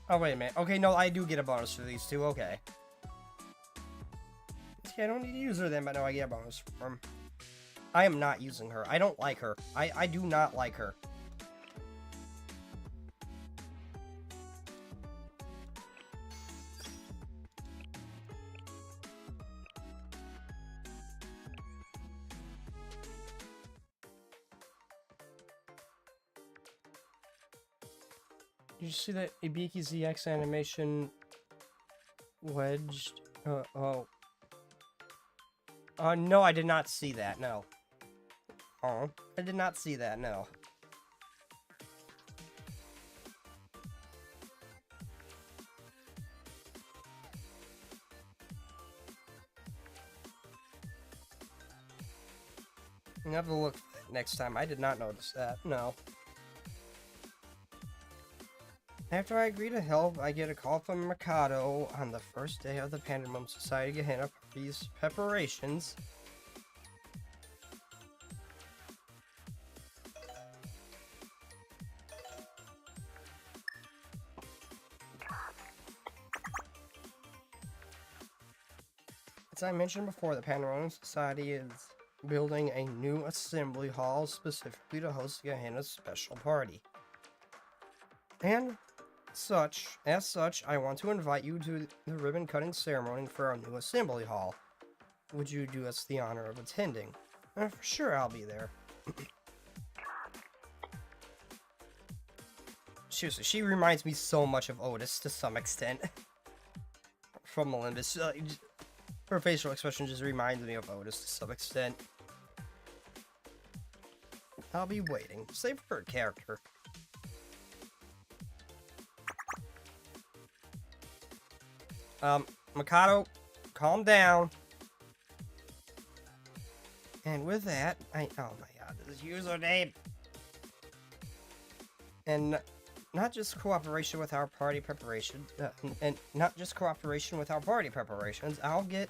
Oh, wait a minute. Okay, no, I do get a bonus for these two. Okay. See, I don't need to use her then, but no, I get a bonus from. I am not using her. I don't like her. I do not like her. Did you see that Ibiki ZX animation wedged. Oh. No, I did not see that. No. Oh, I did not see that. No. I'm gonna have to look next time. I did not notice that. No. After I agree to help, I get a call from Mikado on the first day of the Pandemonium Society Gehenna Party's preparations. As I mentioned before, the Pandemonium Society is building a new assembly hall specifically to host Gehenna's special party. And as such, I want to invite you to the ribbon cutting ceremony for our new assembly hall. Would you do us the honor of attending? For sure, I'll be there. Seriously, she reminds me so much of Otis to some extent. From Olympus. Her facial expression just reminds me of Otis to some extent. I'll be waiting. Save for her character. Mikado, calm down. And with that, oh my god, this username. And not just cooperation with our party preparation, I'll get...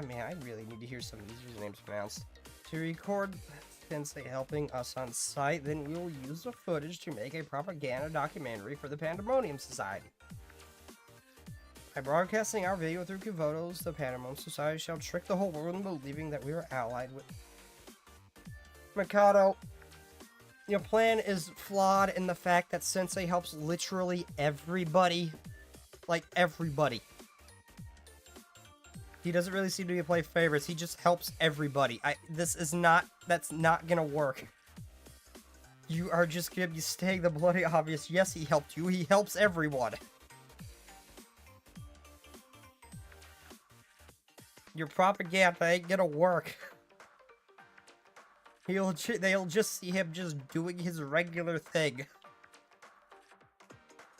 man, I really need to hear some of these usernames pronounced. To record Sensei helping us on site, then we'll use the footage to make a propaganda documentary for the Pandemonium Society. By broadcasting our video through Kivotos, the Pandemonium Society shall trick the whole world into believing that we are allied with... Mikado, your plan is flawed in the fact that Sensei helps literally everybody. Like, everybody. He doesn't really seem to be play favorites. He just helps everybody. That's not gonna work. You are just gonna be stating the bloody obvious. Yes, he helped you. He helps everyone. Your propaganda ain't gonna work. They'll just see him just doing his regular thing.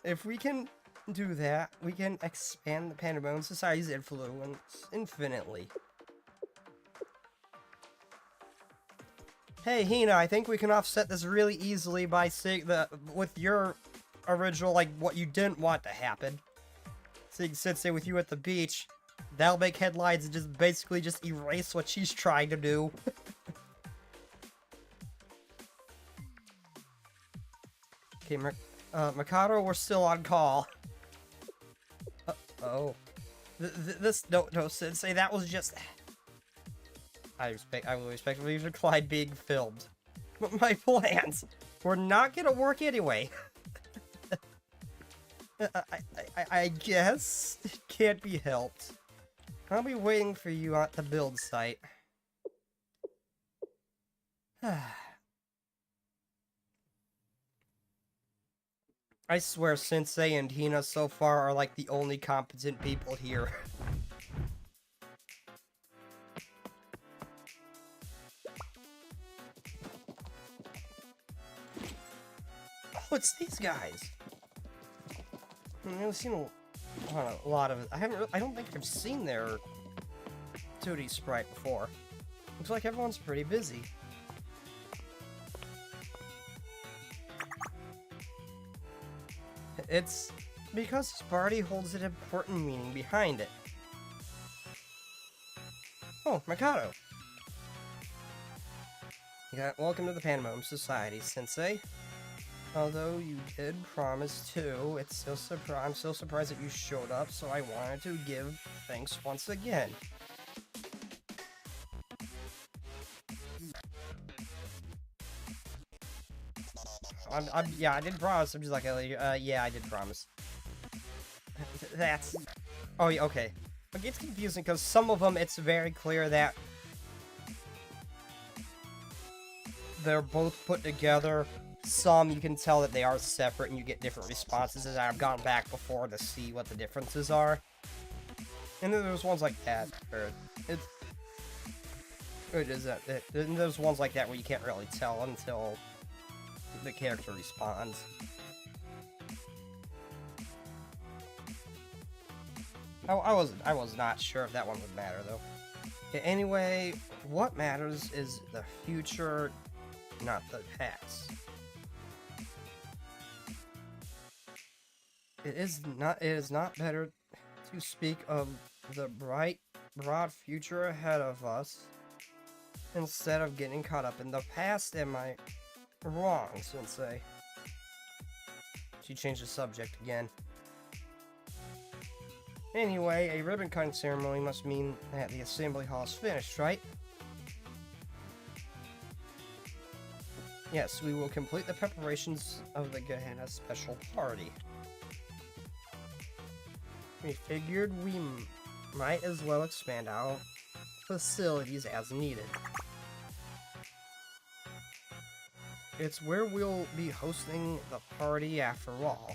If we can do that, we can expand the Pandemonium Society's influence infinitely. Hey, Hina, I think we can offset this really easily by saying with your original, like, what you didn't want to happen. Seeing Sensei with you at the beach, that'll make headlines and just basically just erase what she's trying to do. Okay, Mikado, we're still on call. Oh. No, Sensei, that was just... I will respectfully decline being filmed. But my plans were not gonna work anyway. I guess it can't be helped. I'll be waiting for you at the build site. I swear Sensei and Hina so far are like the only competent people here. Oh, it's these guys. I've really seen a lot of it. I don't think I've seen their 2D sprite before. Looks like everyone's pretty busy. It's because this party holds an important meaning behind it. Oh, Mikado. Yeah, welcome to the Pandemonium Society, Sensei. Although you did promise to, I'm still surprised that you showed up, so I wanted to give thanks once again. Yeah, I did promise. I'm just like, yeah, I did promise. That's... Oh, yeah, okay. It gets confusing because some of them, it's very clear that they're both put together. Some you can tell that they are separate and you get different responses, as I've gone back before to see what the differences are. And then there's ones like that where then there's ones like that where you can't really tell until the character responds. I was not sure if that one would matter though. Okay, anyway, what matters is the future, not the past. It is not better to speak of the bright, broad future ahead of us instead of getting caught up in the past. Am I wrong, Sensei? She changed the subject again. Anyway, a ribbon cutting ceremony must mean that the assembly hall is finished, right? Yes, we will complete the preparations of the Gehenna special party. We figured we might as well expand our facilities as needed. It's where we'll be hosting the party after all.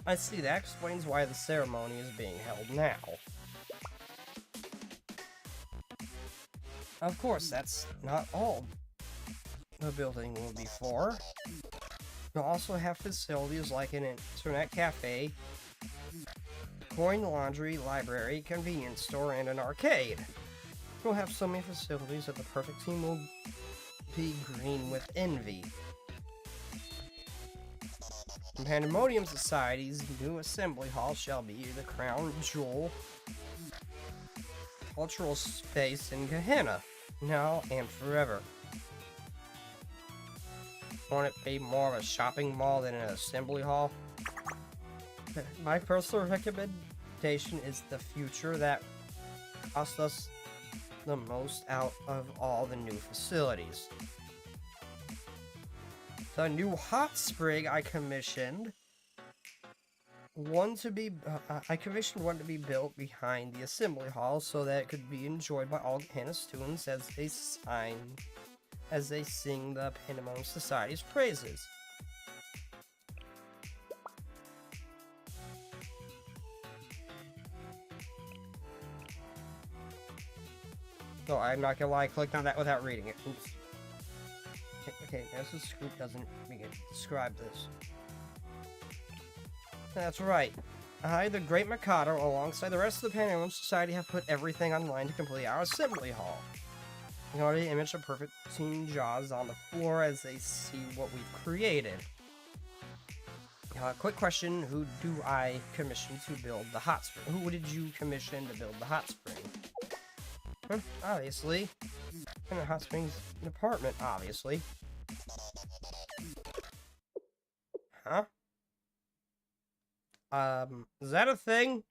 I see, that explains why the ceremony is being held now. Of course, that's not all the building will be for. We'll also have facilities like an internet cafe, coin laundry, library, convenience store, and an arcade. We'll have so many facilities that the perfect team will be green with envy. Pandemonium Society's new assembly hall shall be the crown jewel cultural space in Gehenna, now and forever. Won't it be more of a shopping mall than an assembly hall? My personal recommendation is the future that cost us the most out of all the new facilities. The new hot spring I commissioned one to be built behind the assembly hall so that it could be enjoyed by all Gehenna students as they sing the Pandemonium Society's praises. No, I'm not gonna lie, I clicked on that without reading it. Oops. Okay, as the scoop doesn't describe this. That's right. I, the Great Mikado, alongside the rest of the Pandemonium Society, have put everything online to complete our assembly hall. You can already image the perfect team jaws on the floor as they see what we've created. Quick question, who do I commission to build the hot spring? Who did you commission to build the hot spring? Obviously. In the hot springs department, obviously. Huh? Is that a thing?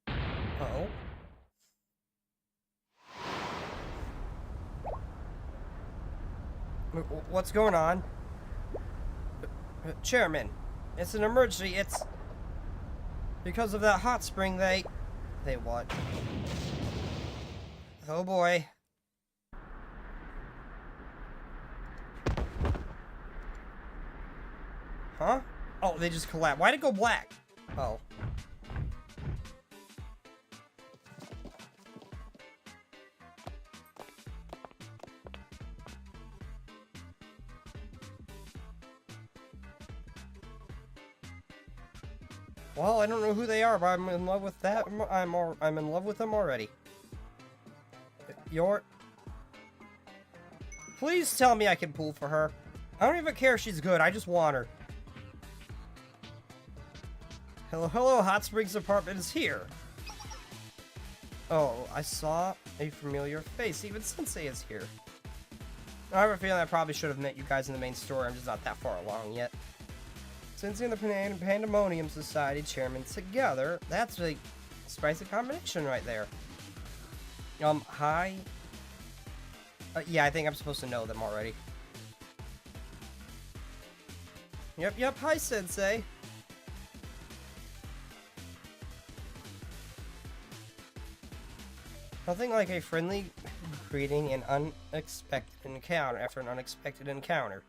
Uh-oh. What's going on? Chairman, it's an emergency. It's because of that hot spring. They what? Oh boy. Huh? Oh, they just collapsed. Why'd it go black? Oh. Well, I don't know who they are, but I'm in love with that. I'm in love with them already. Please tell me I can pull for her. I don't even care if she's good. I just want her. Hello, Hot Springs Apartment is here. Oh, I saw a familiar face. Even Sensei is here. I have a feeling I probably should have met you guys in the main story. I'm just not that far along yet. Sensei and the Pandemonium Society chairman together. That's a spicy combination right there. Hi. Yeah, I think I'm supposed to know them already. Yep, hi, Sensei. Nothing like a friendly creating an unexpected encounter after an unexpected encounter.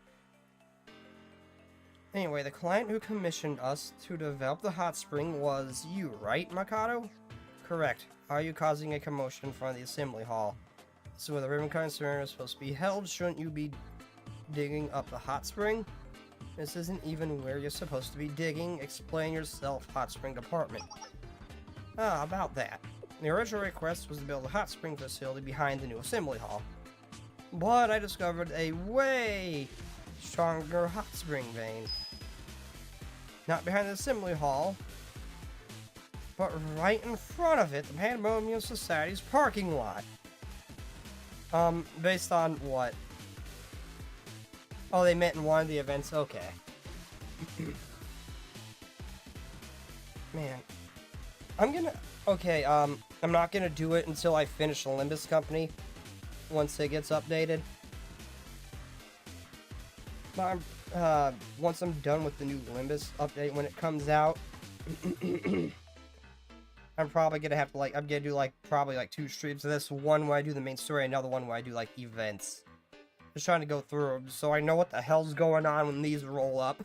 Anyway, the client who commissioned us to develop the hot spring was you, right, Mikado? Correct. Are you causing a commotion in front of the assembly hall? So where the ribbon cutting ceremony is supposed to be held, shouldn't you be digging up the hot spring? This isn't even where you're supposed to be digging. Explain yourself, hot spring department. Ah, about that. The original request was to build a hot spring facility behind the new assembly hall. But I discovered a way stronger hot spring vein. Not behind the assembly hall, but right in front of it, the Pandemonium Society's parking lot. Based on what? Oh, they met in one of the events? Okay. Man. Okay, I'm not gonna do it until I finish Olympus Company. Once it gets updated. But once I'm done with the new Olympus update when it comes out, I'm probably gonna have to, I'm gonna do, probably, 2 streams of this. One where I do the main story, another one where I do, events. Just trying to go through them, so I know what the hell's going on when these roll up.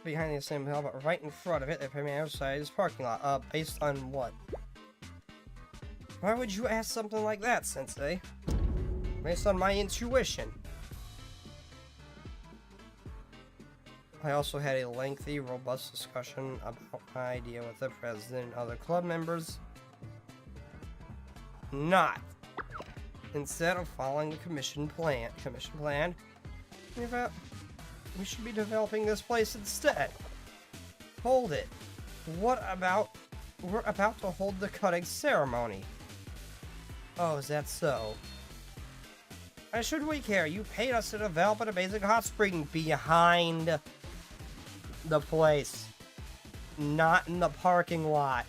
Behind the assembly hall, but right in front of it, the Premier Society's parking lot. Based on what? Why would you ask something like that, Sensei? Based on my intuition. I also had a lengthy, robust discussion about my idea with the president and other club members. Not. Instead of following the commission plan, we should be developing this place instead. Hold it. What about... We're about to hold the cutting ceremony. Oh, is that so? Why should we care? You paid us to develop an amazing hot spring behind the place. Not in the parking lot.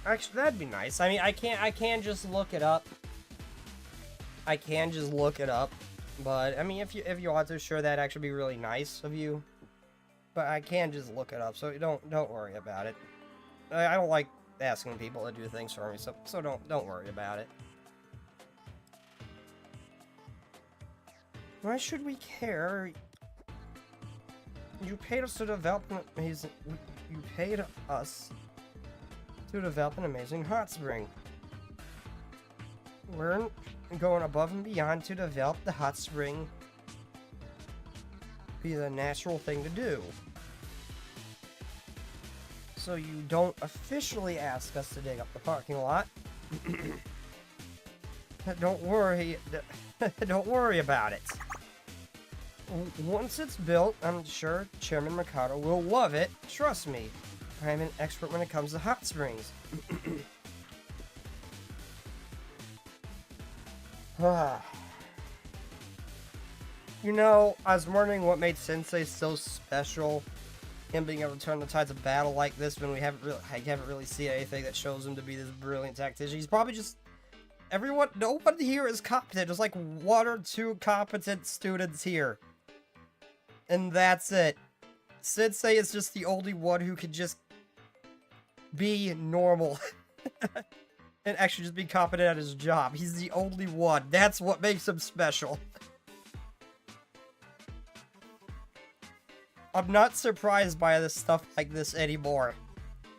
Actually, that'd be nice. I mean, I can't just look it up. I can just look it up. But, I mean, if you want to, sure, that'd actually be really nice of you. But I can just look it up, so don't worry about it. I don't like asking people to do things for me, so don't worry about it. Why should we care? You paid us to develop an amazing... You paid us to develop an amazing hot spring. We're going above and beyond to develop the hot spring. Be the natural thing to do. So you don't officially ask us to dig up the parking lot. Don't worry. Don't worry about it. Once it's built, I'm sure Chairman Mikado will love it. Trust me. I'm an expert when it comes to hot springs. You know, I was wondering what made Sensei so special. Him being able to turn the tides of battle like this when I haven't really seen anything that shows him to be this brilliant tactician. He's probably just... no one here is competent. There's like 1 or 2 competent students here. And that's it. Sensei is just the only one who can just be normal. And actually just be competent at his job. He's the only one. That's what makes him special. I'm not surprised by this stuff like this anymore.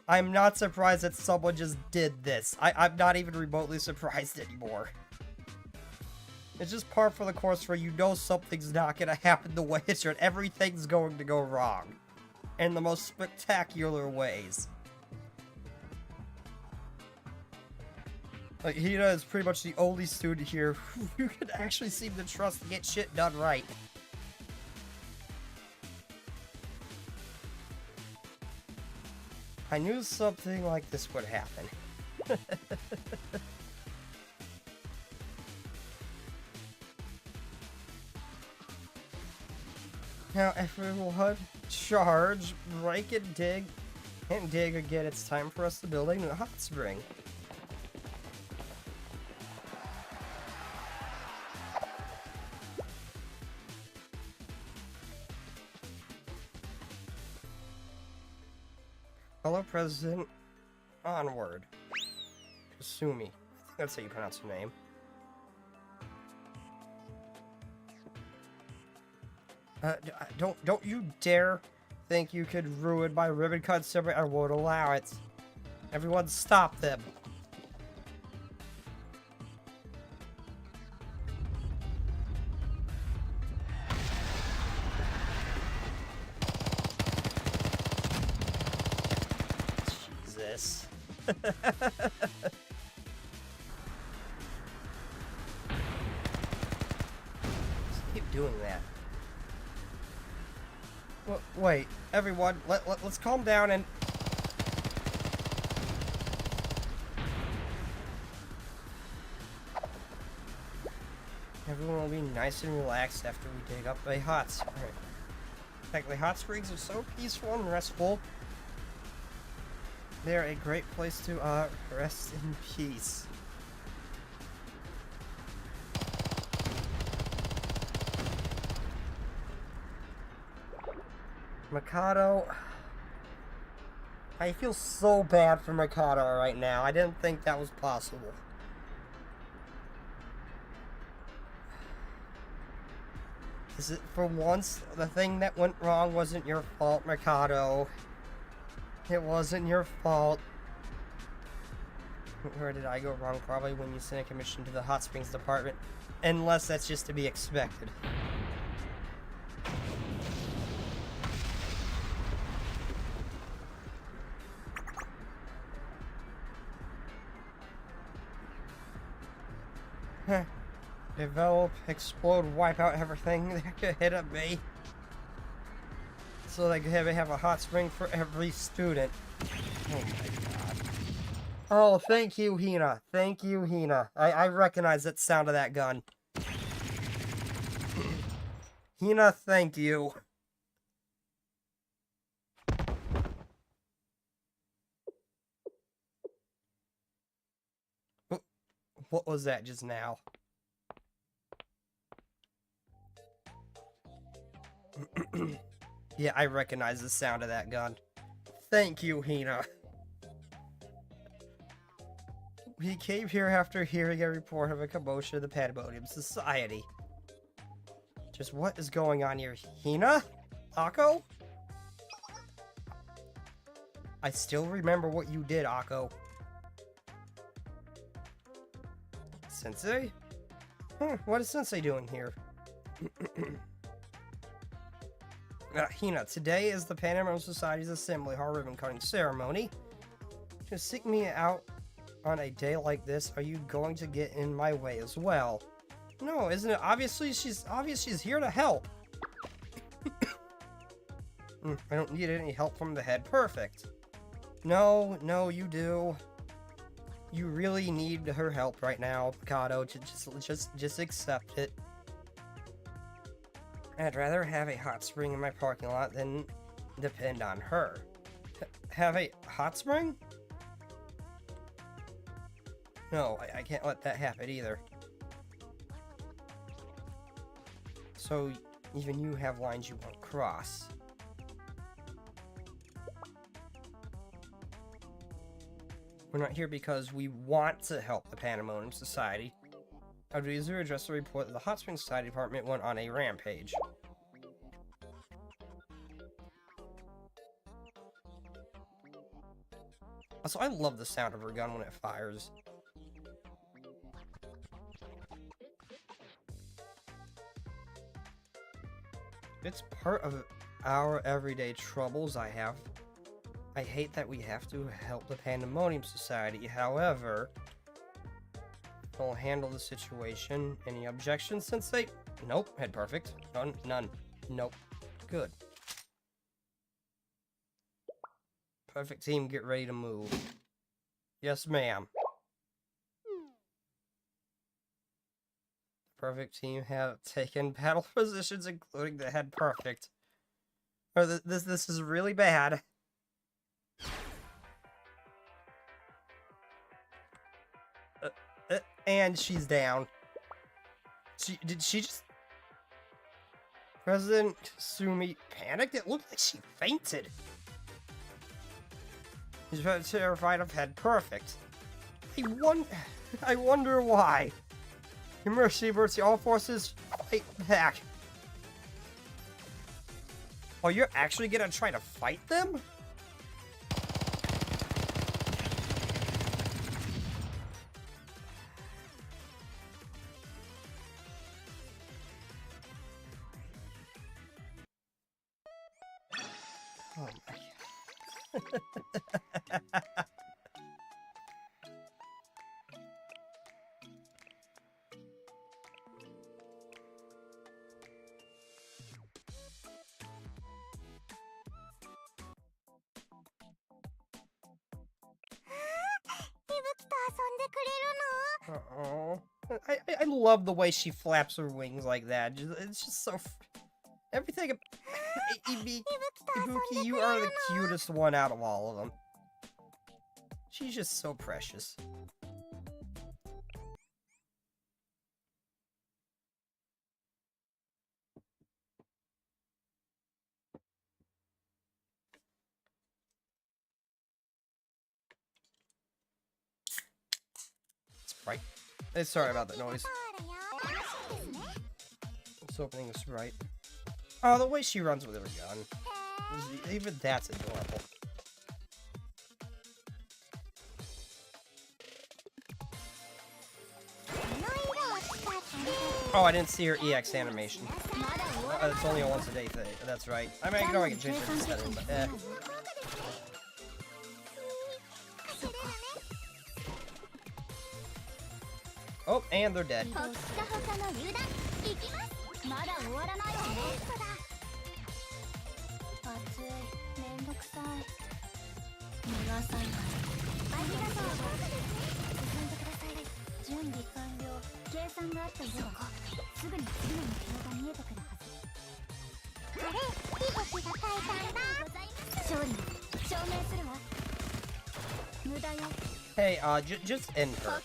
I'm not surprised that someone just did this. I'm not even remotely surprised anymore. It's just par for the course where you know something's not gonna happen the way it should. Everything's going to go wrong. In the most spectacular ways. Like, Hina is pretty much the only student here who you can actually seem to trust to get shit done right. I knew something like this would happen. Now everyone, charge, break and dig again. It's time for us to build a new hot spring. Hello, President. Onward. Kasumi. That's how you pronounce her name. Don't you dare think you could ruin my ribbon cut ceremony. I won't allow it. Everyone stop them. Jesus. Keep doing that. Wait, everyone, let's calm down and... Everyone will be nice and relaxed after we dig up a hot spring. Technically, hot springs are so peaceful and restful. They're a great place to, rest in peace. Mikado... I feel so bad for Mikado right now. I didn't think that was possible. Is it for once the thing that went wrong wasn't your fault, Mikado? It wasn't your fault. Where did I go wrong? Probably when you sent a commission to the hot springs department. Unless that's just to be expected. Develop, explode, wipe out everything that could hit at me. So they could have a hot spring for every student. Oh my god. Oh, thank you, Hina. Thank you, Hina. I recognize that sound of that gun. Hina, thank you. What was that just now? Yeah, I recognize the sound of that gun. Thank you, Hina. We came here after hearing a report of a commotion in the Pandemonium Society. Just what is going on here? Hina? Akko? I still remember what you did, Akko. Sensei? What is Sensei doing here? Hina, today is the Pandemonium Society's Assembly Hall ribbon cutting ceremony. To seek me out on a day like this, are you going to get in my way as well? No, isn't it? Obviously, she's here to help. I don't need any help from the head. Perfect. No, you do. You really need her help right now, Mikado. Just accept it. I'd rather have a hot spring in my parking lot than depend on her. Have a hot spring? No, I can't let that happen either. So, even you have lines you won't cross. We're not here because we want to help the Pandemonium Society. I would easier address the report that the Hot Spring Society Department went on a rampage. Also, I love the sound of her gun when it fires. It's part of our everyday troubles I have. I hate that we have to help the Pandemonium Society, however... I'll handle the situation. Any objections, Sensei? Nope. Head perfect. None. Nope. Good. Perfect team, get ready to move. Yes, ma'am. Perfect team have taken battle positions, including the head perfect. Oh, this is really bad. And she's down. Did she just... President Kasumi panicked? It looked like she fainted. He's very terrified of head perfect. I wonder why. Your mercy, all forces, fight back. Oh, you're actually gonna try to fight them? Oh my god. Oh, I love the way she flaps her wings like that. It's just so. Everything. Ibuki, you are the cutest one out of all of them. She's just so precious. Sprite. Sorry about that noise. It's opening the Sprite. Oh, the way she runs with her gun. Even that's adorable. Oh, I didn't see her EX animation. It's only a once a day thing. That's right. I mean, I know I can change the setting, but eh. Oh, and they're dead. Hey, just end her.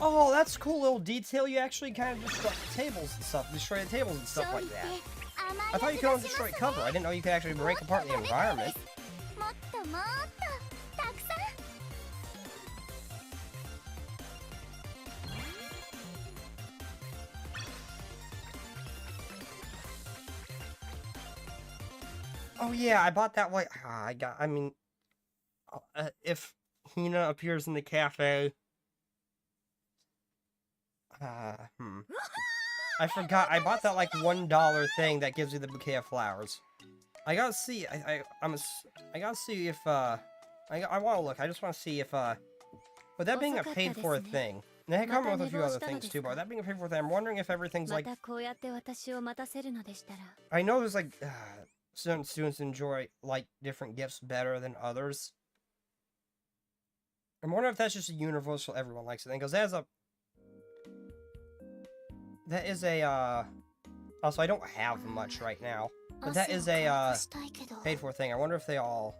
Oh, that's a cool little detail. You actually kind of destroy tables and stuff, destroy the tables and stuff like that. I thought you could only destroy cover. I didn't know you could actually break apart the environment. Oh yeah, I bought that white. I mean, if Hina appears in the cafe. I forgot. I bought that like $1 thing that gives you the bouquet of flowers. I gotta see. I gotta see if I want to look. I just want to see if with that being a paid for thing. And they come with a few other things too, but that being a paid for thing, I'm wondering if everything's like. I know there's like certain students enjoy like different gifts better than others. I'm wondering if that's just a universal. Everyone likes it. Because that is a also I don't have much right now, but that is a paid for thing. I wonder if they all,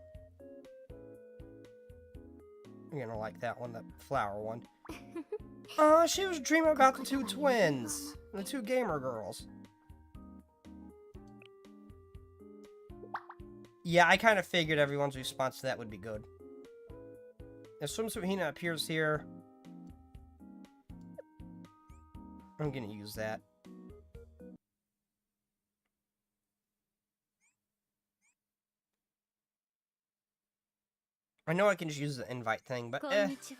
you know, like that one, that flower one. She was dreaming about the two twins, the two gamer girls. Yeah, I kind of figured everyone's response to that would be good. If Swimsuit Hina appears here, I'm gonna use that. I know I can just use the invite thing, but since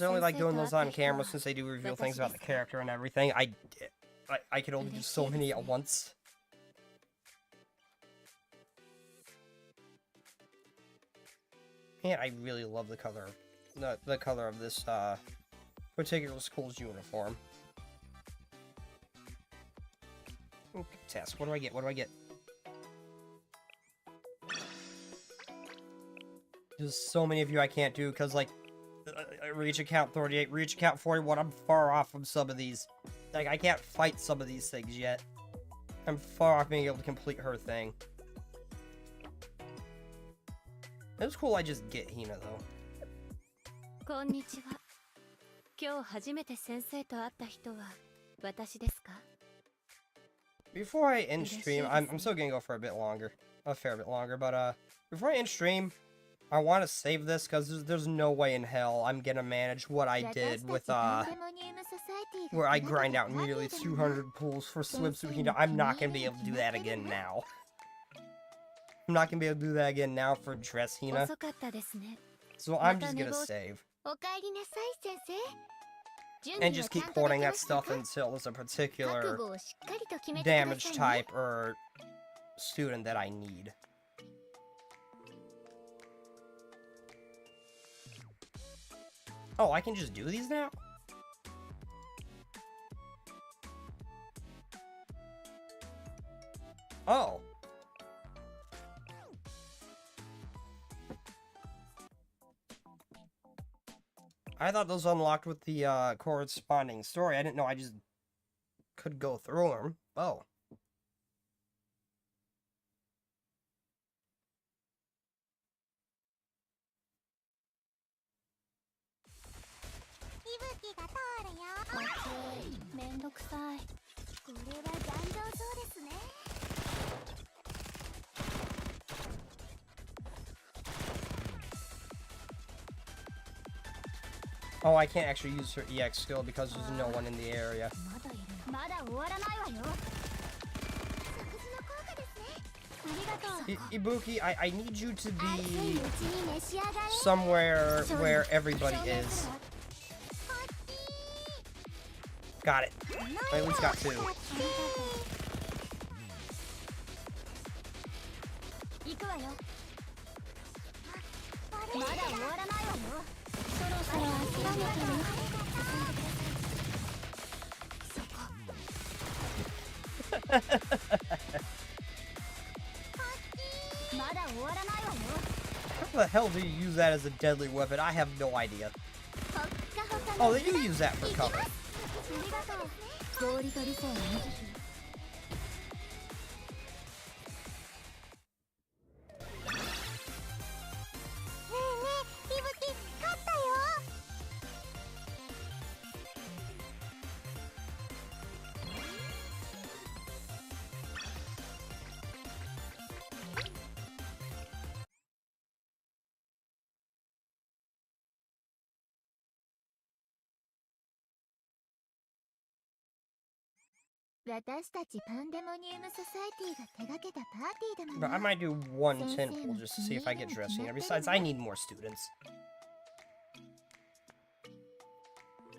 I only like doing those on camera, since they do reveal things about the character and everything, I can only do so many at once. And I really love the color, the color of this particular school's uniform. Task. What do I get? What do I get? There's so many of you I can't do because, like, reach account 38, reach account 41. I'm far off from some of these. Like, I can't fight some of these things yet. I'm far off being able to complete her thing. It was cool I just get Hina, though. Before I end stream, I'm still gonna go for a bit longer. a fair bit longer. But before I end stream, I want to save this because there's no way in hell I'm gonna manage what I did with where I grind out nearly 200 pulls for Swimsuit Kingdom. I'm not gonna be able to do that again now. I'm not gonna be able to do that again now for Dress Hina. So I'm just gonna save. And just keep hoarding that stuff until there's a particular damage type or student that I need. Oh, I can just do these now? Oh. I thought those unlocked with the corresponding story. I didn't know I just could go through them. Oh. Oh, I can't actually use her EX skill because there's no one in the area. Ibuki, I need you to be somewhere where everybody is. Got it. I at least got two. How the hell do you use that as a deadly weapon? I have no idea. Oh, they do use that for cover. But I might do one tentpole just to see if I get dressing. Besides, I need more students.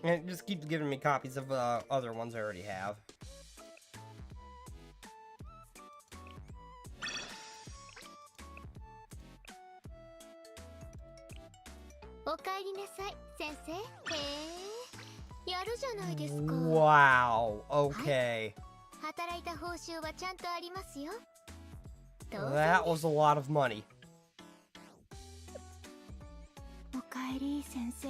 And it just keeps giving me copies of other ones I already have. Wow, okay. That was a lot of money. おかえり先生。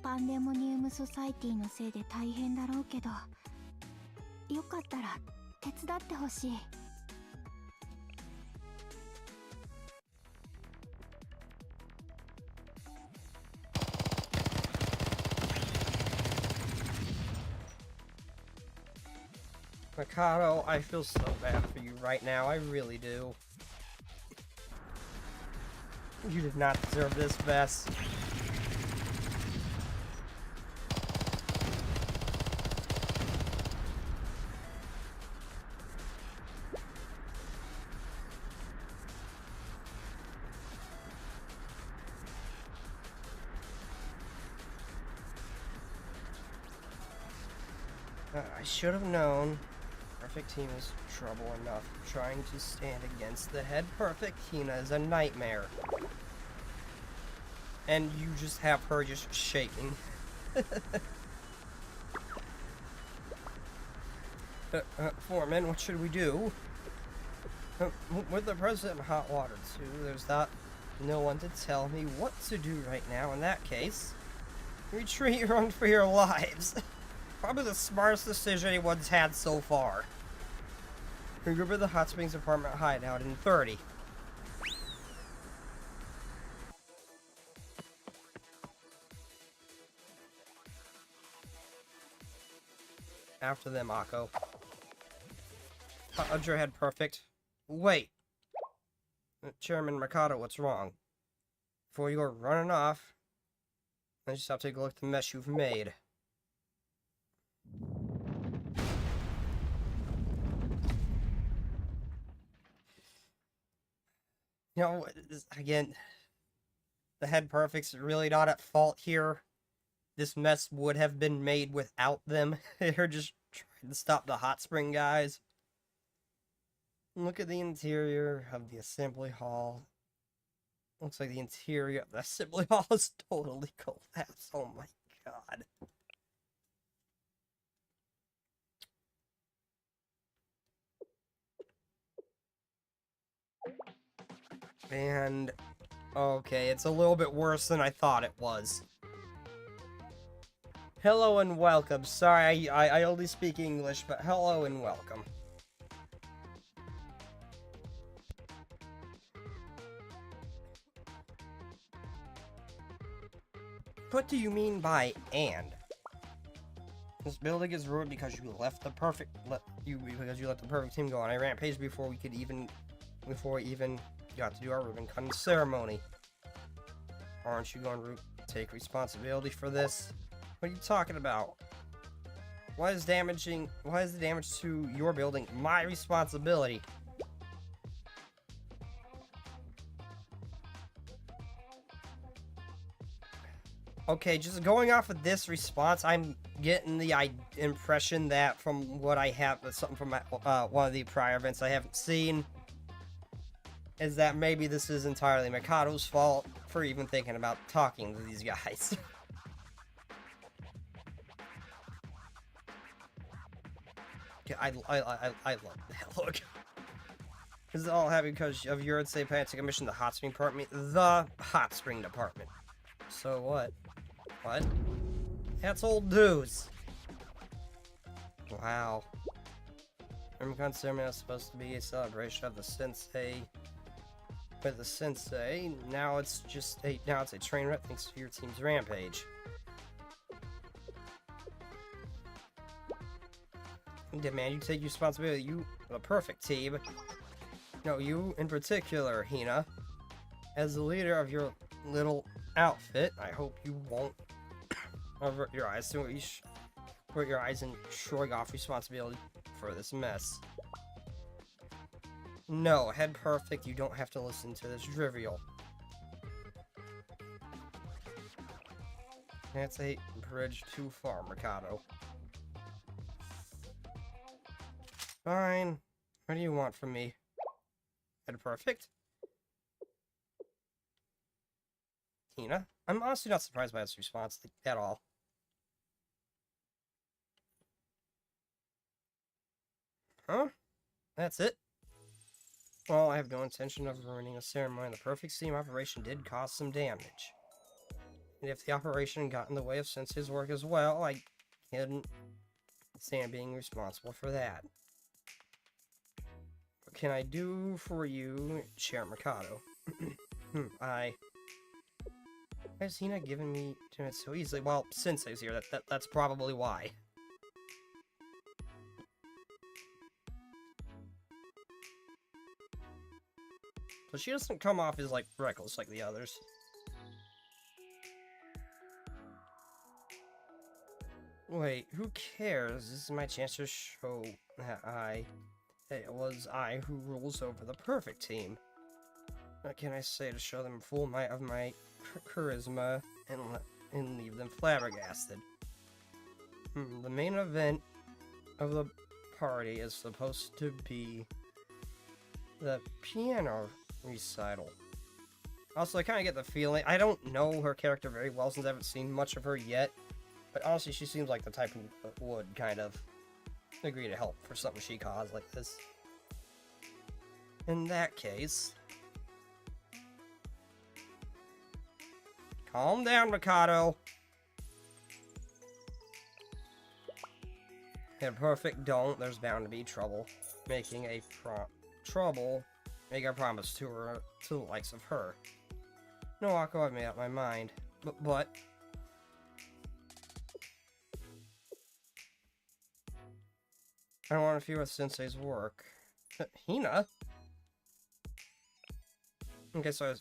パンデモニウムソサイティのせいで大変だろうけど、よかったら手伝ってほしい。Mikado, I feel so bad for you right now. I really do. You did not deserve this, Bess. I should have known. Perfect Hina is trouble enough. Trying to stand against the head Perfect Hina is a nightmare. And you just have her just shaking. Foreman, what should we do? With the president in hot water too, there's not no one to tell me what to do right now. In that case, retreat, run for your lives. Probably the smartest decision anyone's had so far. Regroup at the Hot Springs apartment hideout in 30. After them, Akko. Udra had perfect. Wait. Chairman Mikado, what's wrong? Before you go running off, I just have to take a look at the mess you've made. You know, again, the head perfect's really not at fault here. This mess would have been made without them. They're just trying to stop the hot spring guys. Look at the interior of the assembly hall. Looks like the interior of the assembly hall is totally collapsed. Oh my god. And okay, it's a little bit worse than I thought it was. Hello and welcome. Sorry, I only speak English, but hello and welcome. What do you mean by "and"? This building is ruined because you left the perfect team go on a rampage before we even got to do our ribbon cutting ceremony. Aren't you going to take responsibility for this? What are you talking about? Why is the damage to your building my responsibility? Okay, just going off of this response, I'm getting the impression that from what I have, something from one of the prior events I haven't seen, is that maybe this is entirely Mikado's fault for even thinking about talking to these guys. I love that look. This is all happening because of your insane plan to commission the hot spring department. The hot spring department. So what? What? That's old news. Wow. Rimcon ceremony is supposed to be a celebration of the sensei. With the sensei, now it's a train wreck thanks to your team's rampage. Demand you take responsibility. You, the perfect team. No, you in particular, Hina. As the leader of your little outfit, I hope you won't avert your eyes to put your eyes in shrugging off responsibility for this mess. No, head perfect, you don't have to listen to this trivial. That's a bridge too far, Mikado. Fine. What do you want from me? Head perfect? Hina? I'm honestly not surprised by this response at all. Huh? That's it? Well, I have no intention of ruining a ceremony. The perfect steam operation did cause some damage. And if the operation got in the way of Sensei's work as well, I couldn't stand being responsible for that. What can I do for you, Chair Mikado? Why is Hina giving me to it so easily? Well, Sensei's here. That's probably why. But she doesn't come off as, like, reckless like the others. Wait, who cares? This is my chance to show that it was I who rules over the perfect team. What can I say to show them full of my charisma and leave them flabbergasted? The main event of the party is supposed to be the piano recital. Also, I kind of get the feeling, I don't know her character very well since I haven't seen much of her yet, but honestly, she seems like the type who would kind of agree to help for something she caused like this. In that case, calm down, Mikado. Yeah, perfect. Don't. There's bound to be trouble. Make a promise to her, to the likes of her. No, Akko, I've made up my mind. But I don't want to interfere with Sensei's work. Hina? Okay, so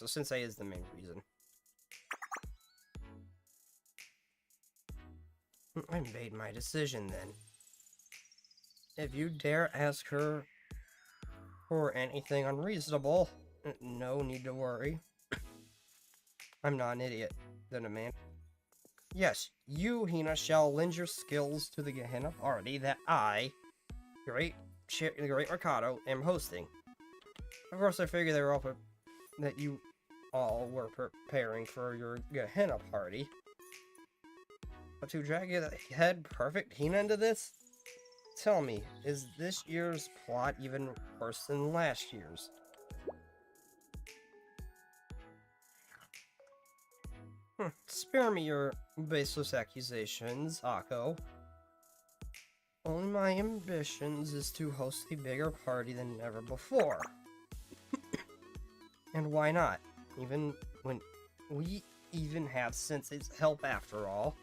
Sensei is the main reason. I made my decision then. If you dare ask her for anything unreasonable, no need to worry. I'm not an idiot, then a man. Yes, you, Hina, shall lend your skills to the Gehenna party that I, the Great Mercado, am hosting. Of course, I figure they were all that you all were preparing for your Gehenna party. But to drag your head perfect Hina into this? Tell me, is this year's plot even worse than last year's? Spare me your baseless accusations, Akko. Only my ambitions is to host a bigger party than ever before. And why not? Even when we even have Sensei's help after all.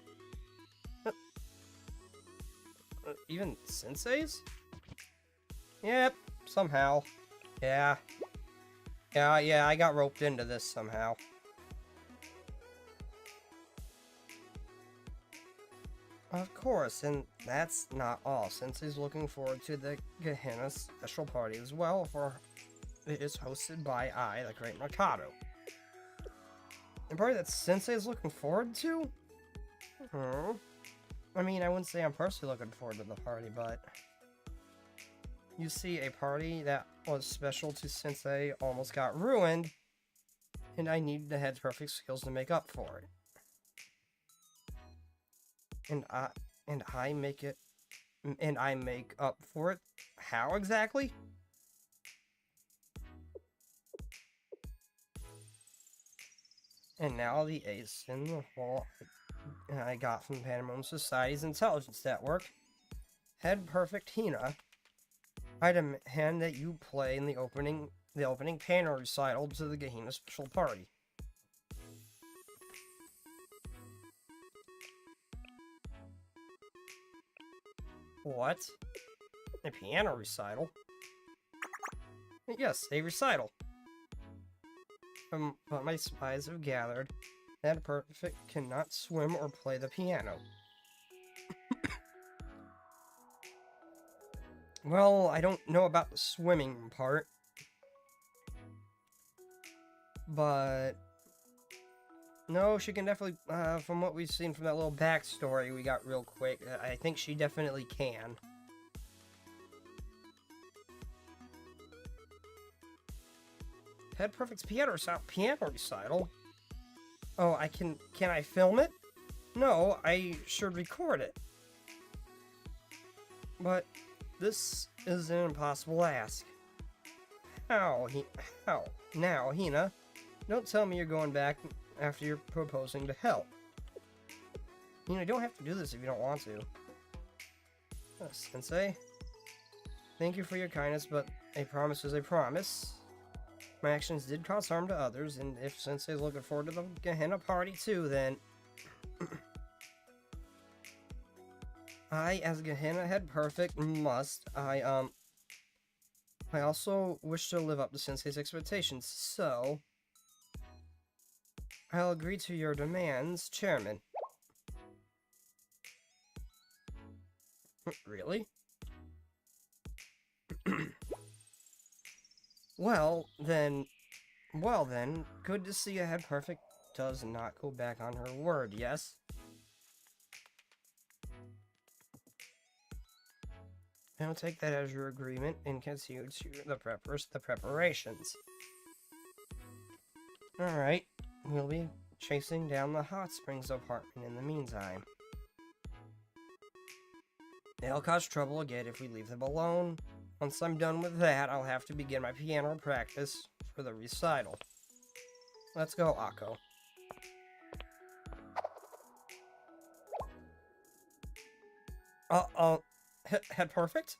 Even Sensei's? Yep, somehow. Yeah, I got roped into this somehow. Of course, and that's not all. Sensei's looking forward to the Gehenna special party as well, for it is hosted by I, the Great Mercado. A party that Sensei is looking forward to? I mean, I wouldn't say I'm personally looking forward to the party, but... You see, a party that was special to Sensei almost got ruined, and I needed the head's perfect skills to make up for it. And I make up for it? How exactly? And now the ace in the hole I got from Pandemonium Society's intelligence network, Head Perfect Hina, I demand that you play in the opening panel recital to the Gehenna special party. What? A piano recital? Yes, a recital. But my spies have gathered that Perfect cannot swim or play the piano. Well, I don't know about the swimming part. But... No, she can definitely, from what we've seen from that little backstory we got real quick, I think she definitely can. Head Perfect's piano recital? Oh, can I film it? No, I should record it. But this is an impossible ask. How? Now, Hina, don't tell me you're going back after you're proposing to help. You don't have to do this if you don't want to. Sensei, thank you for your kindness, but a promise is a promise. My actions did cause harm to others, and if Sensei's looking forward to the Gehenna party too, then... I, as Gehenna Head Perfect, I also wish to live up to Sensei's expectations, so... I'll agree to your demands, Chairman. Really? Well then, good to see a Head Perfect does not go back on her word, yes? I'll take that as your agreement and continue to the preparations. Alright, we'll be chasing down the Hot Springs apartment in the meantime. They'll cause trouble again if we leave them alone. Once I'm done with that, I'll have to begin my piano practice for the recital. Let's go, Akko. Head Perfect?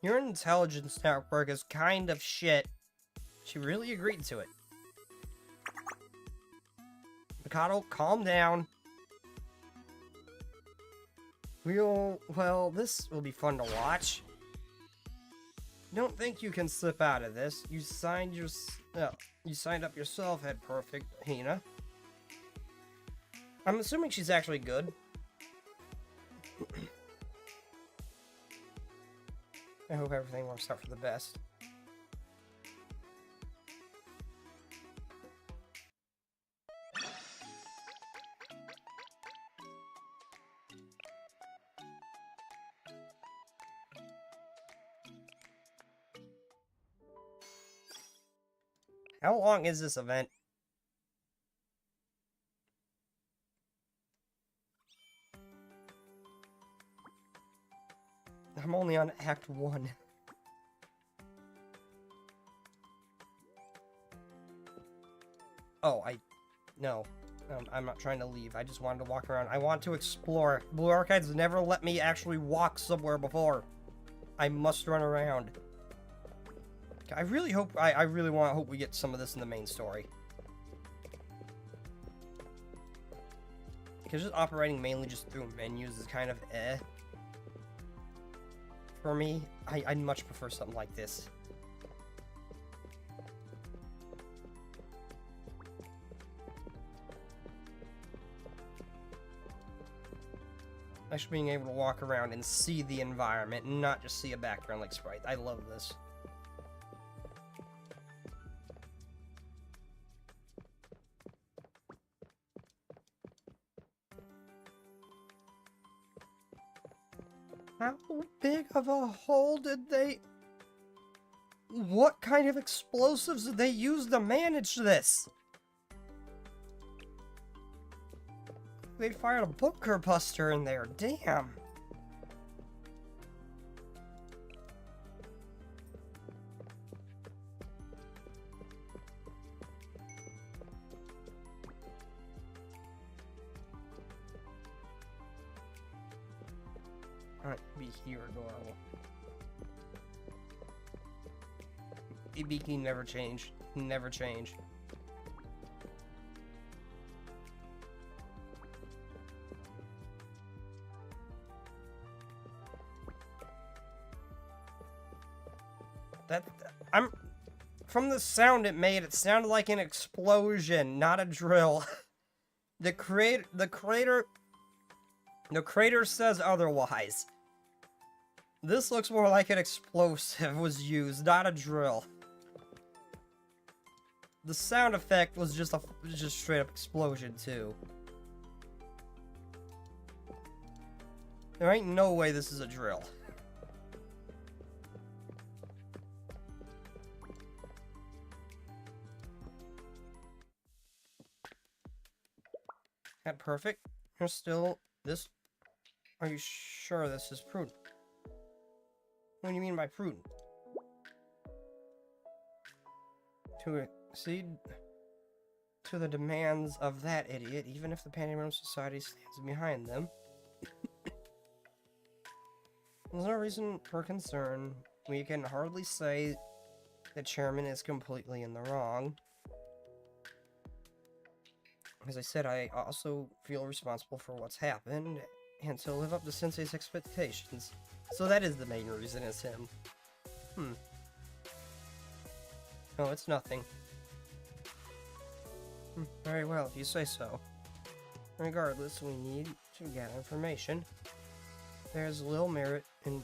Your intelligence network is kind of shit. She really agreed to it. Mikado, calm down. Well, this will be fun to watch. don't think you can slip out of this. You signed up yourself, Head Perfect, Hina. I'm assuming she's actually good. I hope everything works out for the best. How long is this event? I'm only on Act 1. Oh, no. I'm not trying to leave. I just wanted to walk around. I want to explore. Blue Archives never let me actually walk somewhere before. I must run around. I really hope, I really hope we get some of this in the main story. Because just operating mainly just through menus is kind of eh. For me, I'd much prefer something like this. Actually being able to walk around and see the environment and not just see a background like Sprite. I love this. How big of a hole did they... What kind of explosives did they use to manage this? They fired a bunker buster in there, damn. Alright, be here adorable. Ibiki never changed. Never changed. From the sound it made, it sounded like an explosion, not a drill. The crater says otherwise. This looks more like an explosive was used, not a drill. The sound effect was just straight up explosion too. There ain't no way this is a drill. That perfect? You're still this? Are you sure this is prudent? What do you mean by prudent? To accede to the demands of that idiot, even if the Pandemonium Society stands behind them. There's no reason for concern. We can hardly say the chairman is completely in the wrong. As I said, I also feel responsible for what's happened, and to live up to Sensei's expectations. So that is the main reason, is him. Oh, it's nothing. Very well, if you say so. Regardless, we need to get information. There's little merit in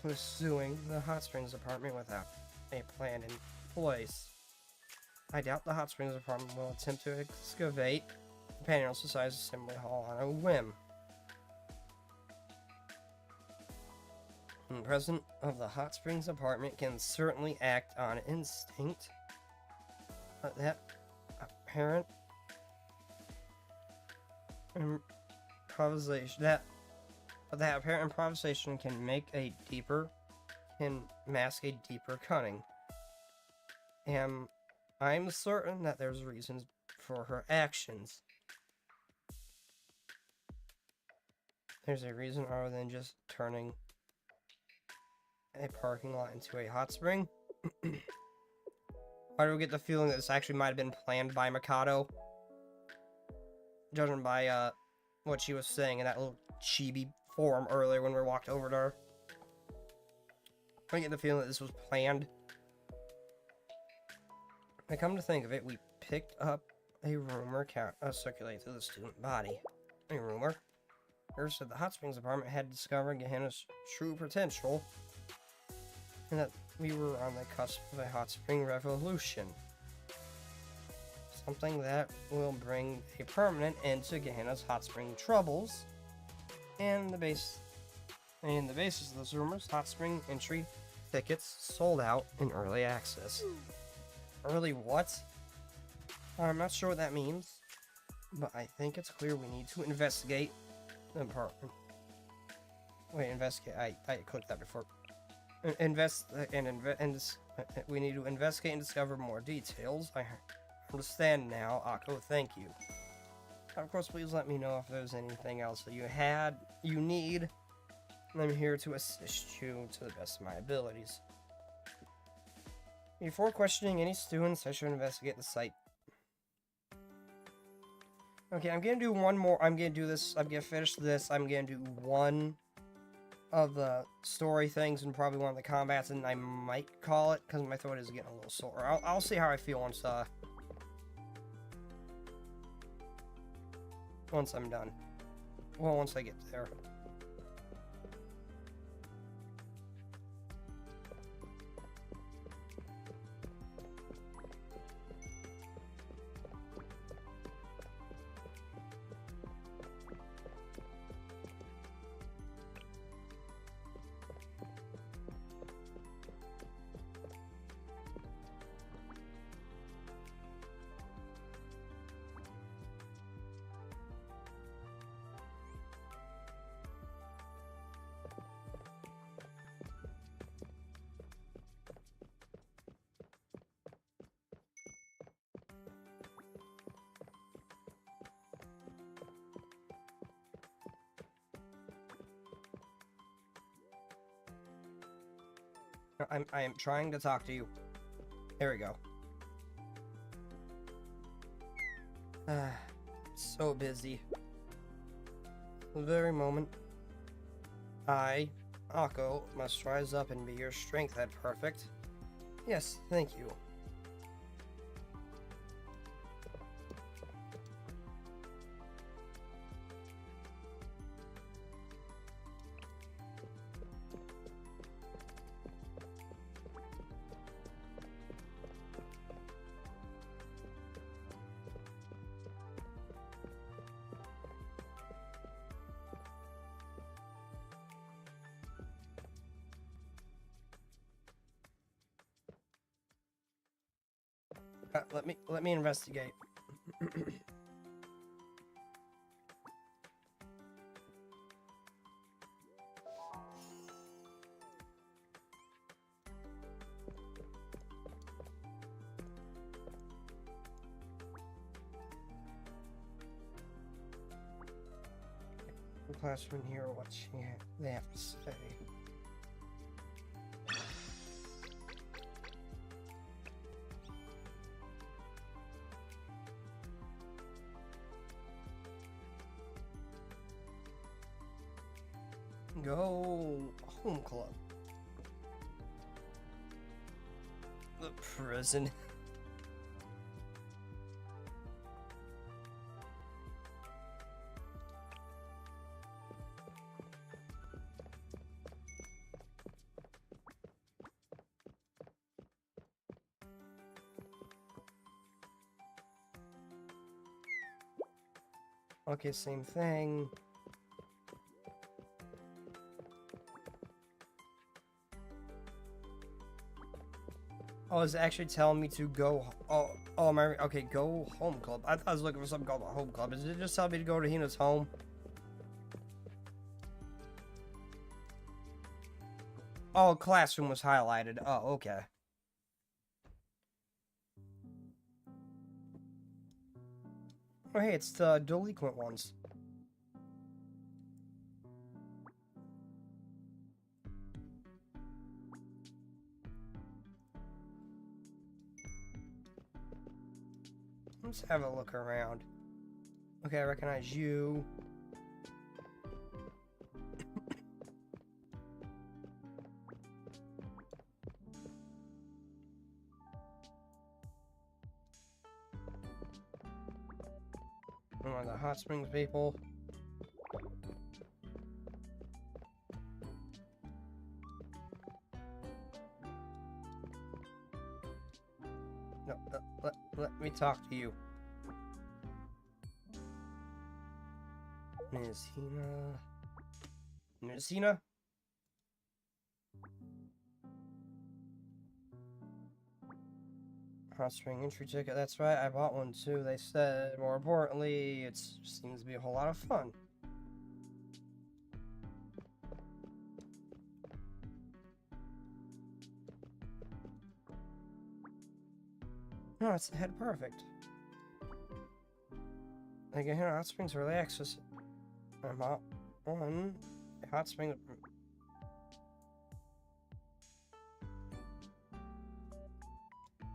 pursuing the Hot Springs Department without a plan in place. I doubt the Hot Springs Department will attempt to excavate the Pandemonium Society's Assembly Hall on a whim. The president of the Hot Springs Department can certainly act on instinct, but that apparent improvisation can mask a deeper cunning. I'm certain that there's reasons for her actions. There's a reason other than just turning a parking lot into a hot spring. Why do we get the feeling that this actually might have been planned by Mikado? Judging by what she was saying in that little chibi forum earlier when we walked over to her. I get the feeling that this was planned. I come to think of it, we picked up a rumor circulated through the student body. A rumor? First said the Hot Springs Department had discovered Gehenna's true potential, and that we were on the cusp of a hot spring revolution. Something that will bring a permanent end to Gehenna's hot spring troubles. And the basis of those rumors, hot spring entry tickets sold out in early access. Early what? I'm not sure what that means, but I think it's clear we need to investigate the department. Wait, investigate. I clicked that before. We need to investigate and discover more details. I understand now, Akko. Thank you. Of course, please let me know if there's anything else that you need. I'm here to assist you to the best of my abilities. Before questioning any students, I should investigate the site. Okay, I'm gonna do one more. I'm gonna do this. I'm gonna finish this. I'm gonna do one of the story things and probably one of the combats, and I might call it because my throat is getting a little sore. I'll see how I feel once I'm done. Well, once I get there. I am trying to talk to you. There we go. So busy. The very moment I, Akko, must rise up and be your strength at perfect. Yes, thank you. Let me investigate. Classroom here, what they have to say. Go home club. The prison. Okay, same thing. Oh, it's actually telling me to go. Oh, my. Okay, go home club. I thought I was looking for something called a home club. Is it just telling me to go to Hina's home? Oh, classroom was highlighted. Oh, okay. Oh, hey, it's the delinquent ones. Let's have a look around. Okay, I recognize you. one of the hot springs people. No, let me talk to you. Miss Hina? Hot spring entry ticket, that's right, I bought one too. They said, more importantly, it seems to be a whole lot of fun. No, it's head perfect. I can hear hot springs early access. I'm hot one hot spring.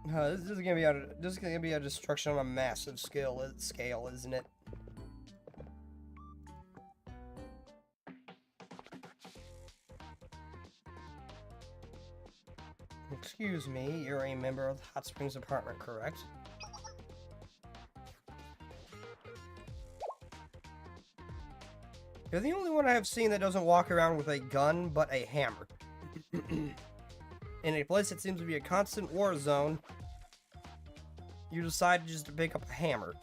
This is gonna be a destruction on a massive scale, isn't it? Excuse me, you're a member of the Hot Springs Department, correct? You're the only one I have seen that doesn't walk around with a gun, but a hammer. In a place that seems to be a constant war zone, you decided just to pick up a hammer.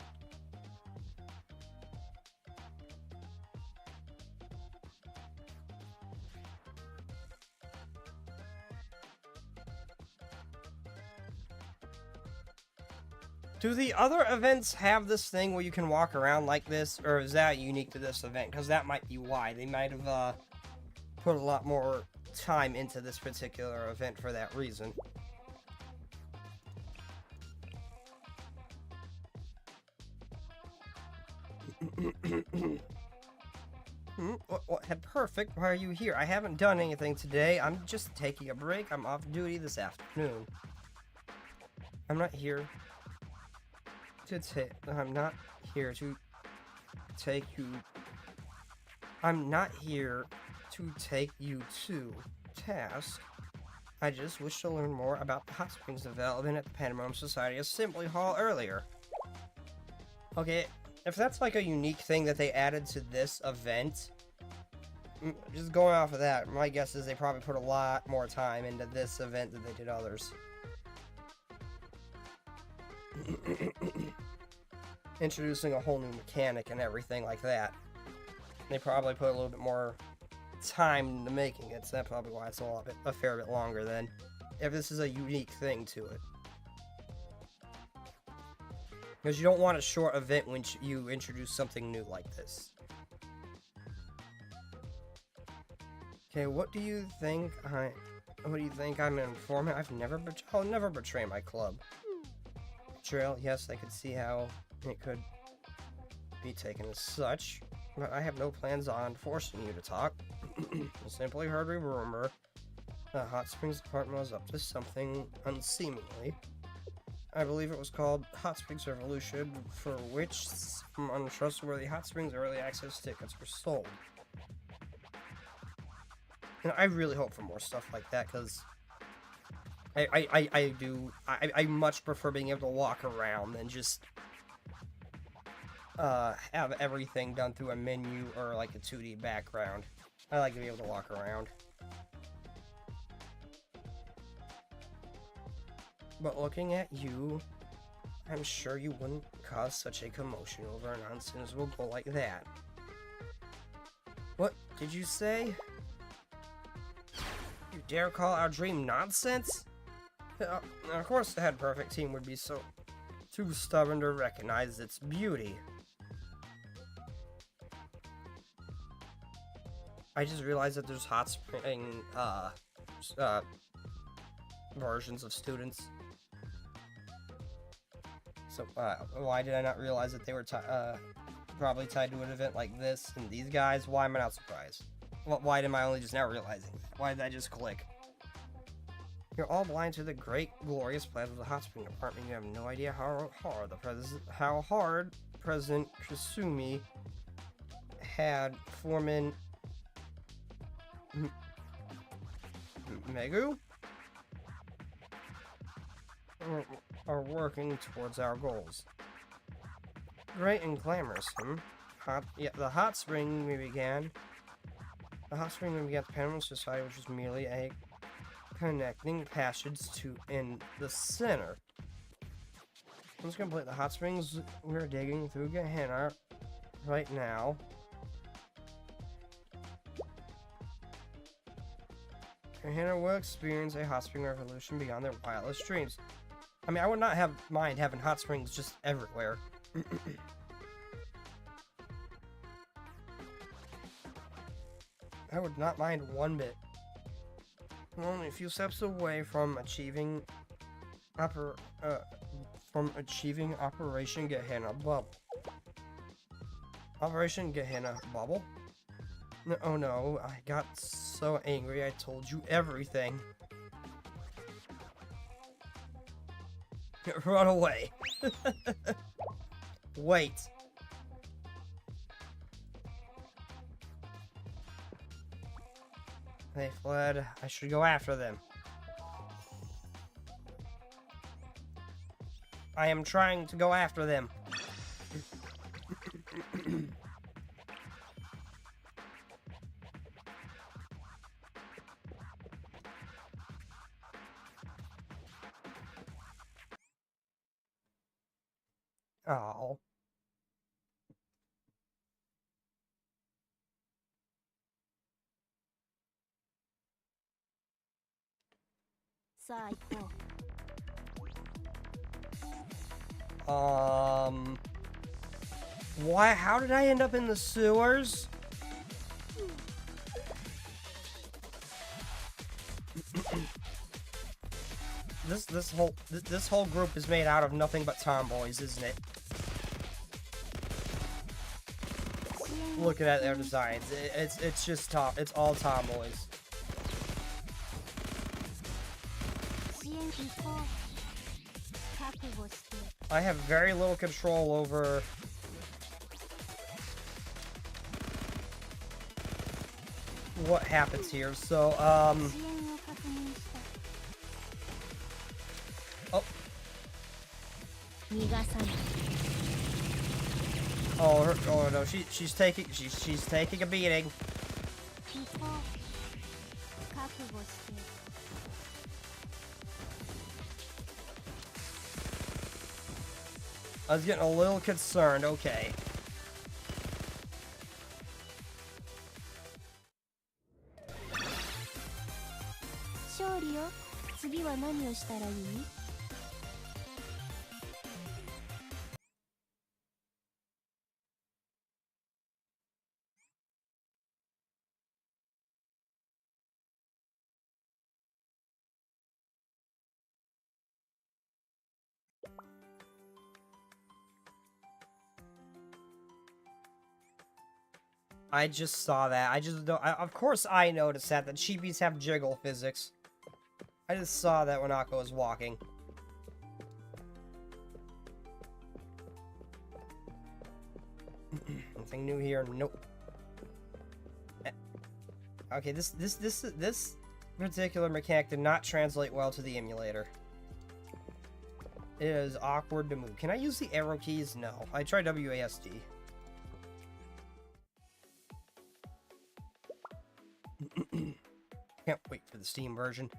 Do the other events have this thing where you can walk around like this, or is that unique to this event? Because that might be why. They might have put a lot more time into this particular event for that reason. What, perfect. Why are you here? I haven't done anything today. I'm just taking a break. I'm off duty this afternoon. I'm not here to I'm not here to take you. I'm not here to take you to task. I just wish to learn more about the Hot Springs development at the Pandemonium Society Assembly Hall earlier. Okay, if that's like a unique thing that they added to this event, just going off of that, my guess is they probably put a lot more time into this event than they did others. Introducing a whole new mechanic and everything like that. They probably put a little bit more time into making it, so that's probably why it's a fair bit longer then, if this is a unique thing to it. Because you don't want a short event when you introduce something new like this. Okay, what do you think I'm an informant? I'll never betray my club. Betrayal, yes, I could see how it could be taken as such, but I have no plans on forcing you to talk. I simply heard a rumor the Hot Springs Department was up to something unseemly. I believe it was called Hot Springs Revolution, for which some untrustworthy Hot Springs early access tickets were sold. And I really hope for more stuff like that, because I much prefer being able to walk around than just have everything done through a menu or like a 2D background. I like to be able to walk around. But looking at you, I'm sure you wouldn't cause such a commotion over a nonsensical goal like that. What did you say? You dare call our dream nonsense? Of course the Head Perfect team would be too stubborn to recognize its beauty. I just realized that there's hot spring versions of students. So why did I not realize that they were probably tied to an event like this? And these guys, why am I not surprised? Why am I only just now realizing that? Why did I just click? You're all blind to the great, glorious plans of the Hot Spring Department. You have no idea how hard President Kasumi had Foreman Megu are working towards our goals. Great and glamorous, the hot spring we began. The hot spring we began the Panama Society, which was merely a connecting passage to in the center. Let's complete the hot springs we're digging through Gehenna right now. Gehenna will experience a hot spring revolution beyond their wildest dreams. I mean, I would not mind having hot springs just everywhere. I would not mind one bit. We're only a few steps away from achieving Operation Gehenna Bubble. Operation Gehenna Bubble? No, oh no, I got so angry I told you everything. Run away. Wait. They fled. I should go after them. I am trying to go after them. Oh. Why? How did I end up in the sewers? This whole group is made out of nothing but tomboys, isn't it? Looking at their designs, it's just it's all tomboys. I have very little control over what happens here, so oh no, she's taking a beating. I was getting a little concerned. Okay. I just saw that. I just don't. Of course, I noticed that cheepies have jiggle physics. I just saw that when Akko was walking. Nothing new here. Nope. Okay, this particular mechanic did not translate well to the emulator. It is awkward to move. Can I use the arrow keys? No. I tried WASD. Can't wait for the Steam version.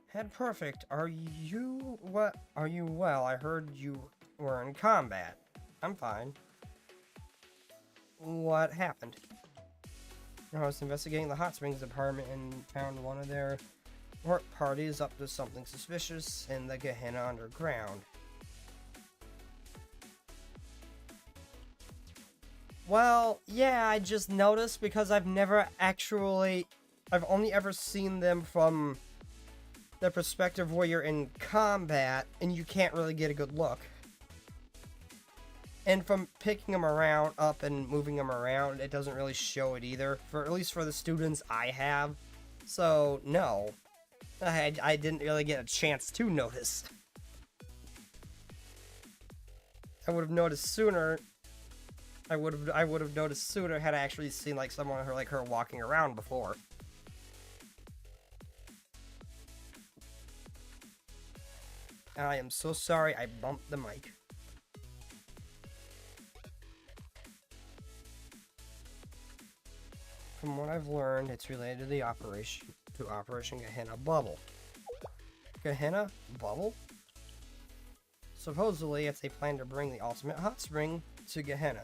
Head perfect. Are you what? Are you well? I heard you were in combat. I'm fine. What happened? I was investigating the hot springs department and found one of their work parties up to something suspicious in the Gehenna underground. Well, yeah, I just noticed because I've only ever seen them from the perspective where you're in combat and you can't really get a good look. And from picking them up and moving them around, it doesn't really show it either, at least for the students I have. So, no. I didn't really get a chance to notice. I would have noticed sooner. I would have noticed sooner had I actually seen like someone like her walking around before. I am so sorry I bumped the mic. from what I've learned, it's related to the Operation Gehenna Bubble. Gehenna Bubble? Supposedly, it's a plan to bring the ultimate hot spring to Gehenna.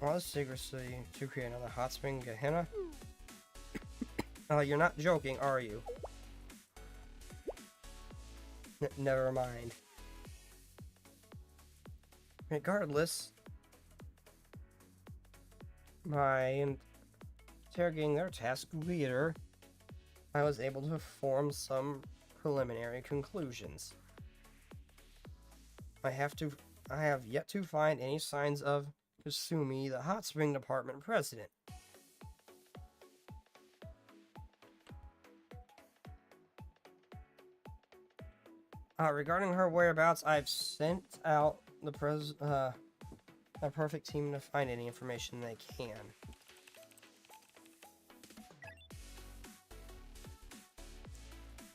All this secrecy to create another hot spring Gehenna? You're not joking, are you? Never mind. Regardless, by interrogating their task leader, I was able to form some preliminary conclusions. I have yet to find any signs of Kasumi, the hot spring department president. Regarding her whereabouts, I've sent out the a perfect team to find any information they can.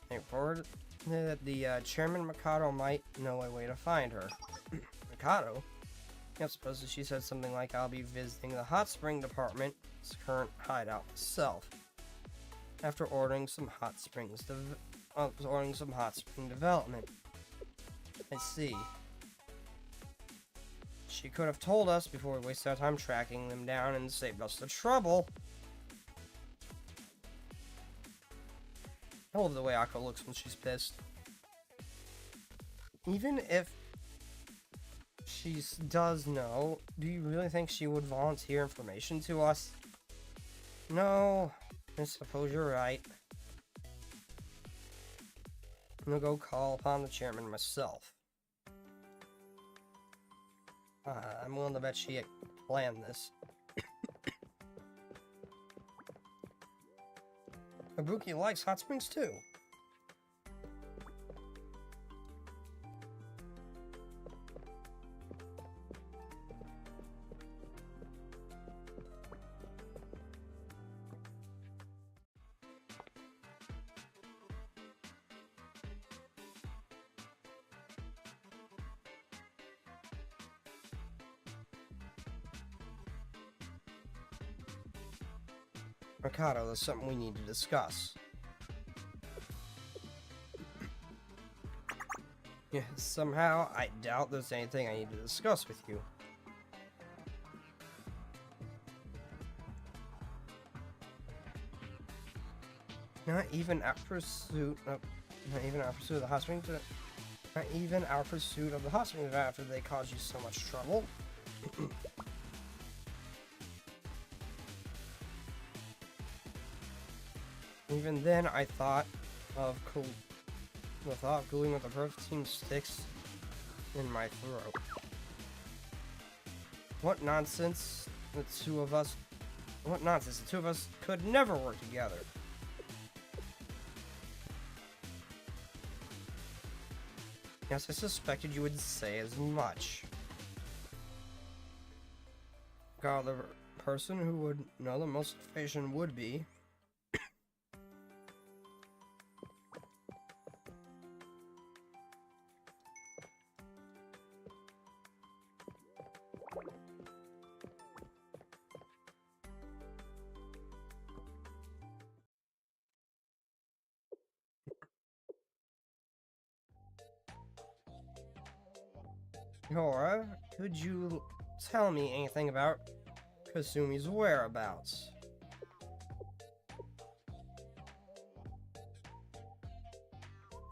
They reported that the Chairman Mikado might know a way to find her. Mikado? Yep, supposedly she said something like, I'll be visiting the hot spring department's current hideout myself. After ordering some hot spring development. I see. She could have told us before we wasted our time tracking them down and saved us the trouble. I love the way Akko looks when she's pissed. Even if she does know, do you really think she would volunteer information to us? No, I suppose you're right. I'm gonna go call upon the chairman myself. I'm willing to bet she planned this. Ibuki likes hot springs too. Mikado, there's something we need to discuss. Yeah, somehow, I doubt there's anything I need to discuss with you. Not even our pursuit of the hot springs. Not even our pursuit of the hot springs after they caused you so much trouble. Even then, I thought of gluing with the perfume sticks in my throat. What nonsense! The two of us could never work together. Yes, I suspected you would say as much. God, the person who would know the most information would be. Nora, could you tell me anything about Kasumi's whereabouts?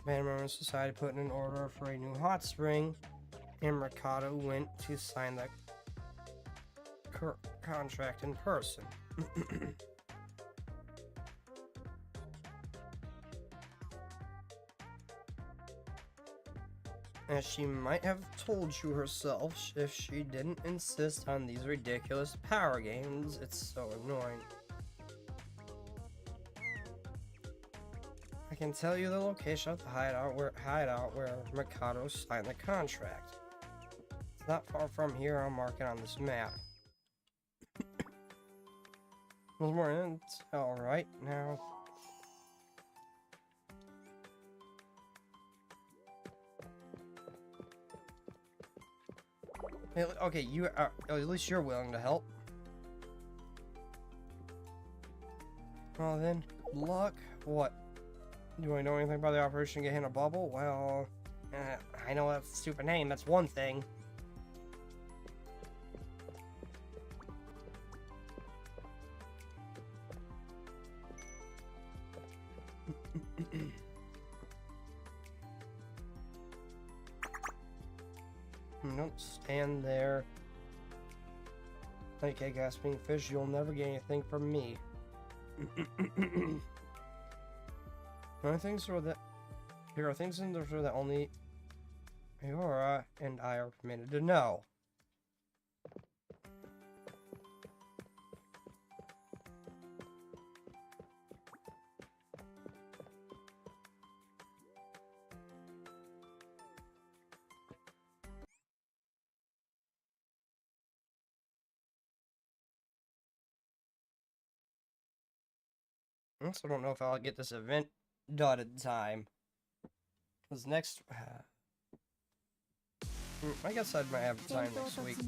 Vandermoon decided to put in an order for a new hot spring, and Mercado went to sign the contract in person. As she might have told you herself if she didn't insist on these ridiculous power games. It's so annoying. I can tell you the location of the hideout where Mikado signed the contract. It's not far from here. I'll mark it on this map. There's more intel right now. Okay, you are, at least you're willing to help. Well then, good luck. What? Do I know anything about the operation Get in a Bubble? Well, I know that's a stupid name, that's one thing. Don't stand there. Okay, gasping fish, you'll never get anything from me. There are things in the store that only Eora and I are permitted to know. I also don't know if I'll get this event done in time. Because next... I guess I might have time next week.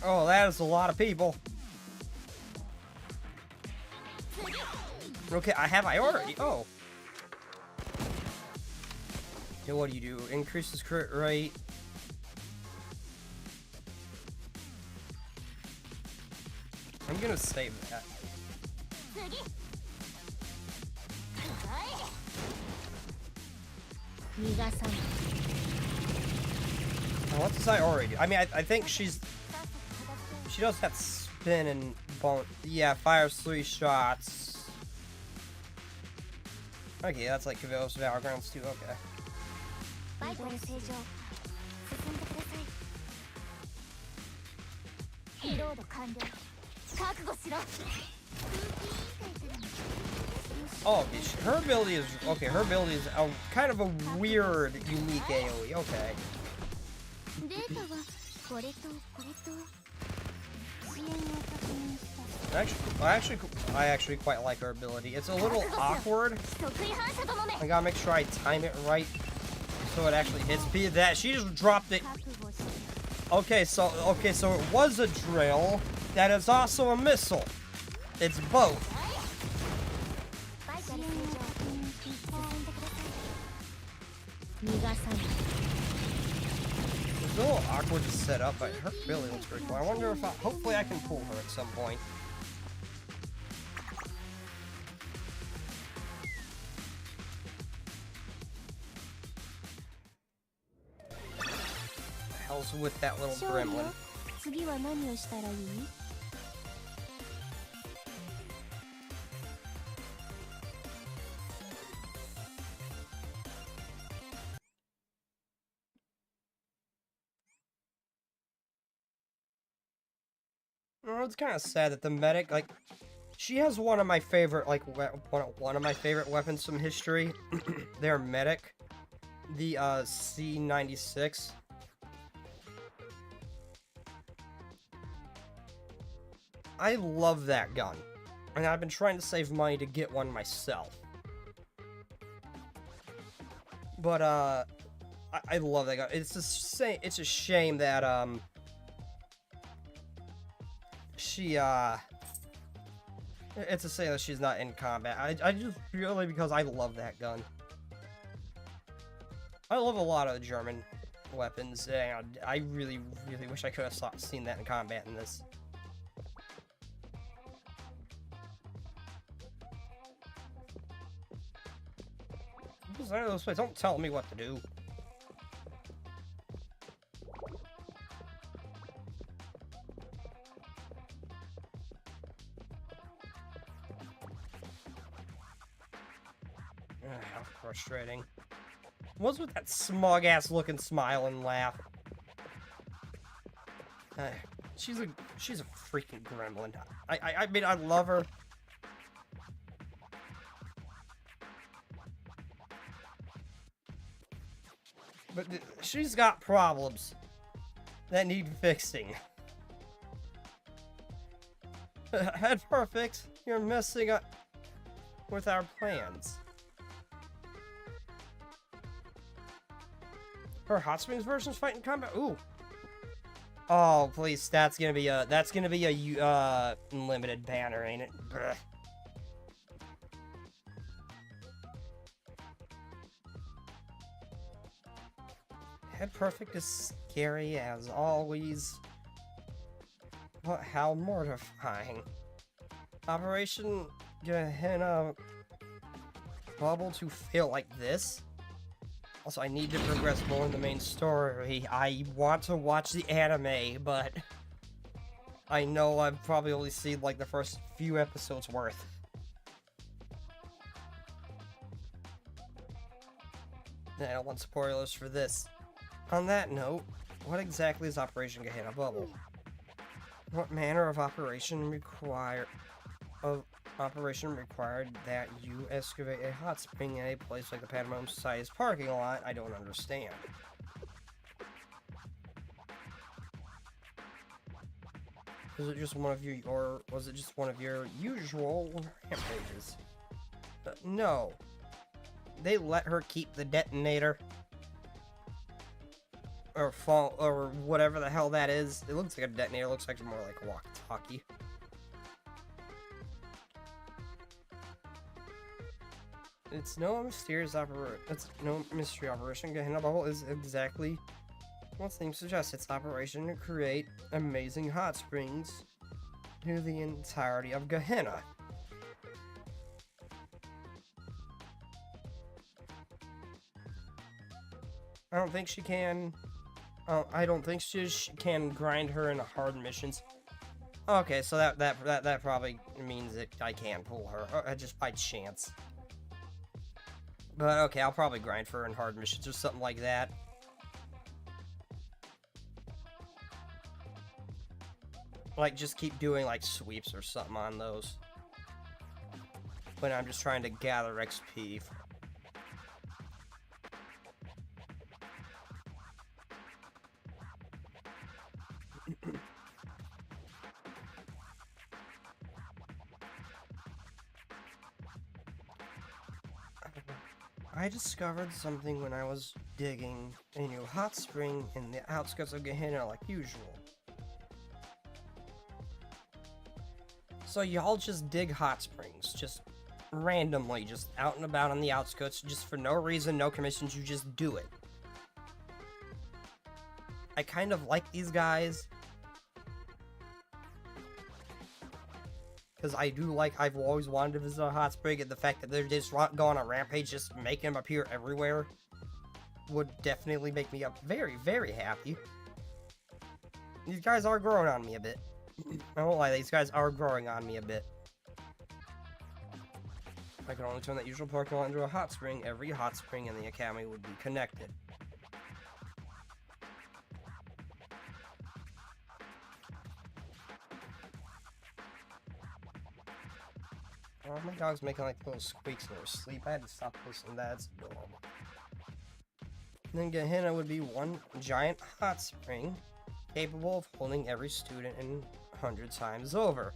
Oh, that is a lot of people. Okay, I already... Oh. Okay, what do? Increases crit rate. I'm gonna save that. Now, what does I already do? I mean, I think she does that spin and bone. Yeah, fires 3 shots. Okay, that's like Cavillo's Battlegrounds too. Okay. Oh, okay, her ability is a kind of a weird, unique AoE. Okay. I actually quite like her ability. It's a little awkward. I gotta make sure I time it right so it actually hits. Be that she just dropped it. Okay, so it was a drill. That is also a missile. It's both. It's a little awkward to set up, but her ability looks pretty cool. I wonder if hopefully I can pull her at some point. The hell's with that little gremlin? Oh, it's kind of sad that the medic, like, she has one of my favorite, like, one of my favorite weapons from history. Their medic, the C96. I love that gun, and I've been trying to save money to get one myself. But I love that gun. It's a shame that it's a shame that she's not in combat. I just purely because I love that gun. I love a lot of the German weapons, and I really wish I could have seen that in combat in this. One of those plays. Don't tell me what to do. How frustrating. What's with that smug ass looking smile and laugh? She's a freaking gremlin. I mean, I love her. But she's got problems that need fixing. Head perfect. You're messing up with our plans. Her Hot Springs version's fighting combat. Ooh. Oh, please, that's gonna be a limited banner, ain't it? Brr. Head Perfect is scary as always. But how mortifying. Operation Gehenna Bubble to fail like this? Also, I need to progress more in the main story. I want to watch the anime, but I know I've probably only seen like the first few episodes worth. I don't want spoilers for this. On that note, what exactly is Operation Gehenna Bubble? What manner of operation required that you excavate a hot spring in a place like the Pandemonium Society's parking lot? I don't understand. Was it just one of your usual rampages? No. They let her keep the detonator. Or fall, or whatever the hell that is. It looks like a detonator. It looks like more like a walkie-talkie. It's no mystery operation. Gehenna Bubble is exactly what the name suggests. It's operation to create amazing hot springs through the entirety of Gehenna. I don't think she can grind her into hard missions. Okay, so that probably means that I can pull her, just by chance. But okay, I'll probably grind for her in hard missions or something like that. Like, just keep doing, like, sweeps or something on those. When I'm just trying to gather XP. I discovered something when I was digging a new hot spring in the outskirts of Gehenna like usual. So y'all just dig hot springs, just randomly, just out and about on the outskirts, just for no reason, no commissions, you just do it. I kind of like these guys. Because I do like, I've always wanted to visit a hot spring, and the fact that they're just go on a rampage, just making them appear everywhere, would definitely make me very, very happy. These guys are growing on me a bit. I won't lie, these guys are growing on me a bit. If I could only turn that usual parking lot into a hot spring, every hot spring in the academy would be connected. Oh, my dog's making like little squeaks in her sleep. I had to stop listening to that. It's adorable. And then Gehenna would be one giant hot spring, capable of holding every student in 100 times over.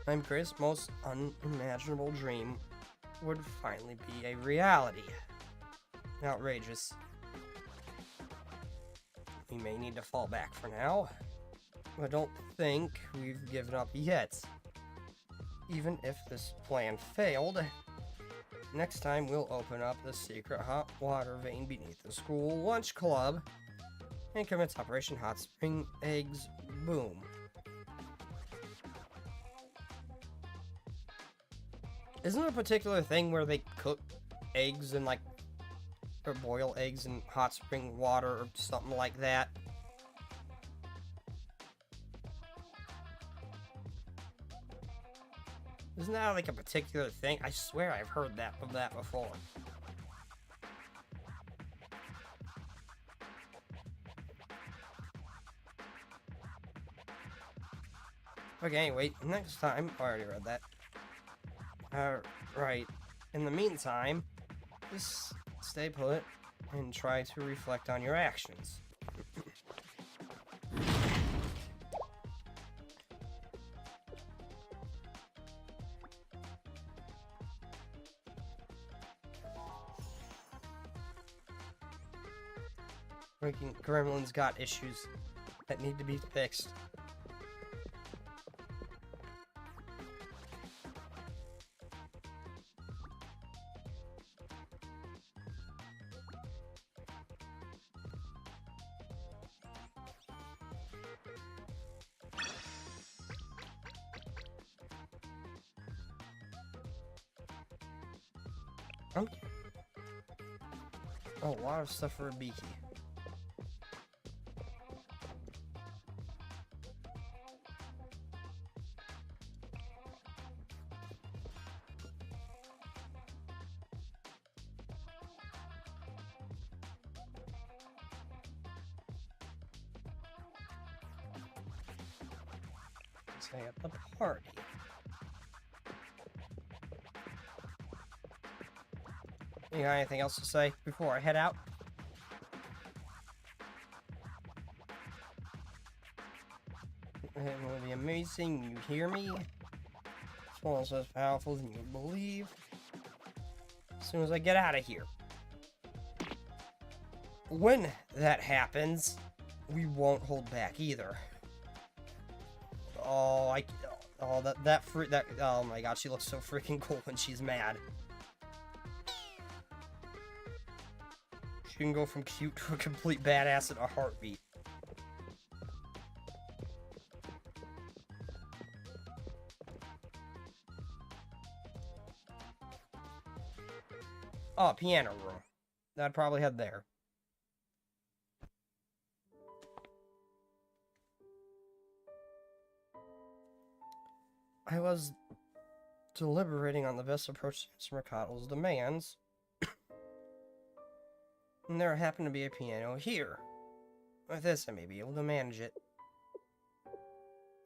My greatest, most unimaginable dream would finally be a reality. Outrageous. We may need to fall back for now. I don't think we've given up yet. Even if this plan failed, next time we'll open up the secret hot water vein beneath the school lunch club and commence Operation Hot Spring Eggs Boom. Isn't there a particular thing where they cook eggs and like or boil eggs in hot spring water or something like that? Isn't that like a particular thing? I swear I've heard that before. Okay, anyway, next time, I already read that. Right. In the meantime, just stay put and try to reflect on your actions. Freaking gremlins got issues that need to be fixed. Okay. A lot of stuff for a beaky. Say at the party. You got anything else to say before I head out? It will be amazing. You hear me? This one's as powerful as you believe. As soon as I get out of here. When that happens, we won't hold back either. Oh, oh my god, she looks so freaking cool when she's mad. She can go from cute to a complete badass in a heartbeat. Oh, piano room. I'd probably head there. I was deliberating on the best approach to Mr. Mercado's demands. And there happened to be a piano here. With this, I may be able to manage it.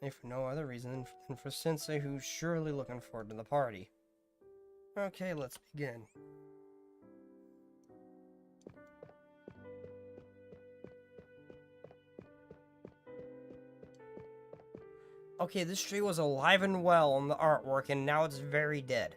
If for no other reason than for Sensei, who's surely looking forward to the party. Okay, let's begin. Okay, this tree was alive and well in the artwork, and now it's very dead.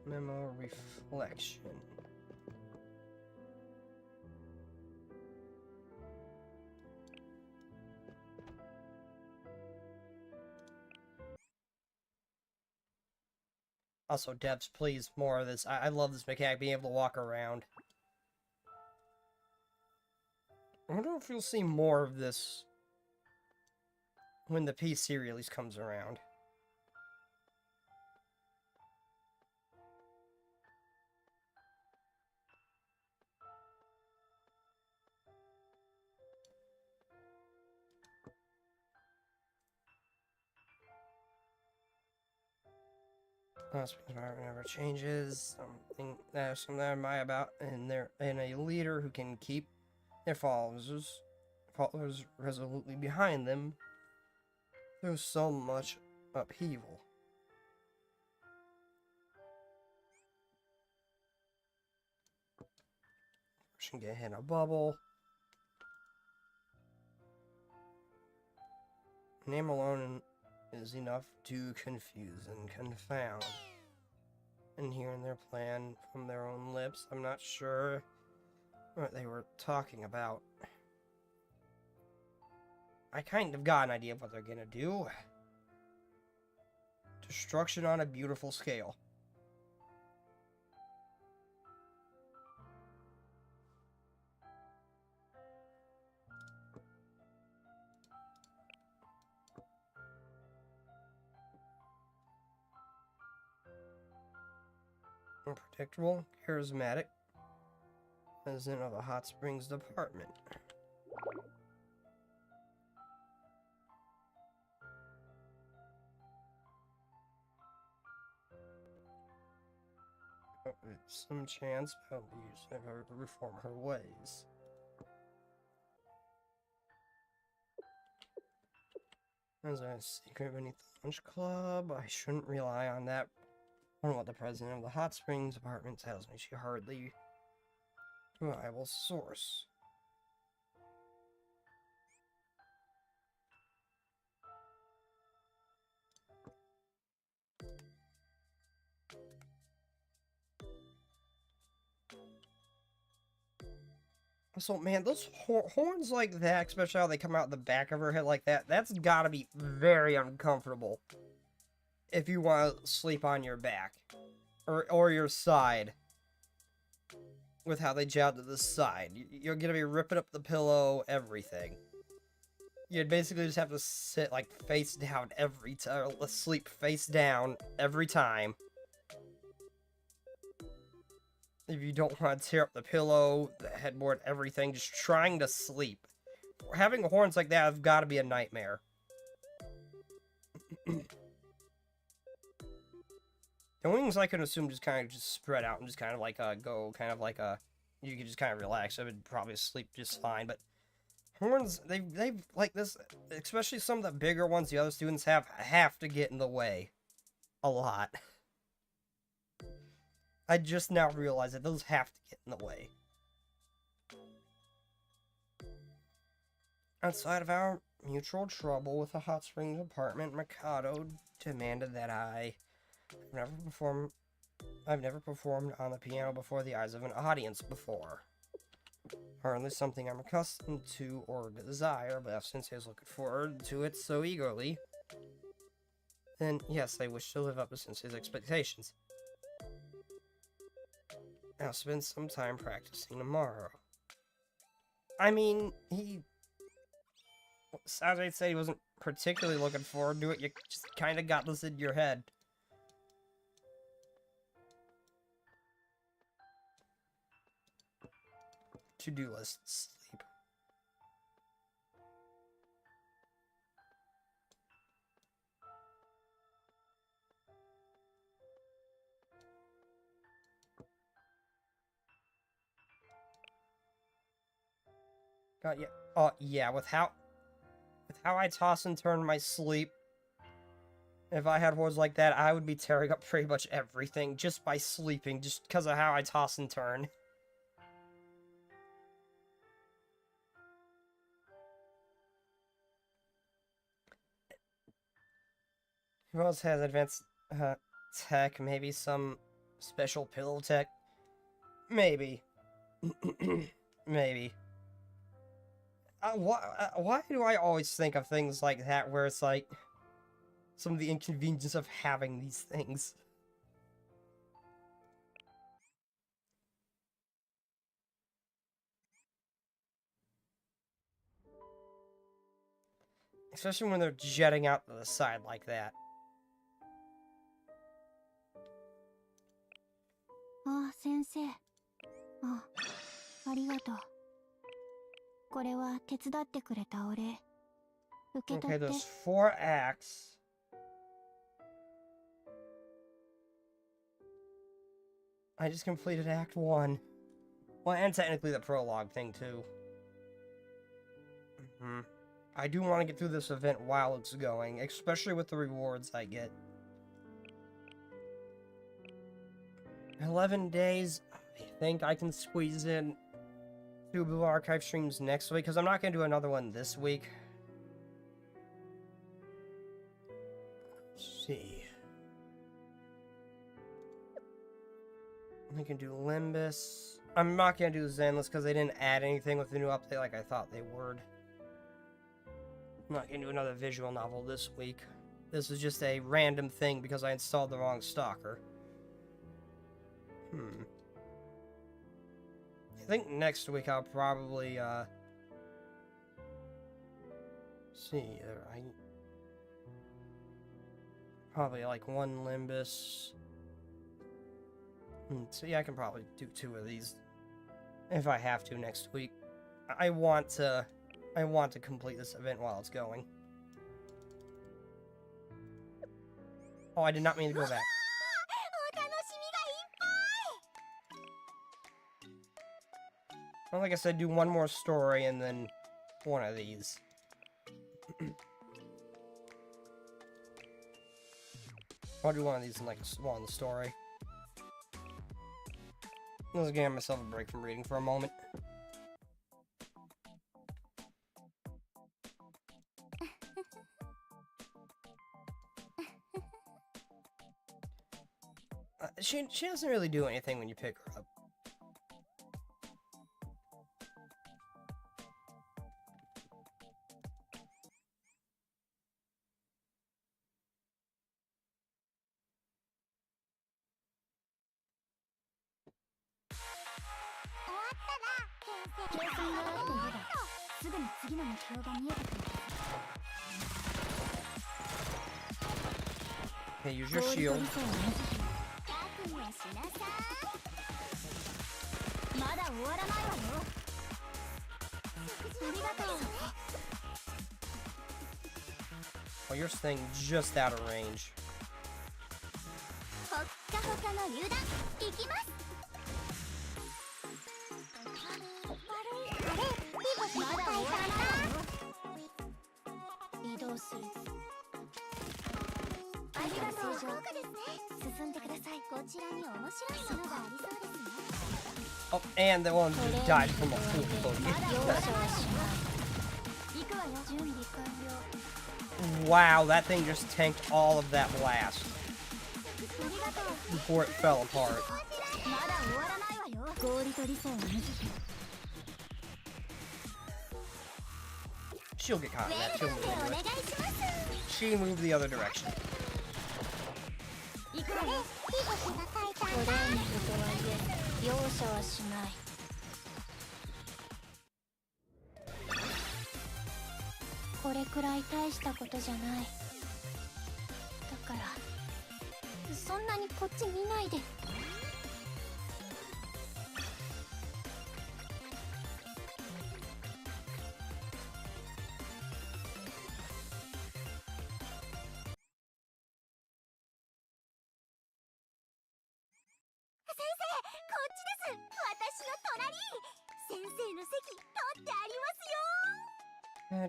Memo reflection. Also, devs, please, more of this. I love this mechanic, being able to walk around. I wonder if you'll see more of this when the PC release comes around. Environment never changes. Something I admire about, and a leader who can keep their followers resolutely behind them through so much upheaval. Should get hit in a bubble. Name alone is enough to confuse and confound. And hearing their plan from their own lips, I'm not sure what they were talking about. I kind of got an idea of what they're gonna do. Destruction on a beautiful scale. Unpredictable, charismatic, president of a hot springs department. some chance, but I'll use her to reform her ways. As a secret beneath the lunch club, I shouldn't rely on that. On what the president of the hot springs apartment tells me, she hardly reliable source. So, man, those horns like that, especially how they come out the back of her head like that, that's gotta be very uncomfortable. If you want to sleep on your back. Or your side. With how they jab to the side. You're gonna be ripping up the pillow, everything. You'd basically just have to sit, like, face down every time. Sleep face down every time. If you don't want to tear up the pillow, the headboard, everything, just trying to sleep. Having horns like that have got to be a nightmare. The wings, I can assume, just kind of just spread out and just kind of like go kind of like you could just kind of relax. I would probably sleep just fine. But horns, they've like this, especially some of the bigger ones the other students have to get in the way a lot. I just now realized that those have to get in the way. Outside of our mutual trouble with the hot springs apartment, Mikado demanded that I've never performed on the piano before the eyes of an audience before. Hardly something I'm accustomed to or desire, but since I was looking forward to it so eagerly, then yes, I wish to live up to Sensei's expectations. I'll spend some time practicing tomorrow. I mean, Saturday said he wasn't particularly looking forward to it. You just kind of got this in your head. To-do list, sleep. God, yeah. Oh, yeah, with how I toss and turn my sleep, if I had horns like that, I would be tearing up pretty much everything just by sleeping, just because of how I toss and turn. Who else has advanced tech? Maybe some special pillow tech? Maybe. Maybe. Why do I always think of things like that where it's like some of the inconvenience of having these things? Especially when they're jetting out to the side like that. あ、先生。あ、ありがとう。これは手伝ってくれたお礼。受け取 Okay, って。 there's 4 acts. I just completed Act 1. Well, and technically the prologue thing, too. I do want to get through this event while it's going, especially with the rewards I get. 11 days. I think I can squeeze in 2 Blue Archive streams next week, because I'm not going to do another one this week. Let's see. I can do Limbus. I'm not going to do Zenless because they didn't add anything with the new update like I thought they would. I'm not going to do another visual novel this week. This is just a random thing because I installed the wrong stalker. I think next week I'll probably, see, probably like 1 Limbus. So yeah, I can probably do 2 of these if I have to next week. I want to complete this event while it's going. Oh, I did not mean to go back. お楽しみがいっぱい。Well, like I said, do one more story and then one of these. I'll do one of these in like one the story. I was giving myself a break from reading for a moment. She doesn't really do anything when you pick her up. Okay, use your shield. Oh, you're staying just out of range. Oh, and the one who died from a full bogey. Wow, that thing just tanked all of that blast before it fell apart. She'll get caught in that too. She moved the other direction.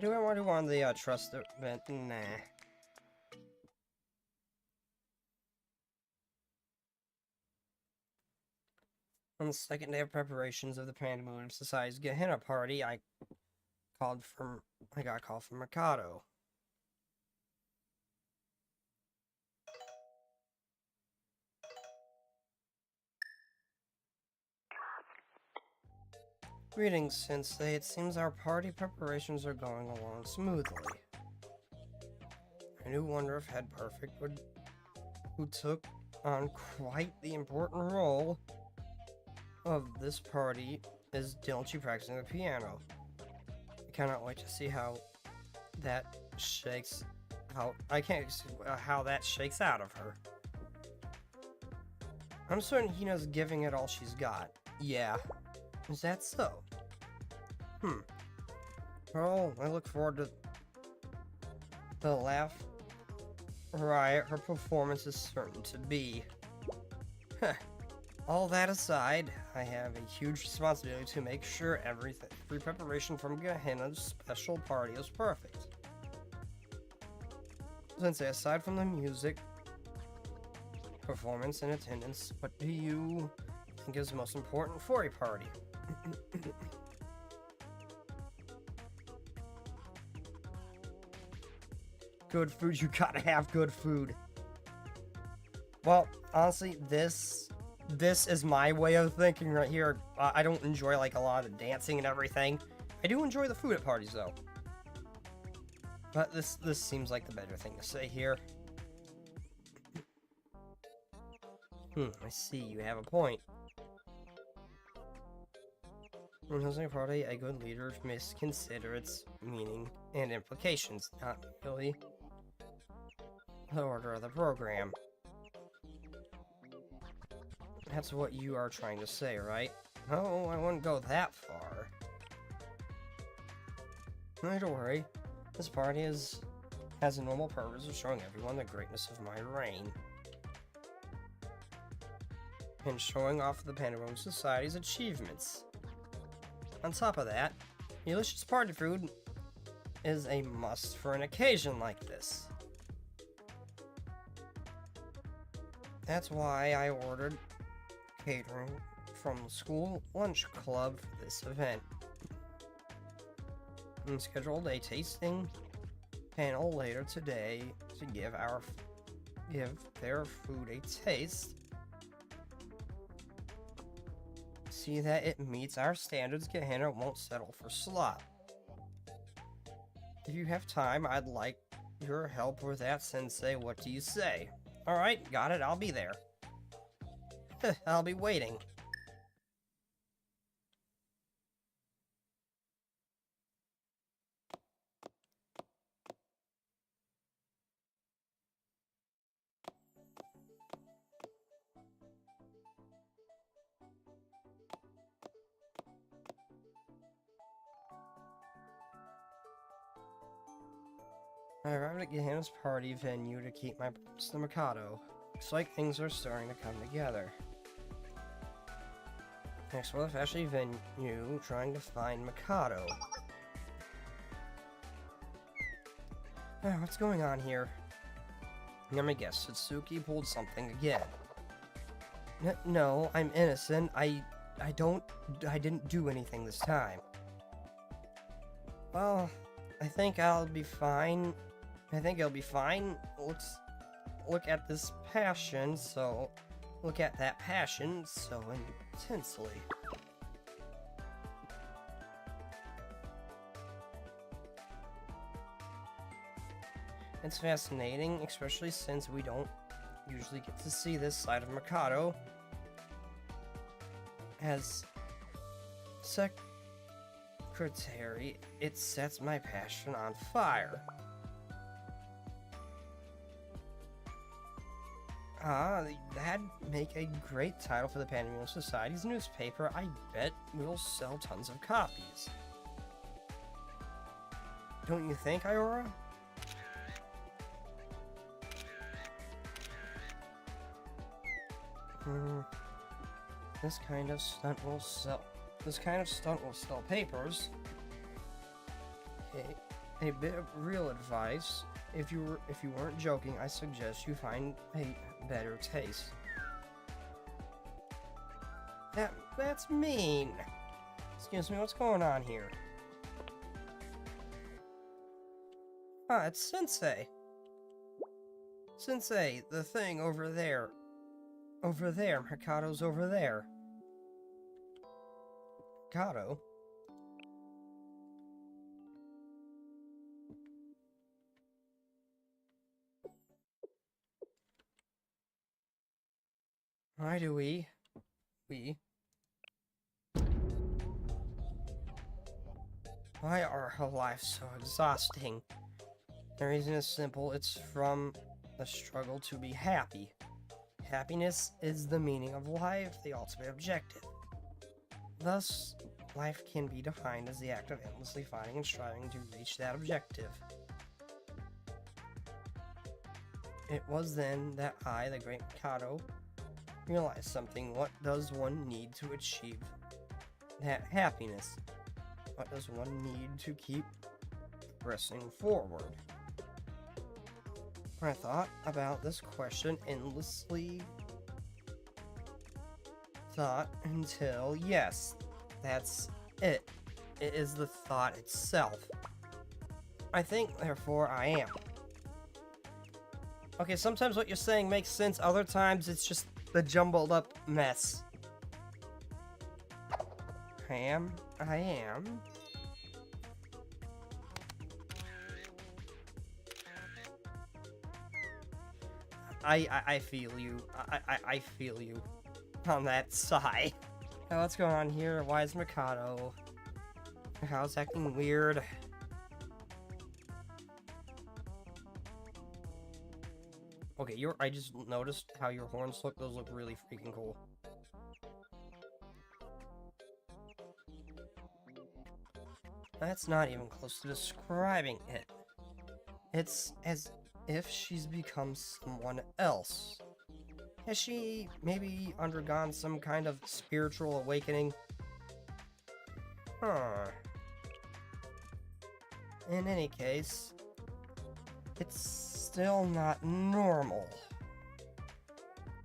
Do I want to on the trust event? Nah. On the second day of preparations of the Pandemonium Society's Gehenna party, I got a call from Mikado. Greetings, Sensei. It seems our party preparations are going along smoothly. I do wonder if Head Perfect who took on quite the important role of this party, is diligently practicing the piano. I cannot wait to see how that shakes out. I can't see how that shakes out of her. I'm certain Hina's giving it all she's got. Yeah. Is that so? Well, I look forward to the laugh riot her performance is certain to be. All that aside, I have a huge responsibility to make sure every preparation from Gehenna's special party is perfect. Sensei, aside from the music, performance, and attendance, what do you think is most important for a party? Good food, you gotta have good food. Well, honestly, this is my way of thinking right here. I don't enjoy like a lot of the dancing and everything. I do enjoy the food at parties though. But this seems like the better thing to say here. I see, you have a point. When hosting a party, a good leader must consider its meaning and implications, not merely the order of the program. That's what you are trying to say, right? Oh, I wouldn't go that far. No, don't worry. This party has a normal purpose of showing everyone the greatness of my reign. And showing off the Pandemonium Society's achievements. On top of that, delicious party food is a must for an occasion like this. That's why I ordered catering from the school lunch club for this event. And scheduled a tasting panel later today to give their food a taste. See that it meets our standards, Gehenna won't settle for slop. If you have time, I'd like your help with that, Sensei. What do you say? Alright, got it, I'll be there. I'll be waiting. I arrived at Gehenna's party venue to keep my promise to Mikado. Looks like things are starting to come together. Next, we're the fashion venue trying to find Mikado. What's going on here? Let me guess, Satsuki pulled something again. No, I'm innocent. I didn't do anything this time. Well, I think I'll be fine. I think it'll be fine. Let's look at this passion, so... Look at that passion so intensely. It's fascinating, especially since we don't usually get to see this side of Mikado. As secretary, it sets my passion on fire. That'd make a great title for the Pandemonium Society's newspaper. I bet we'll sell tons of copies. Don't you think, Iora? This kind of stunt will sell papers. Okay, a bit of real advice. If you weren't joking, I suggest you find a better taste. That's mean. Excuse me, what's going on here? Ah, it's Sensei. Sensei, the thing over there. Over there, Mikado's over there. Mikado? Why do we? Why are our lives so exhausting? The reason is simple, it's from the struggle to be happy. Happiness is the meaning of life, the ultimate objective. Thus, life can be defined as the act of endlessly finding and striving to reach that objective. It was then that I, the great Mikado, realized something. What does one need to achieve that happiness? What does one need to keep pressing forward? I thought about this question endlessly. Until, yes, that's it. It is the thought itself. I think, therefore, I am. Okay, sometimes what you're saying makes sense, other times it's just the jumbled up mess. I am. I feel you. I feel you on that sigh. Now, what's going on here? Why is Mikado? Mikado's acting weird. Okay, I just noticed how your horns look. Those look really freaking cool. That's not even close to describing it. It's as if she's become someone else. Has she maybe undergone some kind of spiritual awakening? Huh. In any case, it's still not normal.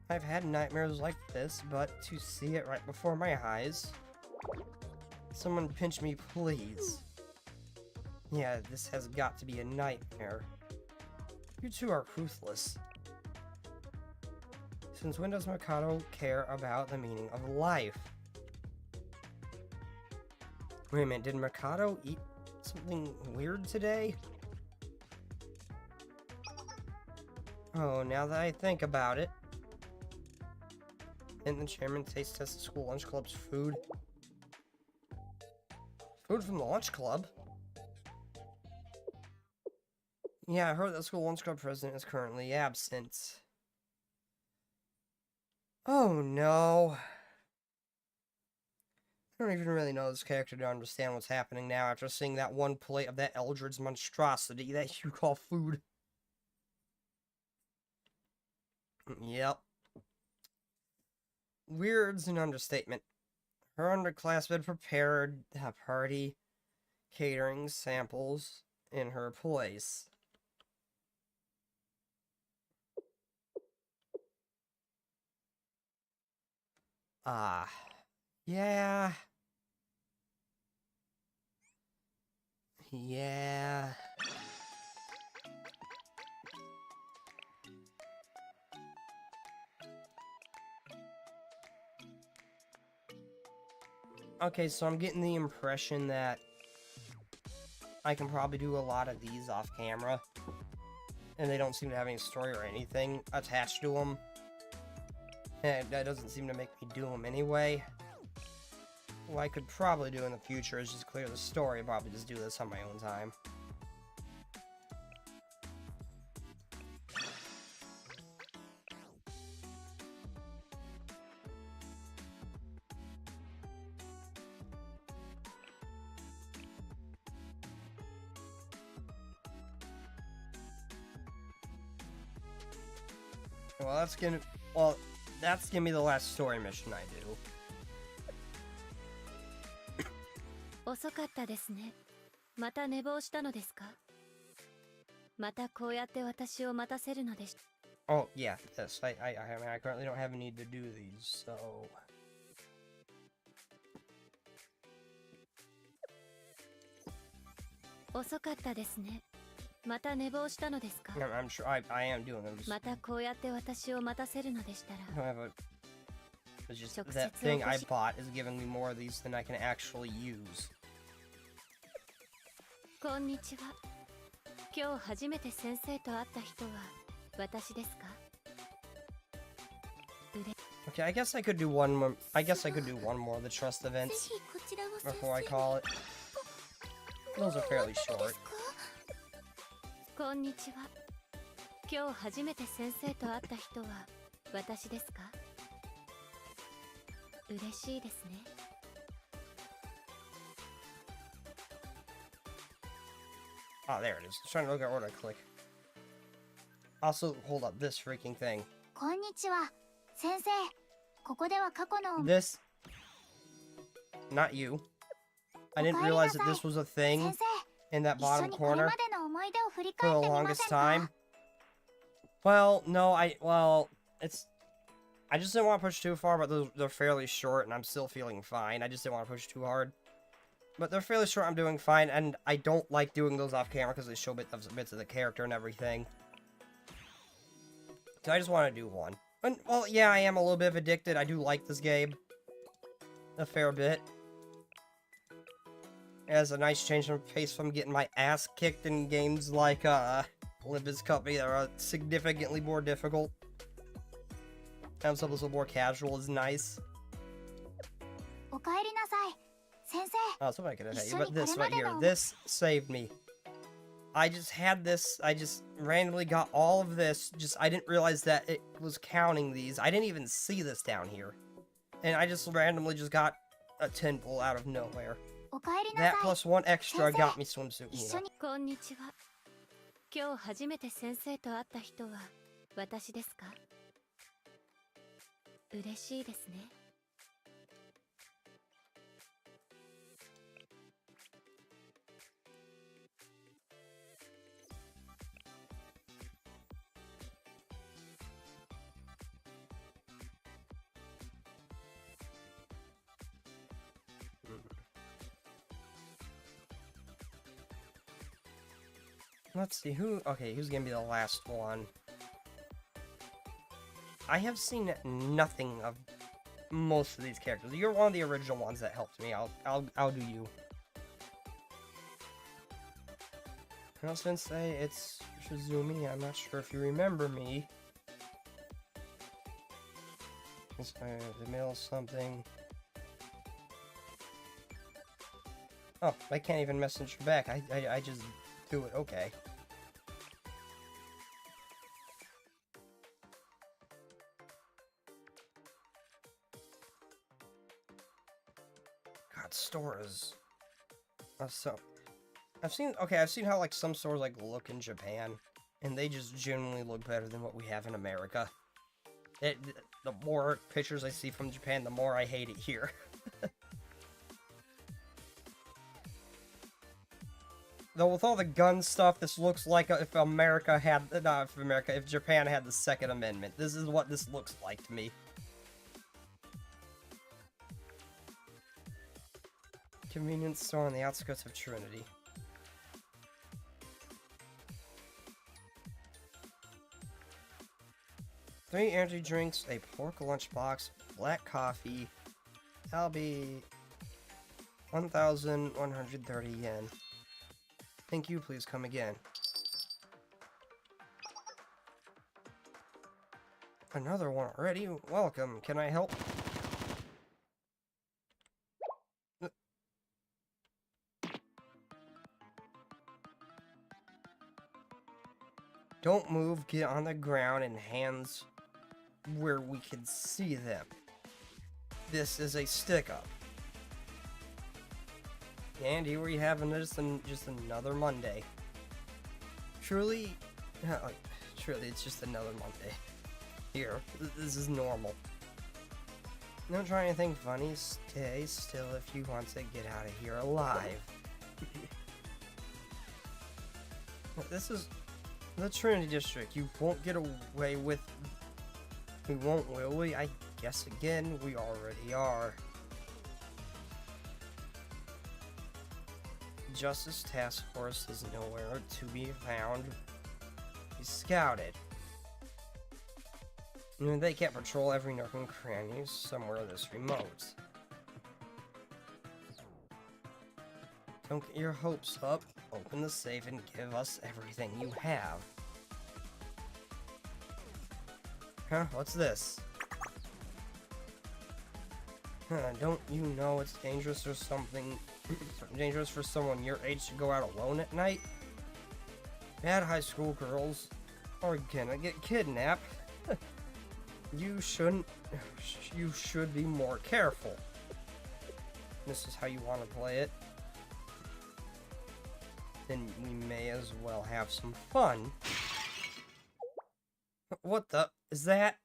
I've had nightmares like this, but to see it right before my eyes... Someone pinch me, please. Yeah, this has got to be a nightmare. You two are ruthless. Since when does Mikado care about the meaning of life? Wait a minute, did Mikado eat something weird today? Oh, now that I think about it. Didn't the chairman taste test the school lunch club's food? Food from the lunch club? Yeah, I heard that school lunch club president is currently absent. Oh no. I don't even really know this character to understand what's happening now after seeing that one plate of that Eldred's monstrosity that you call food. Yep. Weird's an understatement. Her underclassmen prepared a party, catering samples in her place. Ah. Yeah. Yeah. Okay, so I'm getting the impression that I can probably do a lot of these off camera. And they don't seem to have any story or anything attached to them. And that doesn't seem to make me do them anyway. What I could probably do in the future is just clear the story, probably just do this on my own time. That's gonna be the last story mission I do. 遅かったですね。また寝坊したのですか？またこうやって私を待たせるのでし。Oh yeah, yes. I mean, I currently don't have a need to do these, so. 遅かったですね。また寝坊したのですか？ I'm sure I am doing them. またこうやって私を待たせるのでしたら。It's just that thing I bought is giving me more of these than I can actually use. こんにちは。今日初めて先生と会った人は私ですか？ Okay, I guess I could do one more. I guess I could do one more of the trust events before I call it. Those are fairly short. こんにちは。今日初めて先生と会った人は私ですか？嬉しいですね。Oh, there it is. I'm trying to look at where to click. Also, hold up, this freaking thing. こんにちは、先生。ここでは過去の This, not you. I didn't realize that this was a thing in that bottom corner for the longest time. Well, no, it's... I just didn't want to push too far, but they're fairly short, and I'm still feeling fine. I just didn't want to push too hard. But they're fairly short, I'm doing fine, and I don't like doing those off camera because they show bits of the character and everything. So I just want to do one. And, well, yeah, I am a little bit of addicted. I do like this game. A fair bit. It has a nice change of pace from getting my ass kicked in games like, Olympus Company that are significantly more difficult. And something a little more casual is nice. お帰りなさい、先生。 Oh, somebody could have hit you, but this right here, this saved me. I just had this, I just randomly got all of this, I didn't realize that it was counting these. I didn't even see this down here. And I just randomly just got a 10 pull out of nowhere. お帰りなさい。 That plus one extra got me swimsuit. 一緒に。こんにちは。今日初めて先生と会った人は私ですか？嬉しいですね。Let's see, who's gonna be the last one? I have seen nothing of most of these characters. You're one of the original ones that helped me. I'll do you. I was gonna say it's Shizumi. I'm not sure if you remember me. It's the middle something. Oh, I can't even message her back. I just do it. Okay. God, stores. So I've seen how like some stores like look in Japan, and they just genuinely look better than what we have in America. The more pictures I see from Japan, the more I hate it here. Though with all the gun stuff, this looks like if Japan had the Second Amendment. This is what this looks like to me. Convenience store on the outskirts of Trinity. Three energy drinks, a pork lunchbox, black coffee. That'll be 1,130 yen. Thank you, please come again. Another one already? Welcome, can I help? Don't move, get on the ground and hands where we can see them. This is a stick-up. And here we have just another Monday. Truly, it's just another Monday. Here, this is normal. Don't try anything funny, stay still if you want to get out of here alive. This is the Trinity District. You won't get away with... We won't, will we? I guess again, we already are. Justice Task Force is nowhere to be found. Be scouted. They can't patrol every nook and cranny somewhere this remote. Don't get your hopes up. Open the safe and give us everything you have. Huh? What's this? Don't you know it's dangerous or something? Dangerous for someone your age to go out alone at night? Bad high school girls are gonna get kidnapped. You shouldn't. You should be more careful. This is how you want to play it. Then we may as well have some fun. What the? Is that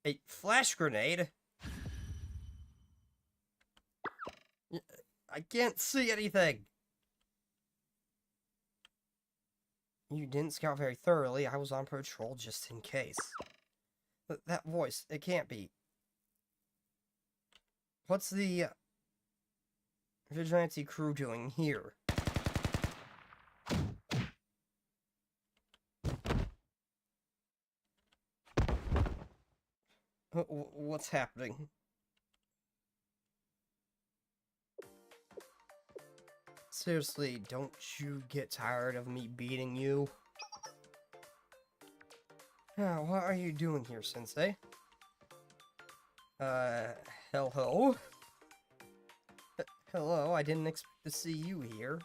a flash grenade? I can't see anything. You didn't scout very thoroughly. I was on patrol just in case. But that voice, it can't be. What's the vigilante crew doing here? What's happening? Seriously, don't you get tired of me beating you? What are you doing here, Sensei? Hello? Hello, I didn't expect to see you here.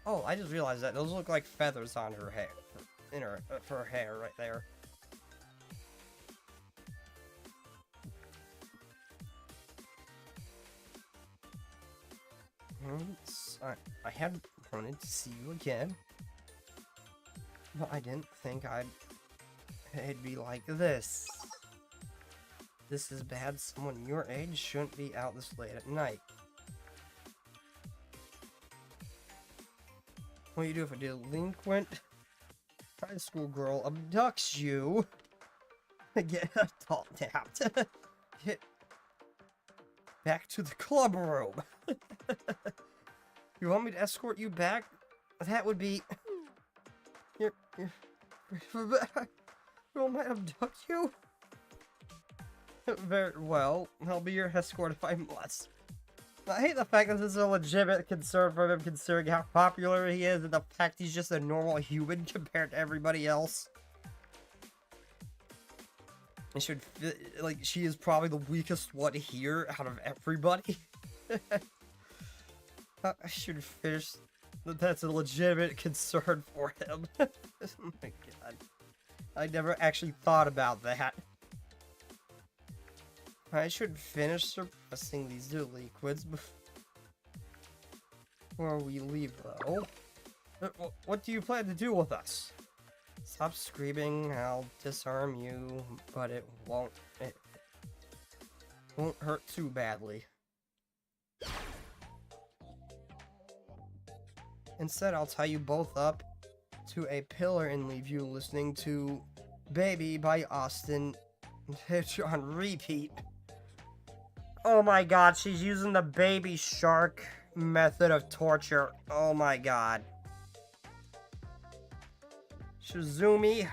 Oh, I just realized that. Those look like feathers on her hair. For her hair right there. I had wanted to see you again, but I didn't think it'd be like this. This is bad. Someone your age shouldn't be out this late at night. What do you do if a delinquent high school girl abducts you? Get adult tapped. Get back to the club room. You want me to escort you back? That would be... You want me to abduct you? Very well. I'll be your escort if I must. I hate the fact that this is a legitimate concern for him, considering how popular he is and the fact he's just a normal human compared to everybody else. I should, like, she is probably the weakest one here out of everybody. I should finish. That's a legitimate concern for him. Oh my god. I never actually thought about that. I should finish suppressing these liquids before we leave, though. What do you plan to do with us? Stop screaming, I'll disarm you, but it won't hurt too badly. Instead, I'll tie you both up to a pillar and leave you listening to Baby by Austin on repeat. Oh my god, she's using the baby shark method of torture. Oh my god. Shizumi.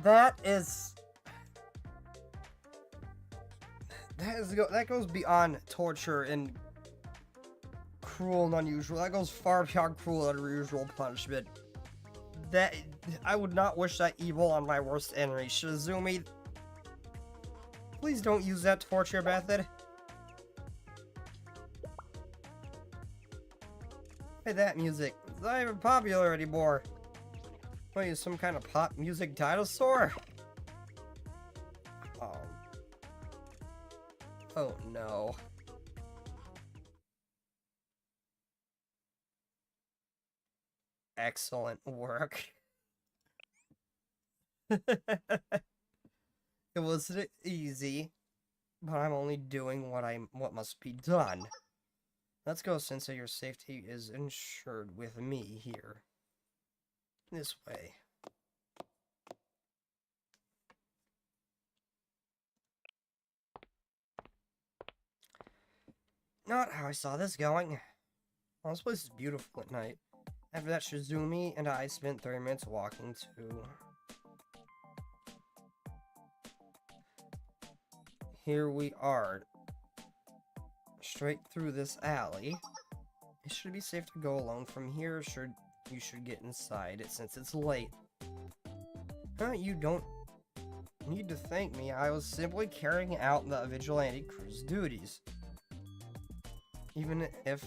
That goes beyond torture and cruel and unusual. That goes far beyond cruel and unusual punishment. I would not wish that evil on my worst enemy. Shizumi, please don't use that torture method. Hey, that music. It's not even popular anymore. What, are you some kind of pop music dinosaur? Oh no. Excellent work. It wasn't easy, but I'm only doing what must be done. Let's go, Sensei. Your safety is ensured with me here. This way. Not how I saw this going. Oh, this place is beautiful at night. After that, Shizumi and I spent 30 minutes walking to... Here we are. Straight through this alley. It should be safe to go alone from here. You should get inside it since it's late. You don't need to thank me. I was simply carrying out the vigilante crew's duties. Even if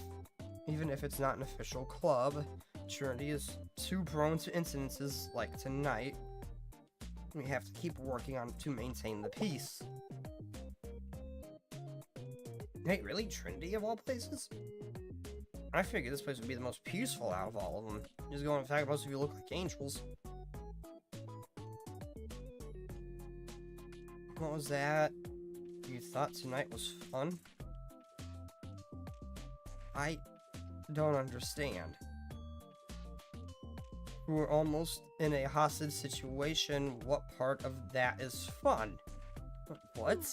it's not an official club, Trinity is too prone to incidences like tonight. We have to keep working on to maintain the peace. Hey, really? Trinity of all places? I figured this place would be the most peaceful out of all of them. Just going, in fact, most of you look like angels. What was that? You thought tonight was fun? I don't understand. We're almost in a hostage situation. What part of that is fun? What?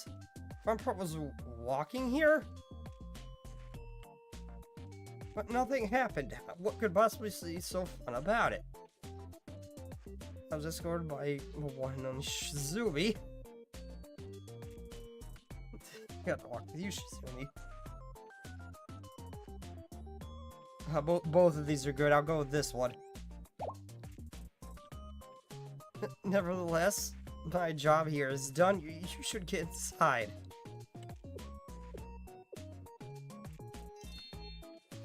Fun part was walking here? But nothing happened. What could possibly be so fun about it? I was escorted by the one and only Shizumi. I gotta walk with you, Shizumi. Both of these are good. I'll go with this one. Nevertheless, my job here is done. You should get inside.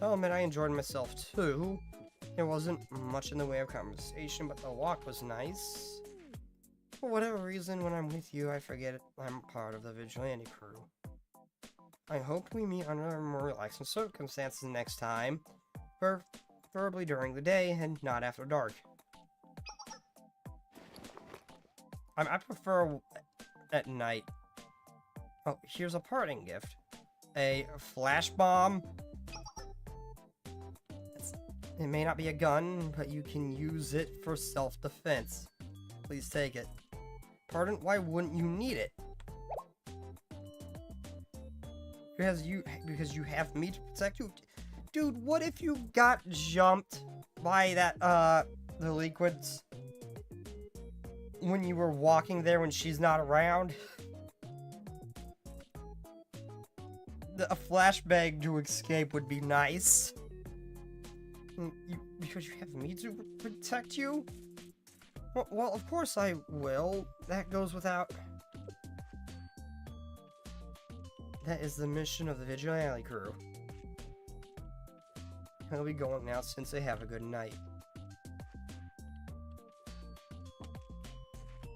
I'll admit I enjoyed myself too. There wasn't much in the way of conversation, but the walk was nice. For whatever reason, when I'm with you, I forget I'm part of the vigilante crew. I hope we meet under more relaxing circumstances next time. Preferably during the day and not after dark. I prefer at night. Oh, here's a parting gift. A flash bomb. It may not be a gun, but you can use it for self-defense. Please take it. Pardon? Why wouldn't you need it? because you have me to protect you. Dude, what if you got jumped by that, the liquids when you were walking there when she's not around? A flashbang to escape would be nice. Because you have me to protect you? Well, of course I will. That goes without... That is the mission of the Vigilante crew. I'll be going now since they have a good night.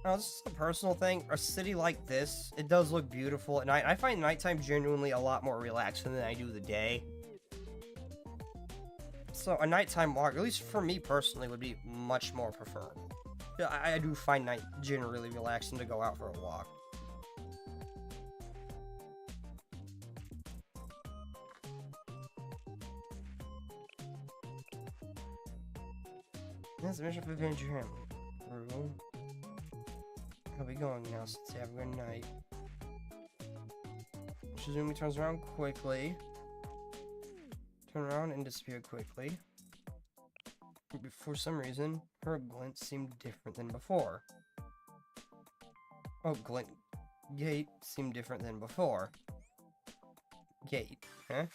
Now, this is a personal thing. A city like this, it does look beautiful at night. I find nighttime genuinely a lot more relaxing than I do the day. So a nighttime walk, at least for me personally, would be much more preferable. Yeah, I do find night generally relaxing to go out for a walk. That's the mission for Adventure Room. I'll be going now, since have a good night. Shizumi turns around quickly. Turn around and disappear quickly. For some reason, her glint seemed different than before. Oh, glint. Gate seemed different than before. Gate, huh?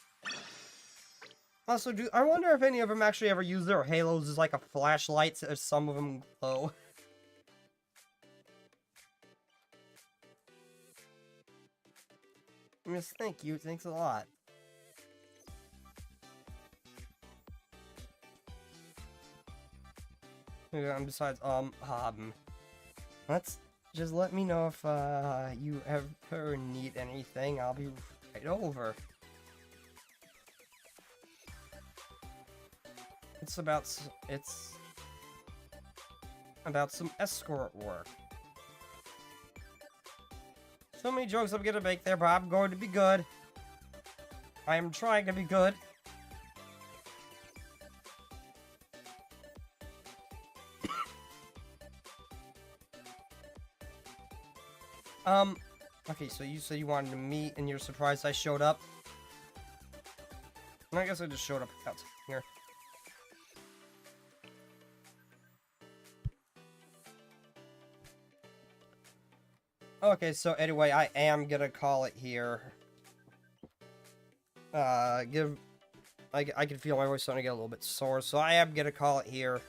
Also, I wonder if any of them actually ever use their halos as like a flashlight, so some of them glow. Yes, thank you. Thanks a lot. And besides, let's just let me know if, you ever need anything. I'll be right over. It's about some escort work. So many jokes I'm gonna make there, but I'm going to be good. I am trying to be good. Okay, so you said you wanted to meet and you're surprised I showed up. I guess I just showed up without here. Okay, so anyway, I am gonna call it here. I can feel my voice starting to get a little bit sore, so I am gonna call it here.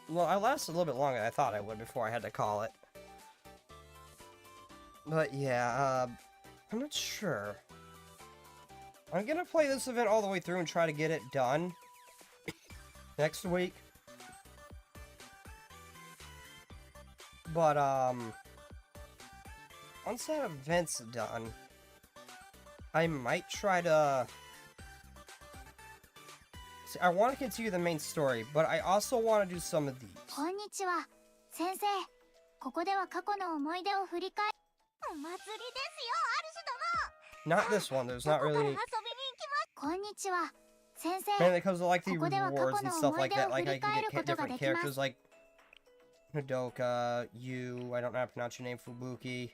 Well, I lasted a little bit longer than I thought I would before I had to call it. But yeah, I'm not sure. I'm gonna play this event all the way through and try to get it done next week. But, once that event's done, I might try to... See, I want to continue the main story, but I also want to do some of these. こんにちは、先生。ここでは過去の思い出を振り返り。お祭りですよ、 Not this one, there's not really... こんにちは、先生。 Mainly because of, like, the rewards and stuff like that, like, I can get different characters, like... Nodoka, you, I don't know how to pronounce your name, Fubuki.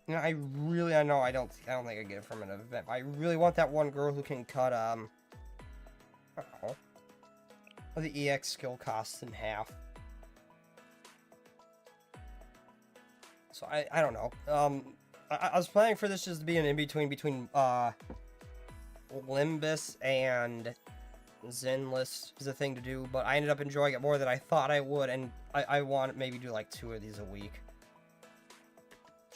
You know, I know I don't think I get it from an event. I really want that one girl who can cut, the EX skill costs in half. So, I don't know. I was planning for this just to be an in-between between, Limbus and Zenless is a thing to do, but I ended up enjoying it more than I thought I would, and I want to maybe do like 2 of these a week.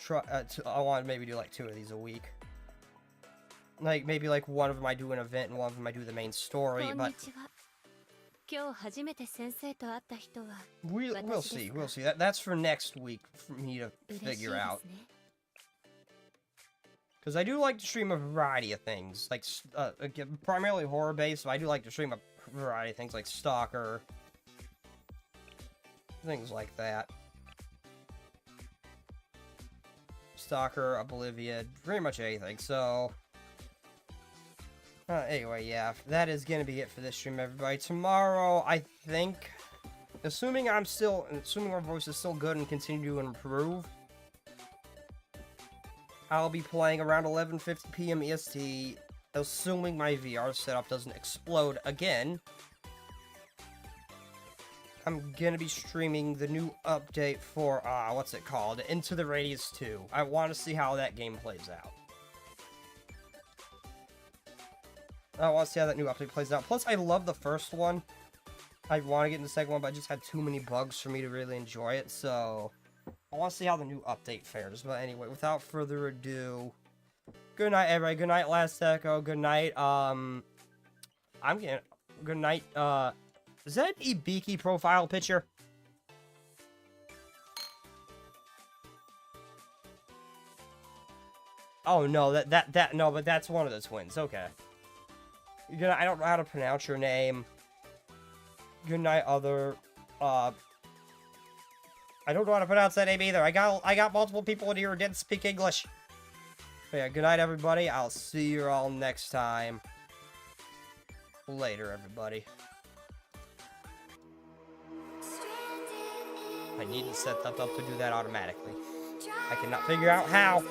I want to maybe do like 2 of these a week. Like, maybe like one of them I do an event and one of them I do the main story, but... We'll see. That's for next week for me to figure out. Because I do like to stream a variety of things, like, primarily horror-based, but I do like to stream a variety of things, like Stalker, things like that. Stalker, Oblivion, pretty much anything, so... anyway, yeah, that is gonna be it for this stream, everybody. Tomorrow, I think... Assuming my voice is still good and continue to improve, I'll be playing around 11:50 p.m. EST, assuming my VR setup doesn't explode again. I'm gonna be streaming the new update for, what's it called? Into the Radius 2. I want to see how that game plays out. I want to see how that new update plays out. Plus, I love the first one. I want to get in the second one, but I just had too many bugs for me to really enjoy it, so I want to see how the new update fares. But anyway, without further ado, good night, everybody. Good night, Last Echo. Good night, good night, is that an Ibiki profile picture? Oh, no, no, but that's one of the twins. Okay. I don't know how to pronounce your name. Good night, other, I don't know how to pronounce that name either. I got multiple people in here who didn't speak English. But yeah, good night, everybody. I'll see you all next time. Later, everybody. I need to set that up to do that automatically. I cannot figure out how. Wait.